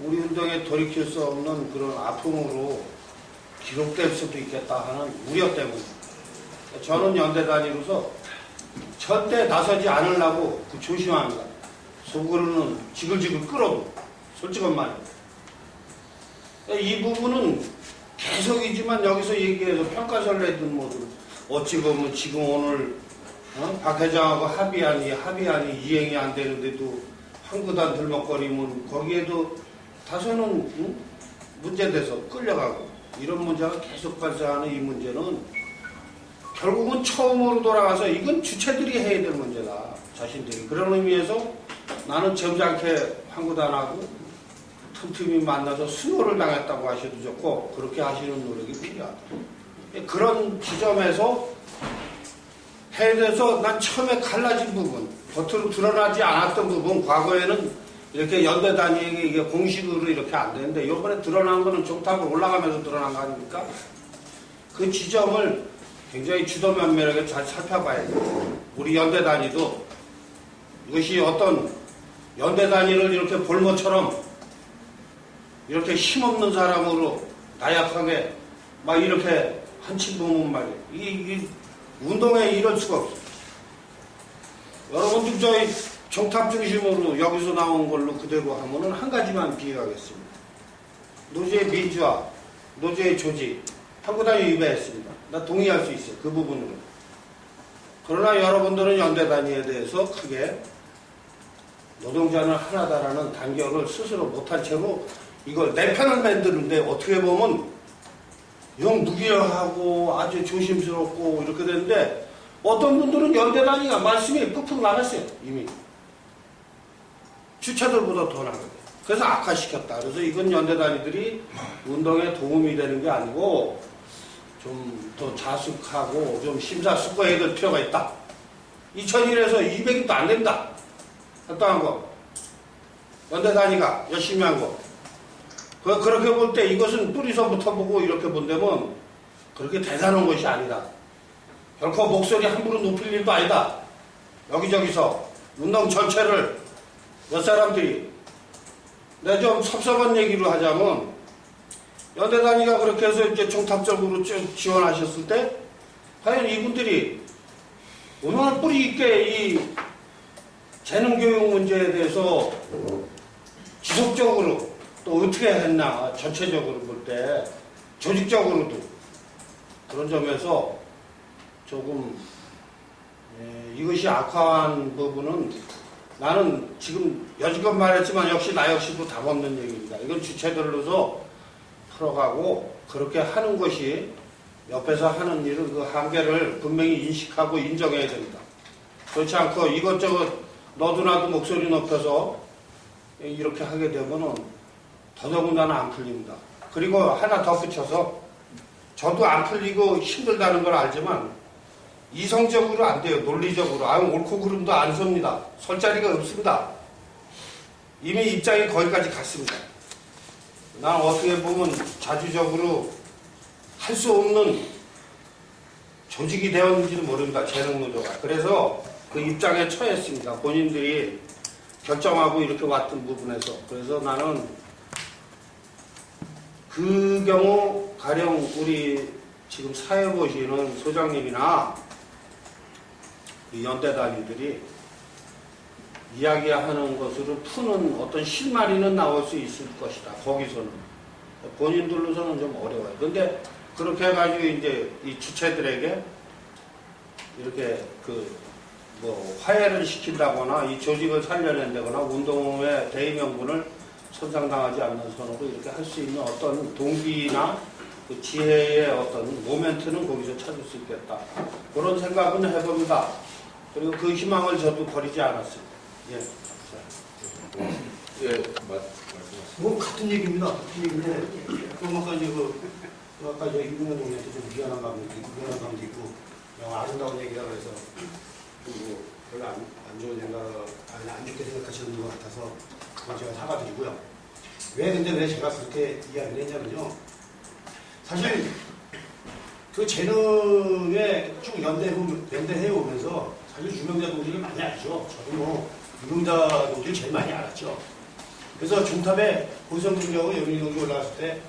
Speaker 14: 우리 운동에 돌이킬 수 없는 그런 아픔으로 기록될 수도 있겠다 하는 우려 때문입니다. 저는 연대단위로서 절대 나서지 않으려고 조심합니다. 속으로는 지글지글 끓어도 솔직한 말입니다. 이 부분은 계속이지만 여기서 얘기해서 평가서를 내든 뭐든 어찌 보면 지금 오늘 박 회장하고 합의안이 이행이 안 되는데도 한구단 들먹거리면 거기에도 다소는 문제돼서 끌려가고 이런 문제가 계속 발생하는 이 문제는 결국은 처음으로 돌아가서 이건 주체들이 해야 될 문제다. 자신들이. 그런 의미에서 나는 점잖게 한구단하고 틈틈이 만나서 수요를 당했다고 하셔도 좋고 그렇게 하시는 노력이 필요하다. 그런 지점에서 해야 돼서 난 처음에 갈라진 부분, 겉으로 드러나지 않았던 부분, 과거에는 이렇게 연대 단위에게 이게 공식으로 이렇게 안 되는데 이번에 드러난 거는 종탑으로 올라가면서 드러난 거 아닙니까? 그 지점을 굉장히 주도 면밀하게 잘 살펴봐야 돼요. 우리 연대 단위도 이것이 어떤 연대 단위를 이렇게 볼모처럼 이렇게 힘없는 사람으로 나약하게 막 이렇게 한치 보면 말이에요. 이 운동에 이럴 수가 없어요. 여러분들 저희 종탑 중심으로 여기서 나온 걸로 그대로 하면은 한 가지만 비교하겠습니다. 노조의 민주화, 노조의 조직, 한구단위 위배했습니다. 나 동의할 수 있어요. 그 부분으로. 그러나 여러분들은 연대 단위에 대해서 크게 노동자는 하나다라는 단결을 스스로 못한 채로 이걸 내 편을 만드는데 어떻게 보면 영 무기력하고 아주 조심스럽고 이렇게 되는데 어떤 분들은 연대 단위가 말씀이 푹푹 나갔어요. 이미. 주체들보다 더 나가요. 그래서 악화시켰다. 그래서 이건 연대 단위들이 운동에 도움이 되는 게 아니고 좀 더 자숙하고 좀 심사숙고해야 될 필요가 있다. 2001에서 200도 안 됩니다. 했다는 거. 연대 단위가 열심히 한 거. 그렇게 볼 때 이것은 뿌리서부터 보고 이렇게 본다면 그렇게 대단한 것이 아니다. 결코 목소리 함부로 높일 일도 아니다. 여기저기서 운동 전체를 몇 사람들이 내가 좀 섭섭한 얘기로 하자면 연대 단위가 그렇게 해서 이제 종탑적으로 쭉 지원하셨을 때 과연 이분들이 얼마나 뿌리 있게 이 재능교육 문제에 대해서 지속적으로 또 어떻게 했나 전체적으로 볼 때 조직적으로도 그런 점에서 조금 이것이 악화한 부분은 나는 지금 여지껏 말했지만 역시 나 역시도 답 없는 얘기입니다. 이건 주체들로서 풀어가고 그렇게 하는 것이 옆에서 하는 일을 그 한계를 분명히 인식하고 인정해야 됩니다. 그렇지 않고 이것저것 너도 나도 목소리 높여서 이렇게 하게 되면은 더더군다나 안 풀립니다. 그리고 하나 더 붙여서 저도 안 풀리고 힘들다는 걸 알지만 이성적으로 안 돼요. 논리적으로. 옳고 그름도 안 섭니다. 설 자리가 없습니다. 이미 입장이 거기까지 갔습니다. 난 어떻게 보면 자주적으로 할 수 없는 조직이 되었는지도 모릅니다. 재능노조가. 그래서 그 입장에 처했습니다. 본인들이 결정하고 이렇게 왔던 부분에서. 그래서 나는 그 경우 가령 우리 지금 사회 보시는 소장님이나 우리 연대 단위들이 이야기하는 것으로 푸는 어떤 실마리는 나올 수 있을 것이다. 거기서는. 본인들로서는 좀 어려워요. 근데 그렇게 해가지고 이제 이 주체들에게 이렇게 화해를 시킨다거나 이 조직을 살려낸다거나 운동의 대의명분을 손상당하지 않는 선으로 이렇게 할 수 있는 어떤 동기나 그 지혜의 어떤 모멘트는 거기서 찾을 수 있겠다. 그런 생각은 해봅니다. 그리고 그 희망을 저도 버리지 않았습니다. 예.
Speaker 15: 뭐 같은 얘기입니다. 같은 얘기인데 그럼 아까 이제 아까 저 이분현 동네한테 좀 미안한 마음도 있고 아름다운 얘기라 그래서 뭐 별로 안 좋은 생각, 안 좋게 생각하시는 것 같아서 그건 제가 사과드리고요. 왜 제가 그렇게 이야기를 했냐면요. 사실 그 재능에 쭉 연대해 오면서 사실 유명자 동지를 많이 알죠. 저도 뭐 유명자 동지를 제일 많이 알았죠. 그래서 종탑에 고성 동지하고 여민이 동지 올라갔을 때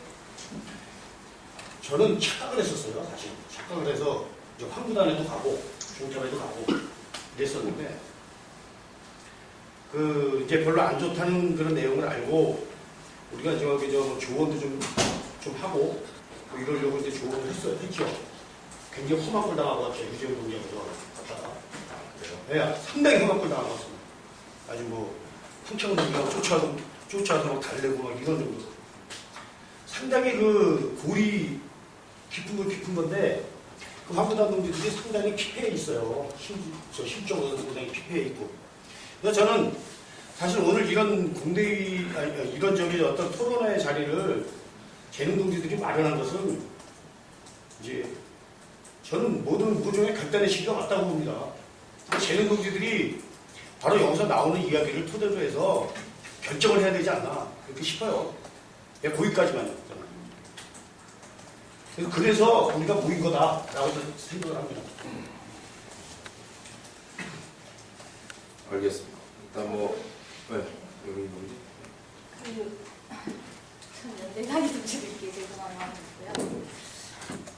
Speaker 15: 저는 착각을 했었어요. 사실 착각을 해서 이제 황구단에도 가고 종탑에도 가고 이랬었는데 이제 별로 안 좋다는 그런 내용을 알고 우리가 조언도 좀 하고 이러려고 이제 조언을 했죠. 굉장히 험한 걸 당하고 왔죠. 유재훈 동지하고 갔다가. 네, 상당히 험한 걸 당하고 왔습니다. 아주 뭐 풍창 동지하고 쫓아서 달래고 막 이런 정도. 상당히 골이 깊은 건데 그 황구단 동지들이 상당히 피폐해 있어요. 심적으로 상당히 피폐해 있고. 그래서 저는 사실 오늘 이런 공대위, 이런 어떤 토론회 자리를 재능 동지들이 마련한 것은 이제 저는 모든 구조의 결단의 시기가 왔다고 봅니다. 재능 동지들이 바로 여기서 나오는 이야기를 토대로 해서 결정을 해야 되지 않나 그렇게 싶어요. 거기까지만요. 그래서 우리가 모인 거다라고 생각을 합니다.
Speaker 1: 알겠습니다. 일단 네, 여기 뭐지?
Speaker 16: 연대상이 동지들께 죄송한 마음이 있고요.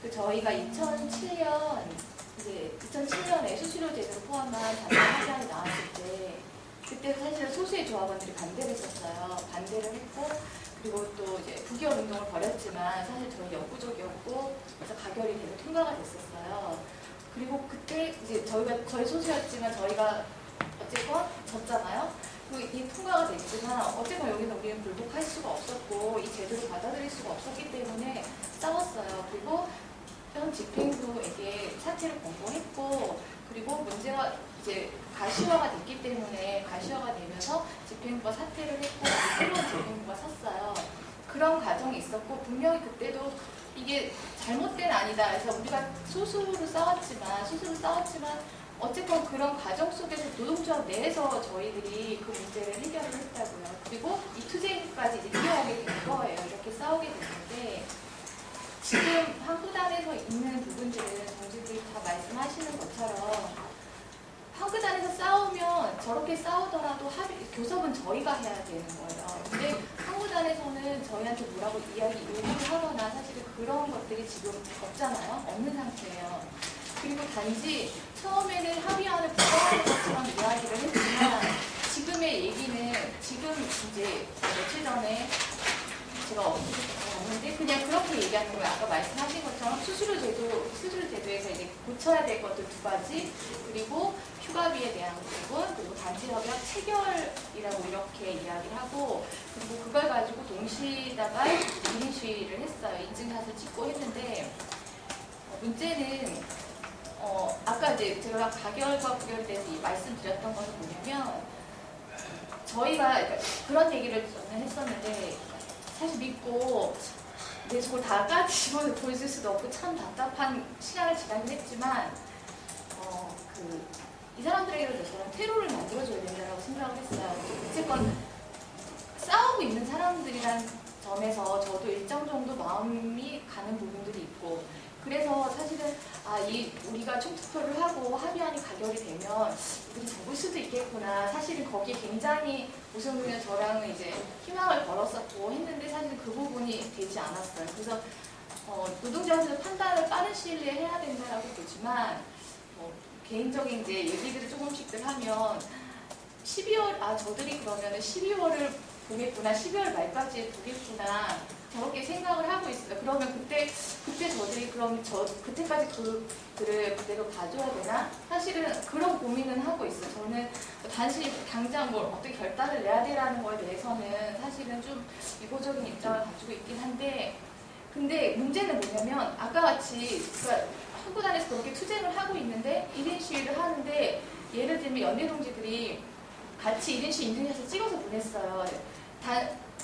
Speaker 16: 저희가 2007년에 수수료 제도를 포함한 단체 합의안이 나왔을 때 그때 사실은 소수의 조합원들이 반대를 했었어요. 반대를 했고 그리고 또 이제 부결 운동을 벌였지만 사실 저희 역부족이었고 그래서 가결이 되고 통과가 됐었어요. 그리고 그때 이제 저희 소수였지만 저희가 어쨌건 졌잖아요. 그리고 이 통과가 됐지만 어쨌건 여기서 우리는 불복할 수가 없었고 이 제도를 받아들일 수가 없었기 때문에 싸웠어요. 그리고 현 집행부에게 사퇴를 권고했고 그리고 문제가 이제 가시화가 됐기 때문에 가시화가 되면서 집행부가 사퇴를 했고 새로운 집행부가 섰어요. 그런 과정이 있었고 분명히 그때도 이게 잘못된 아니다 해서 우리가 스스로 싸웠지만 어쨌건 그런 과정 속에서 노동조합 내에서 저희들이 그 문제를 해결을 했다고요. 그리고 이 투쟁까지 이제 이어오게 된 거예요. 이렇게 싸우게 됐는데 지금 한구단에서 있는 부분들은 동지들이 다 말씀하시는 것처럼 한구단에서 싸우면 저렇게 싸우더라도 교섭은 저희가 해야 되는 거예요. 근데 한구단에서는 저희한테 뭐라고 요구를 하거나 사실은 그런 것들이 지금 없잖아요. 없는 상태예요. 그리고 단지 처음에는 합의안을 부정하는 것처럼 이야기를 했지만 지금의 얘기는 지금 이제 며칠 전에 제가 왔는데 그냥 그렇게 얘기하는 거예요. 아까 말씀하신 것처럼 수수료 제도에서 이제 고쳐야 될 것들 2가지 그리고 휴가비에 대한 부분 그리고 단체협약 체결이라고 이렇게 이야기를 하고 그리고 그걸 가지고 동시에다가 1인 시위를 했어요. 인증샷을 찍고 했는데 문제는 아까 이제 제가 가결과 부결에 대해서 말씀드렸던 것은 뭐냐면 저희가 그런 얘기를 저는 했었는데 사실 믿고 내 속을 다 까지고 보여줄 수도 없고 참 답답한 시간을 지나긴 했지만 이 사람들에게도 저는 테러를 만들어줘야 된다고 생각을 했어요. 어쨌건 싸우고 있는 사람들이란 점에서 저도 일정 정도 마음이 가는 부분들이 있고 그래서 사실은 우리가 총투표를 하고 합의안이 가결이 되면 우리 접을 수도 있겠구나. 사실은 거기에 굉장히 오성근이나 저랑은 이제 희망을 걸었었고 했는데 사실은 그 부분이 되지 않았어요. 그래서 노동자들의 판단을 빠른 시일 내에 해야 된다라고 보지만 개인적인 이제 얘기들을 조금씩들 하면 12월 저들이 그러면은 12월을 보겠구나, 12월 말까지 보겠구나 저렇게 생각을 하고 있어요. 그러면 그때 저들이 그럼 그때까지 그들을 그대로 봐줘야 되나? 사실은 그런 고민은 하고 있어요. 저는 단순히 당장 뭘 어떻게 결단을 내야 되라는 거에 대해서는 사실은 좀 이고적인 입장을 가지고 있긴 한데 근데 문제는 뭐냐면 아까 같이 그러니까 한구단에서 그렇게 투쟁을 하고 있는데 1인 시위를 하는데 예를 들면 연대동지들이 같이 1인 시위 인증샷을 찍어서 보냈어요.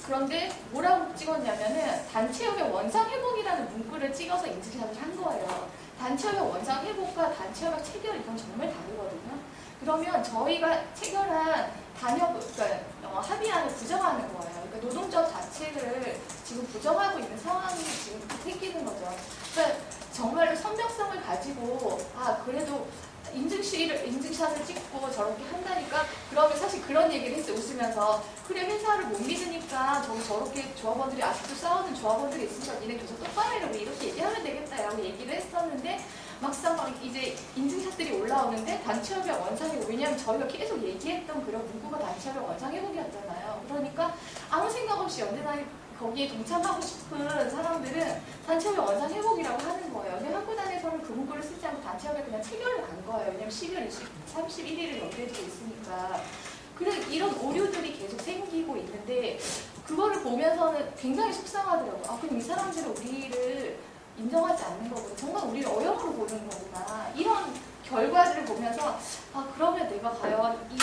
Speaker 16: 그런데 뭐라고 찍었냐면은 단체협약 원상회복이라는 문구를 찍어서 인증샷을 한 거예요. 단체협약 원상회복과 단체협약 체결 이건 정말 다르거든요. 그러면 저희가 체결한 그러니까 합의안을 부정하는 거예요. 그러니까 노동조합 자체를 지금 부정하고 있는 상황이 지금 생기는 거죠. 그러니까 정말로 선명성을 가지고 그래도 인증샷을 찍고 저렇게 한다니까 그러면 사실 그런 얘기를 했어요. 웃으면서 그래 회사를 못 믿으니까 저렇게 조합원들이 아직도 싸우는 조합원들이 있으니까 니네 교섭 똑바로 해라고 이렇게 얘기하면 되겠다라고 얘기를 했었는데 막상 이제 인증샷들이 올라오는데 단체협약 원상회복 왜냐하면 저희가 계속 얘기했던 그런 문구가 단체협약 원상회복이었잖아요. 그러니까 아무 생각 없이 연대단이 거기에 동참하고 싶은 사람들은 단체협약 원상회복이라고 하는 거예요. 근데 한구단에서는 그 문구를 쓰지 않고 단체협약 그냥 체결을 간 거예요. 왜냐면 12월 31일을 연대되어 있으니까. 그래서 이런 오류들이 계속 생기고 있는데 그거를 보면서는 굉장히 속상하더라고요. 그럼 이 사람들은 우리를 인정하지 않는 거구나. 정말 우리를 어영으로 보는 거구나. 이런 결과들을 보면서 그러면 내가 과연 이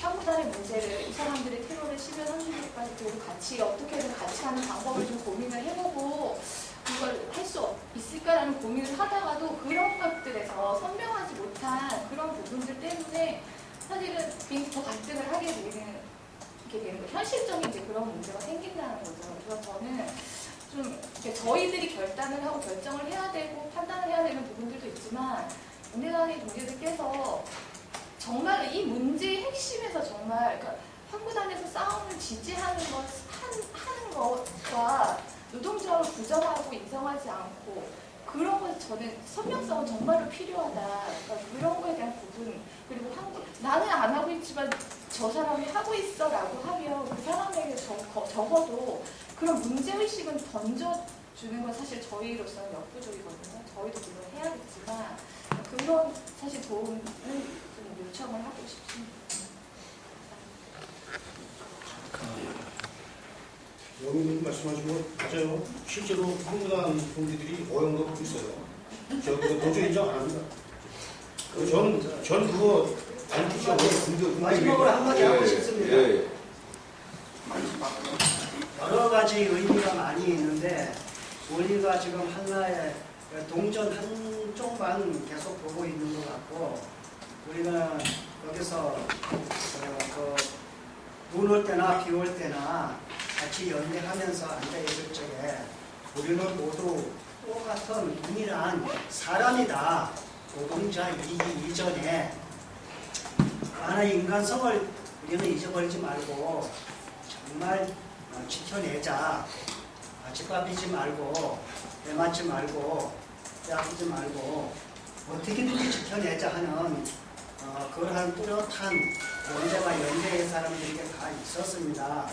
Speaker 16: 한구단의 문제를 이 사람들의 테러를 10여 30일까지 그래도 어떻게든 같이 하는 방법을 좀 고민을 해보고 그걸 할 수 있을까라는 고민을 하다가도 그런 것들에서 선명하지 못한 그런 부분들 때문에 사실은 괜히 더 갈등을 하게 되는 거예요. 현실적인 이제 그런 문제가 생긴다는 거죠. 그래서 저는 좀 이렇게 저희들이 결단을 하고 결정을 해야 되고 판단을 해야 되는 부분들도 있지만 연대단의 동지들께서 정말 이 문제의 핵심에서 정말 그러니까 환구단에서 싸움을 지지하는 하는 것과 노동조합을 부정하고 인정하지 않고 그런 것 저는 선명성은 정말로 필요하다. 그러니까 그런 거에 대한 부분 그리고 나는 안 하고 있지만 저 사람이 하고 있어라고 하면 그 사람에게 적어도 그런 문제의식은 던져주는 건 사실 저희로서는 역부족이거든요. 저희도 물론 해야겠지만 그런 사실 도움을 좀 요청을 하고 싶습니다.
Speaker 15: 영웅님 말씀하신 거 맞아요. 실제로 황구단 동지들이 오용도 하고 있어요. 저 그거 도저히 인정 안 합니다. 전 그거 알기 없는
Speaker 13: 마지막으로 한마디 하고 싶습니다.
Speaker 1: 예.
Speaker 13: 여러 가지 의미가 많이 있는데 우리가 지금 하나의 동전 한쪽만 계속 보고 있는 것 같고 우리가 여기서 눈 올 때나 비 올 때나 같이 연대하면서 앉아있을 적에 우리는 모두 똑같은 동일한 사람이다. 노동자이기 이전에 하나의 인간성을 우리는 잊어버리지 말고 정말 지켜내자. 짓밟히지 말고 내맞지 말고 빼앗기지 말고 어떻게든지 지켜내자 하는 그러한 뚜렷한 연대가 연대의 사람들에게 다 있었습니다.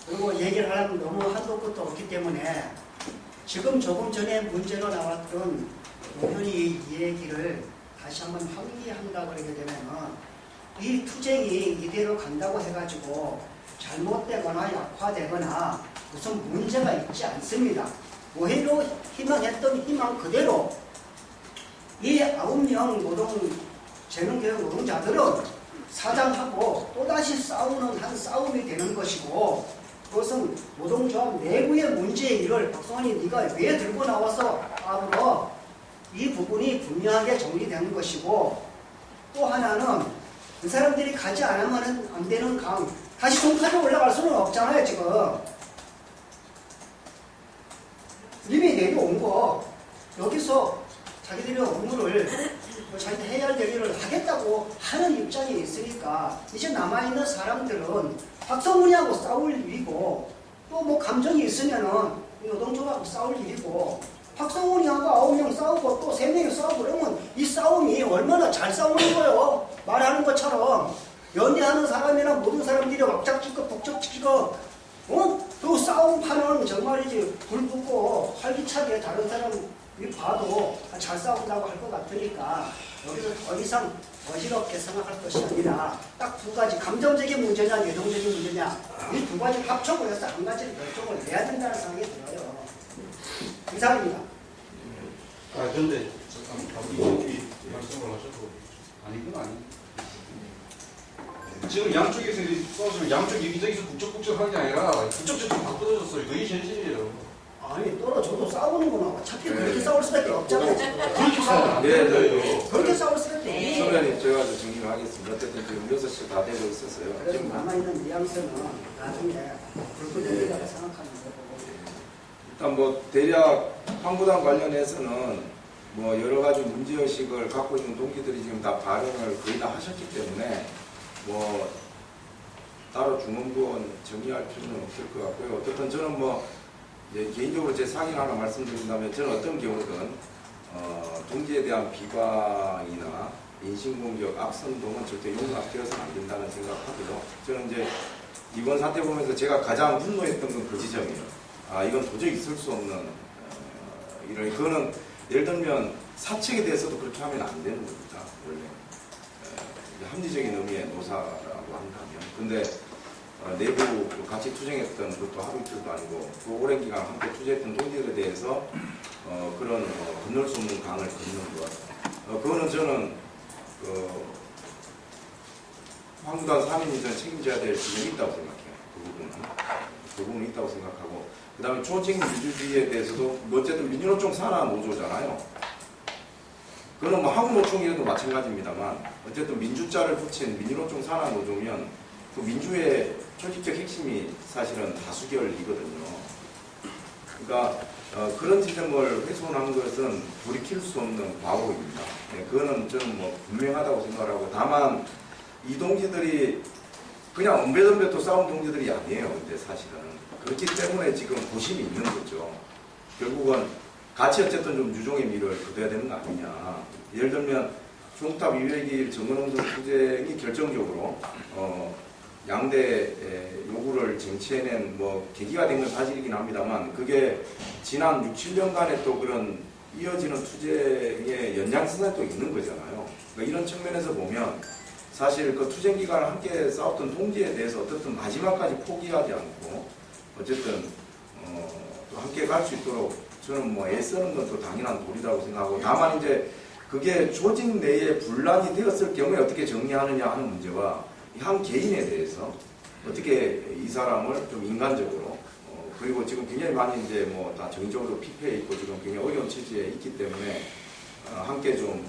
Speaker 13: 그리고 얘기를 하려면 너무 한도 끝도 없기 때문에 지금 조금 전에 문제로 나왔던 노현이 이 얘기를 다시 한번 환기한다 그러게 되면 이 투쟁이 이대로 간다고 해가지고 잘못되거나 약화되거나 무슨 문제가 있지 않습니다. 오히려 희망했던 희망 그대로 이 9명 재능교육 노동자들은 사장하고 또다시 싸우는 한 싸움이 되는 것이고 그것은 노동조합 내부의 문제의 일을 박성환이 네가 왜 들고 나와서 앞으로 이 부분이 분명하게 정리되는 것이고 또 하나는 그 사람들이 가지 않으면 안 되는 강 다시 종탑에 올라갈 수는 없잖아요. 지금 이미 내려온 거 여기서 자기들의 업무를 자기들 해야 할 얘기를 하겠다고 하는 입장이 있으니까 이제 남아있는 사람들은 박성훈이하고 싸울 일이고 또 뭐 감정이 있으면은 노동조합하고 싸울 일이고 박성훈이하고 9명 싸우고 또 3명이 싸우고 그러면 이 싸움이 얼마나 잘 싸우는 거예요. 말하는 것처럼 연대하는 사람이나 모든 사람들이 왁작지껄 북적지껄 그 싸움판은 정말이지 불 붙고 활기차게 다른 사람이 봐도 잘 싸운다고 할 것 같으니까 여기서 더 이상 어지럽게 생각할 것이 아니라 딱 두 가지 감정적인 문제냐 내동적인 문제냐 이 두 가지 합쳐고 해서 한 가지를 결정을 해야 된다는 생각이 들어요. 이상입니다.
Speaker 11: 그런데 이렇게 말씀을 하셔도 아닌 건 아니에요. 지금 양쪽에서 싸우시면 양쪽 여기저기서 북적북적하는 게 아니라 북적북적 바꿔졌어요. 그게 현실이에요.
Speaker 13: 아니 떨어져도 싸우는 거나 어차피 그렇게 싸울 수밖에 없잖아요.
Speaker 11: 그렇게 싸우면 안 돼요.
Speaker 13: 그렇게 싸울 수밖에 없어요.
Speaker 1: 소련이 제가 정리를 하겠습니다. 어쨌든 지금 6시가 다 되고 있었어요.
Speaker 13: 그래서
Speaker 1: 지금
Speaker 13: 남아있는 뉘앙스는 나중에 불구적이라고 생각하는 거고.
Speaker 1: 일단 뭐 대략 황구단 관련해서는 뭐 여러 가지 문제의식을 갖고 있는 동기들이 지금 다 발언을 거의 다 하셨기 때문에 뭐 따로 중원부원 정리할 필요는 없을 것 같고요. 어쨌든 저는 뭐 이제 개인적으로 제 상의를 하나 말씀드린다면 저는 어떤 경우든 동지에 대한 비방이나 인신공격, 악선동은 절대 용납되어서는 안 된다는 생각하고요. 저는 이제 이번 사태 보면서 제가 가장 분노했던 건 그 지점이에요. 이건 도저히 있을 수 없는 이런 그거는 예를 들면 사측에 대해서도 그렇게 하면 안 되는 겁니다. 원래 합리적인 의미의 노사라고 한다면. 근데 내부 같이 투쟁했던 것도 하루 이틀도 아니고 그 오랜 기간 함께 투쟁했던 동지들에 대해서 그런 건널 수 없는 강을 걷는 것. 그거는 저는 황구단 3인이 저는 책임져야 될 부분이 있다고 생각해요. 그 부분은. 그 부분이 있다고 생각하고, 그 다음에 조직 민주주의에 대해서도 뭐 어쨌든 민주노총 산하 노조잖아요. 그거는 뭐 한국노총이라도 마찬가지입니다만 어쨌든 민주자를 붙인 민주노총 산하 노조면 그 민주의 조직적 핵심이 사실은 다수결이거든요. 그러니까 그런 지점을 훼손한 것은 돌이킬 수 없는 과오입니다. 네, 그거는 저는 뭐 분명하다고 생각하고, 다만 이 동지들이 그냥 엉배덤배 싸운 동지들이 아니에요. 근데 사실은 그렇기 때문에 지금 고심이 있는 거죠. 결국은 같이 어쨌든 좀 유종의 미를 거둬야 되는 거 아니냐. 예를 들면 종탑 200일 정근홍선 투쟁이 결정적으로 양대 요구를 쟁취해낸 뭐 계기가 된 건 사실이긴 합니다만, 그게 지난 6, 7년간의 또 그런 이어지는 투쟁의 연장선에 또 있는 거잖아요. 그러니까 이런 측면에서 보면 사실 그 투쟁 기간을 함께 싸웠던 동지에 대해서 어쨌든 마지막까지 포기하지 않고 어쨌든 또 함께 갈 수 있도록 저는 뭐 애쓰는 건 또 당연한 도리라고 생각하고, 다만 이제 그게 조직 내에 분란이 되었을 경우에 어떻게 정리하느냐 하는 문제와 한 개인에 대해서 어떻게 이 사람을 좀 인간적으로 그리고 지금 굉장히 많이 이제 뭐 다 정의적으로 피폐해 있고 지금 굉장히 어려운 처지에 있기 때문에 함께 좀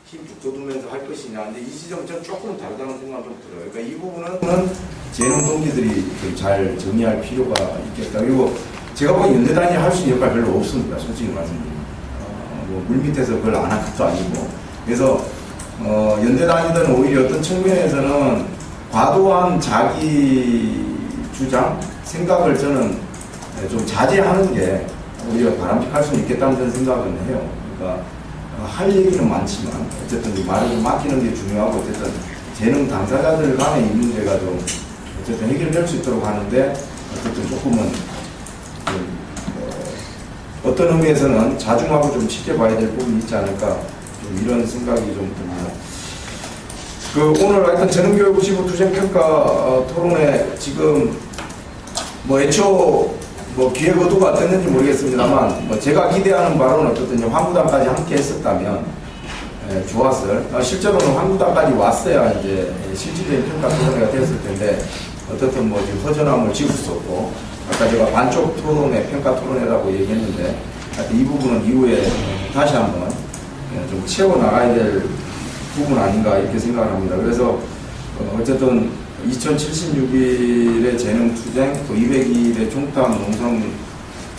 Speaker 1: 힘 북돋우면서 할 것이냐. 근데 이 지점은 조금 다르다는 생각이 좀 들어요. 그러니까 이 부분은 재능 동지들이 좀 잘 정리할 필요가 있겠다. 그리고 제가 보기엔 연대단이 할 수 있는 역할 별로 없습니다. 솔직히 말씀드리면. 뭐 물밑에서 그걸 안 할 것도 아니고. 그래서 연대단이든 오히려 어떤 측면에서는 과도한 자기 주장, 생각을 저는 좀 자제하는 게 오히려 바람직할 수 있겠다는 저는 생각은 해요. 그러니까 할 얘기는 많지만 어쨌든 말을 좀 맡기는 게 중요하고, 어쨌든 재능 당사자들 간의 이 문제가 좀 어쨌든 해결될 수 있도록 하는데 어쨌든 조금은 좀 어떤 의미에서는 자중하고 좀 지켜봐야 될 부분이 있지 않을까, 좀 이런 생각이 좀 듭니다. 그 오늘 하여튼 재능교육 95 투쟁평가 토론회 지금 뭐 애초 뭐 기획 의도가 어땠는지 모르겠습니다만 뭐 제가 기대하는 바로는 어쨌든 황구단까지 함께 했었다면 좋았을. 실제로는 황구단까지 왔어야 이제 실질적인 평가 토론회가 됐을 텐데 어떻든 뭐 지금 허전함을 지울 수 없고, 아까 제가 반쪽 토론회, 평가 토론회라고 얘기했는데 이 부분은 이후에 다시 한번 좀 채워나가야 될 부분 아닌가 이렇게 생각을 합니다. 그래서 어쨌든 2076일의 재능투쟁, 또 200일의 종탑 농성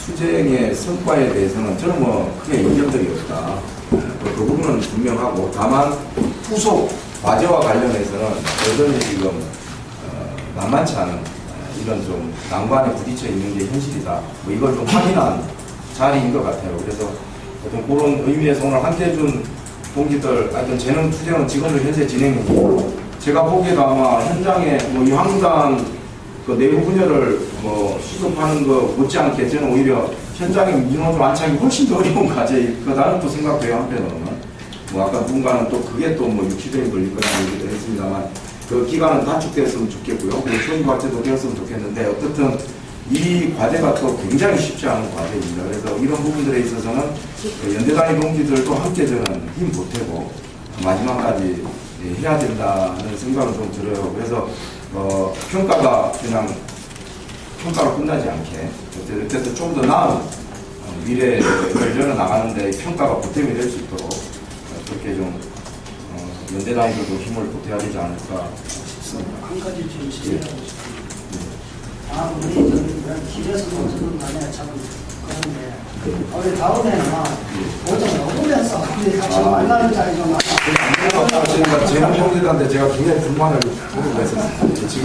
Speaker 1: 투쟁의 성과에 대해서는 저는 뭐 크게 이견들이 없다. 그 부분은 분명하고, 다만 후속 과제와 관련해서는 여전히 지금 만만치 않은 이런 좀 난관에 부딪혀 있는 게 현실이다. 뭐 이걸 좀 확인한 자리인 것 같아요. 그래서 어떤 그런 의미에서 오늘 한대준 동지들 하여튼 재능 투쟁은 지금도 현재 진행이고, 제가 보기에도 아마 현장에 뭐 이 황구단 그 내부 분열을 뭐 수습하는 거 못지않게 저는 오히려 현장에 민원을 완차하기 훨씬 더 어려운 과제일 거다는 또 생각해요. 한편으로는 뭐 아까 누군가는 또 그게 또 뭐 60일이 걸릴 거라는 얘기도 했습니다만 그 기간은 단축됐으면 좋겠고요. 그리고 초임 과제도 되었으면 좋겠는데 어쨌든 이 과제가 또 굉장히 쉽지 않은 과제입니다. 그래서 이런 부분들에 있어서는 연대단위 동지들도 함께 저는 힘 보태고 마지막까지 해야 된다는 생각은 좀 들어요. 그래서 평가가 그냥 평가로 끝나지 않게 어쨌든 좀 더 나은 미래를 열어나가는데 평가가 보탬이 될 수 있도록 그렇게 좀 연대단위들도 힘을 보태야 되지 않을까 싶습니다.
Speaker 13: 한 가지 좀 질문하고 싶습니다. 우리 저는 길에서 저는 만약에 참 그런데 우리 다음에는 보통 먹으면서 우리 같이 만나는 자리가 많아.
Speaker 1: 재능 동지들한테 제가 굉장히 불만을 보이고 있었습니다. 지금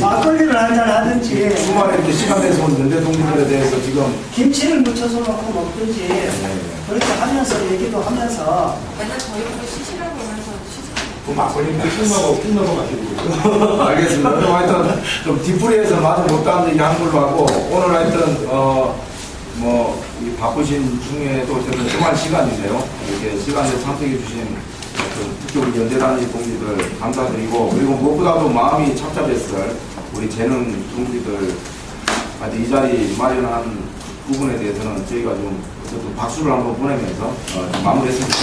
Speaker 13: 막걸리를 한잔 하든지
Speaker 1: 주말에 이렇게 시간 내서 온 연대 동지들에 대해서 지금
Speaker 13: 김치를 묻혀서 놓고 먹든지 그렇게 하면서 얘기도 하면서
Speaker 9: 맨날 저희 보고 시시라고 하면서
Speaker 1: 그 막걸리는 끝나고 마시고 알겠습니다. 그럼 하여튼 좀 뒤풀이해서 맛을 못다는 얘기 한 걸로 하고, 오늘 하여튼 뭐 이 바쁘신 중에도 어쨌든 주말 시간인데요. 이렇게 시간을 선택해 주신 특히 우리 연대단위 동지들 감사드리고, 그리고 무엇보다도 마음이 착잡했을 우리 재능 동지들 아직 이 자리 마련한 부분에 대해서는 저희가 좀 어쨌든 박수를 한번 보내면서 마무리했습니다.